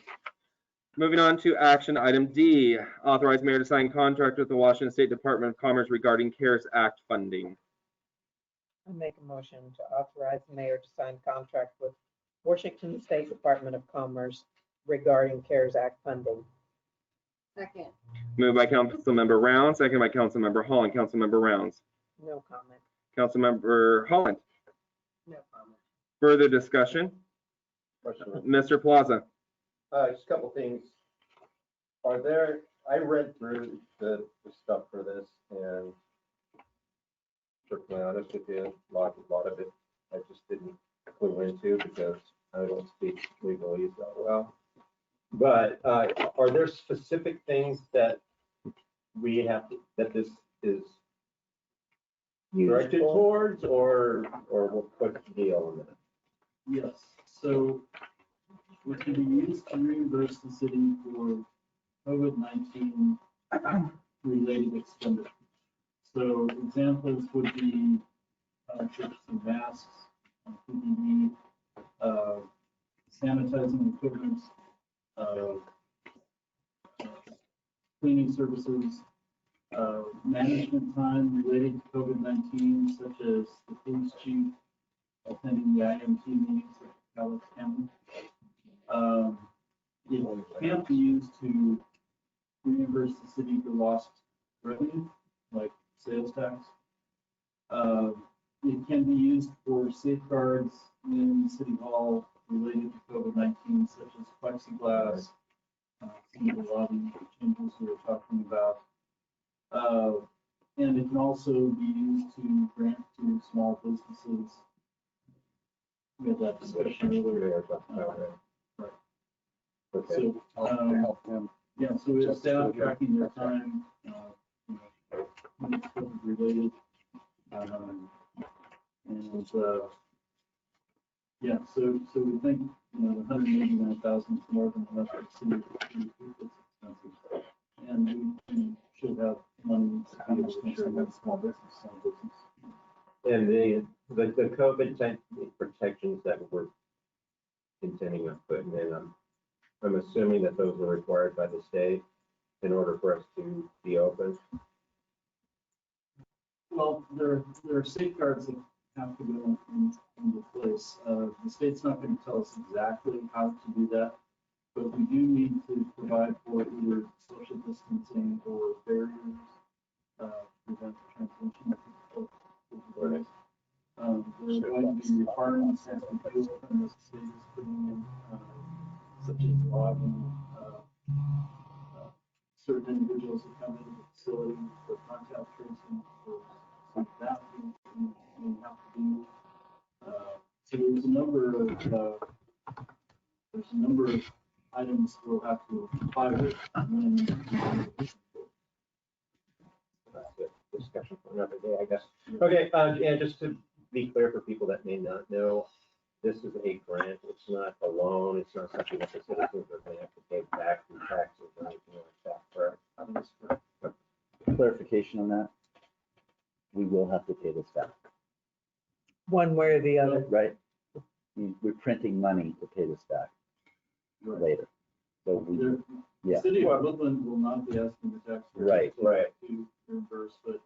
Moving on to action item D, authorize mayor to sign contract with the Washington State Department of Commerce regarding CARES Act funding. I make a motion to authorize the mayor to sign contract with Washington State Department of Commerce regarding CARES Act funding. Second. Moved by Councilmember Rounds, second by Councilmember Holland. Councilmember Rounds. No comment. Councilmember Holland. No comment. Further discussion? Question. Mr. Plaza. Just a couple things. I read through the stuff for this, and to be honest with you, a lot of it I just didn't clue into because I don't speak legalese that well. But are there specific things that we have to, that this is directed towards, or what's the deal on that? Yes, so it can be used to reimburse the city for COVID-19 related expenditures. So examples would be purchasing masks, PPE, sanitizing equipment, cleaning services, management time related to COVID-19, such as the police chief attending the IMT meetings at Alex County. It can't be used to reimburse the city for lost revenue, like sales tax. It can be used for safeguards in City Hall related to COVID-19, such as plexiglass, some of the lobby changes we were talking about. And it can also be used to grant to small businesses. We had that discussion earlier. Right. Okay. So, help them. yeah, so it's staff tracking their time, when it's COVID related. And, yeah, so we think, the 189,000 is more than enough for the city to keep its expenses. And we should have money to be able to ensure that small business. And the COVID protections that we're intending on putting in, I'm assuming that those are required by the state in order for us to be open. Well, there are safeguards that have to go into place. The state's not going to tell us exactly how to do that, but we do need to provide for either social distancing or barriers to prevent the transmission of COVID. There are going to be requirements as we do open, as the state is putting in, such as logging certain individuals who come into the facility for contact tracing, for some that we have to do. So there's a number of items we'll have to comply with. That's a discussion for another day, I guess. Okay, and just to be clear for people that may not know, this is a grant. It's not a loan. It's not something that the citizens are going to have to pay back through taxes or anything like that. Correct? Clarification on that. We will have to pay this back, One way or the other. right? we're printing money to pay this back later. So we, The yeah, city of Woodland will not be asking the taxpayers Right. to reimburse, but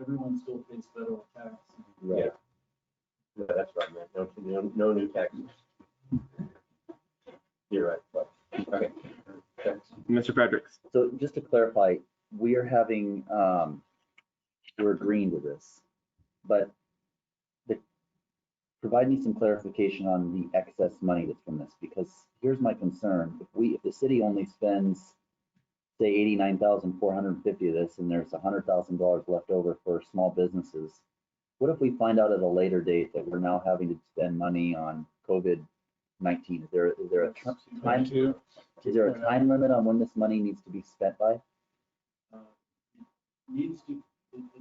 everyone still pays federal tax. right. No, that's right, man. No new taxes. You're right. But, okay. Thanks. Mr. Fredericks. So just to clarify, we are having, we're agreeing to this, but provide me some clarification on the excess money that's from this, because here's my concern. If the city only spends, say, 89,450 of this, and there's $100,000 left over for small businesses, what if we find out at a later date that we're now having to spend money on COVID-19? Is there a time? Is there a time limit on when this money needs to be spent by? It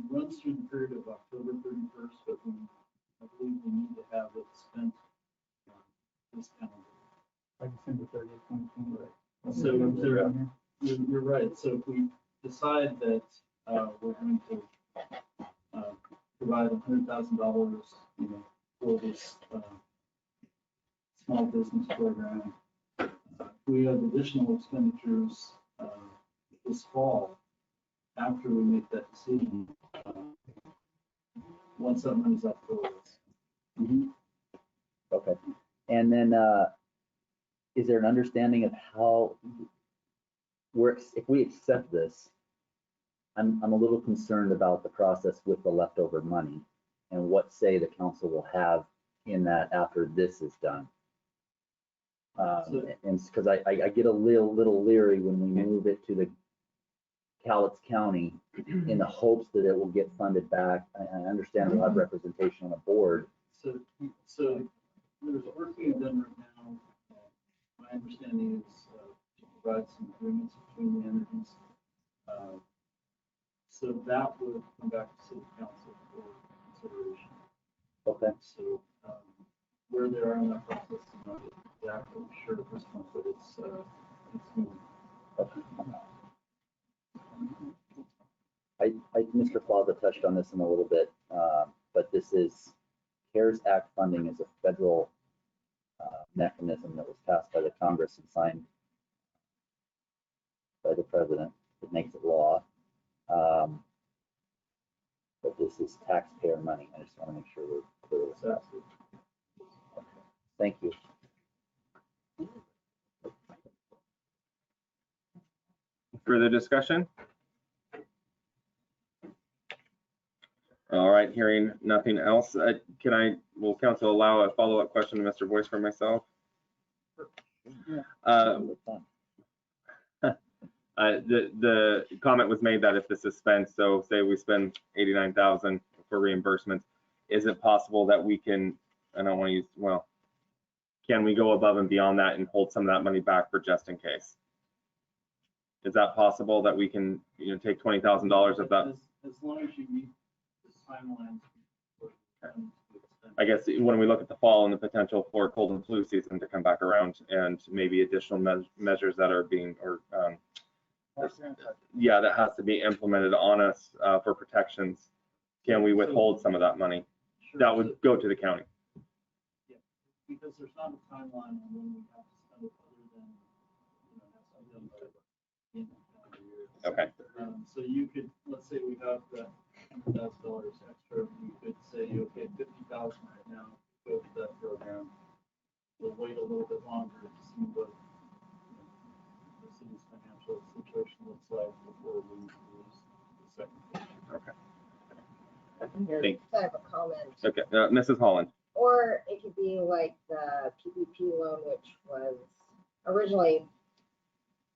runs through the period of October 31st, but I believe we need to have it spent this calendar. By December 30th, 2020. So you're right. So if we decide that we're going to provide $100,000, for this small business program, we have additional expenditures this fall after we make that decision. Once that money's up for us. Okay. And then, is there an understanding of how if we accept this, I'm a little concerned about the process with the leftover money and what say the council will have in that after this is done. And because I get a little leery when we move it to the Cowlitz County in the hopes that it will get funded back. I understand we'll have representation on the board. So there's work being done right now. My understanding is to provide some agreements between the entities. So that would come back to city council for consideration. Okay. So where they are in that process, I'm not exactly sure at this point, but it's moving. Okay. Mr. Plaza touched on this in a little bit, but this is CARES Act funding is a federal mechanism that was passed by the Congress and signed by the president. It makes it law. But this is taxpayer money. I just want to make sure we're clear with that. Okay. Thank you. Further discussion? All right, hearing nothing else, will council allow a follow-up question to Mr. Boyce for myself? The comment was made that if this is spent, so say we spend 89,000 for reimbursements, is it possible that we can, I don't want to use, well, can we go above and beyond that and hold some of that money back for just in case? Is that possible that we can, take $20,000 of that? As long as you meet the timelines. I guess when we look at the fall and the potential for cold and flu season to come back around and maybe additional measures that are being, that has to be implemented on us for protections, can we withhold some of that money? Sure. That would go to the county. Yeah, because there's not a timeline on when we have to spend it other than, have something by the end of the calendar year. Okay. So you could, let's say we have that $100,000 extra, you could say, okay, 50,000 right now, go to that program. We'll wait a little bit longer to see what the city's financial situation looks like before we use the second. Okay. I have a comment. Okay, Mrs. Holland. Or it could be like the PPP loan, which was originally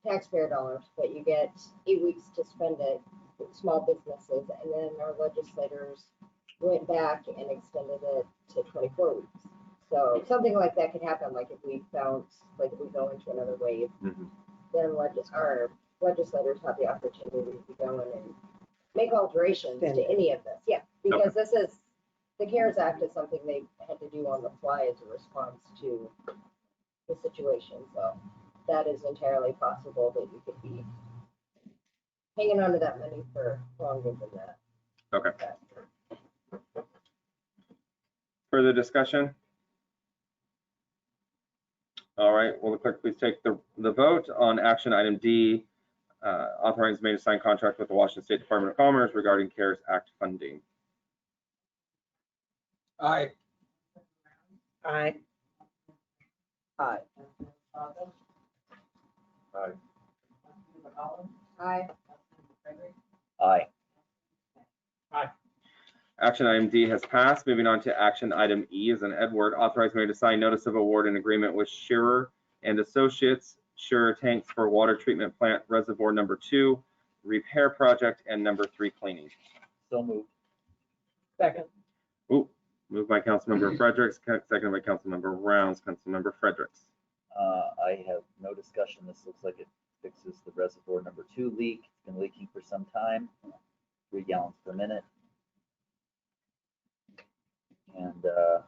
taxpayer dollars, but you get 8 weeks to spend it with small businesses, and then our legislators went back and extended it to 24 weeks. So something like that could happen, like if we bounce, like if we go into another wave, then our legislators have the opportunity to go in and make alterations to any of this. Yeah, because this is, the CARES Act is something they had to do on the fly as a response to the situation. So that is entirely possible that you could be hanging on to that money for longer than that. Okay. Further discussion? All right, will the clerk please take the vote on action item D, authorizing mayor to sign contract with the Washington State Department of Commerce regarding CARES Act funding. Aye. Aye. Aye. Aye. Aye. Aye. Action item D has passed. Moving on to action item E as in Edward, authorize mayor to sign notice of award and agreement with Shearer and Associates, Shearer Tanks for Water Treatment Plant Reservoir Number 2 repair project and Number 3 cleaning. So moved. Second. Ooh, moved by Councilmember Fredericks, seconded by Councilmember Rounds. Councilmember Fredericks. I have no discussion. This looks like it fixes the reservoir number 2 leak. It's been leaking for some time, 3 gallons per minute. And it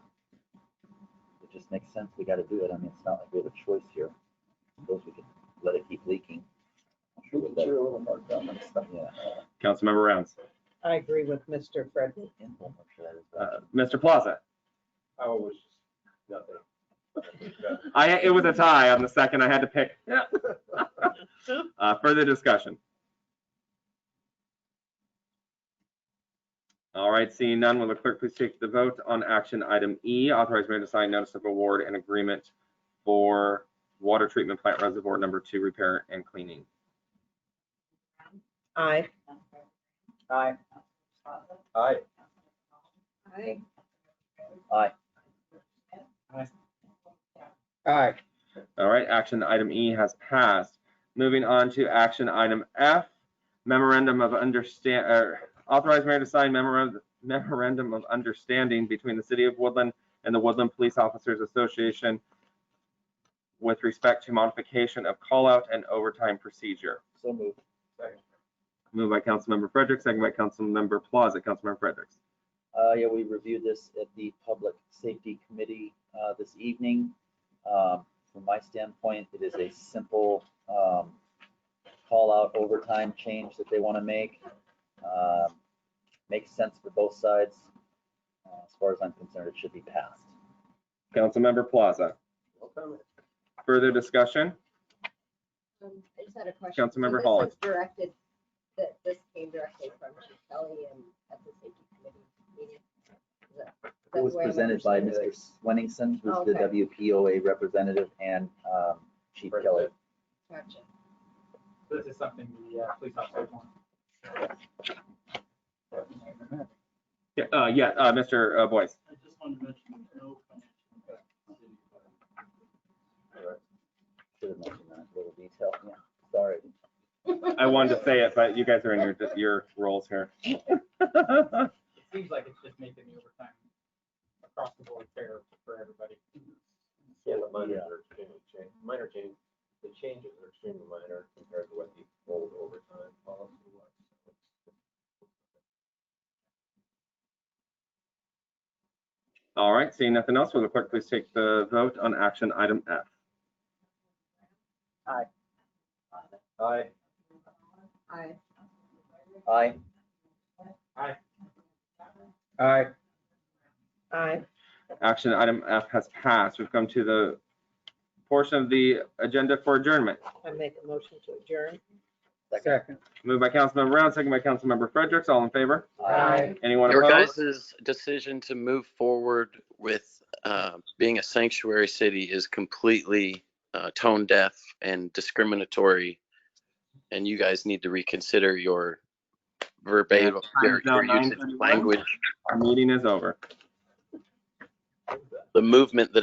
just makes sense. We got to do it. I mean, it's not like we have a choice here. I suppose we could let it keep leaking. I'm sure we'll let it a little more done and stuff. Yeah. Councilmember Rounds. I agree with Mr. Frederick. Mr. Plaza. I was nothing. It was a tie on the second. I had to pick. Further discussion. All right, seeing none, will the clerk please take the vote on action item E, authorize mayor to sign notice of award and agreement for water treatment plant reservoir number 2 repair and cleaning. Aye. Aye. Aye. Aye. Aye. Aye. All right, action item E has passed. Moving on to action item F, memorandum of authorize mayor to sign memorandum of understanding between the city of Woodland and the Woodland Police Officers Association with respect to modification of call-out and overtime procedure. So moved. Second. Moved by Councilmember Fredericks, second by Councilmember Plaza. Councilmember Fredericks. Yeah, we reviewed this at the Public Safety Committee this evening. From my standpoint, it is a simple call-out overtime change that they want to make. Makes sense for both sides. As far as I'm concerned, it should be passed. Councilmember Plaza. No comment. Further discussion? I just had a question. Councilmember So Holland. this was directed, that this came directly from Chief Kelly and at the safety committee meeting. It was presented by Mr. Swenningson, who's the Okay. WPOA representative, and Chief Kelly. Gotcha. This is something the police officers want. Mr. Boyce. I just wanted to mention there's no financial impact to the city. Should have mentioned that in a little detail. Yeah, sorry. I wanted to say it, but you guys are in your roles here. It seems like it's just making the overtime across the board fair for everybody. Yeah, the minors are extremely minor change. The changes are extremely minor compared to what the old overtime policy was. All right, seeing nothing else, will the clerk please take the vote on action item F? Aye. Aye. Aye. Aye. Aye. Aye. Action item F has passed. We've come to the portion of the agenda for adjournment. I make a motion to adjourn. Second. Moved by Councilmember Round, second by Councilmember Fredericks. All in favor? Aye. Anyone Your opposed? guys' decision to move forward with being a sanctuary city is completely tone deaf and discriminatory, and you guys need to reconsider your verbatim, your usage of language. Our meeting is over. The movement that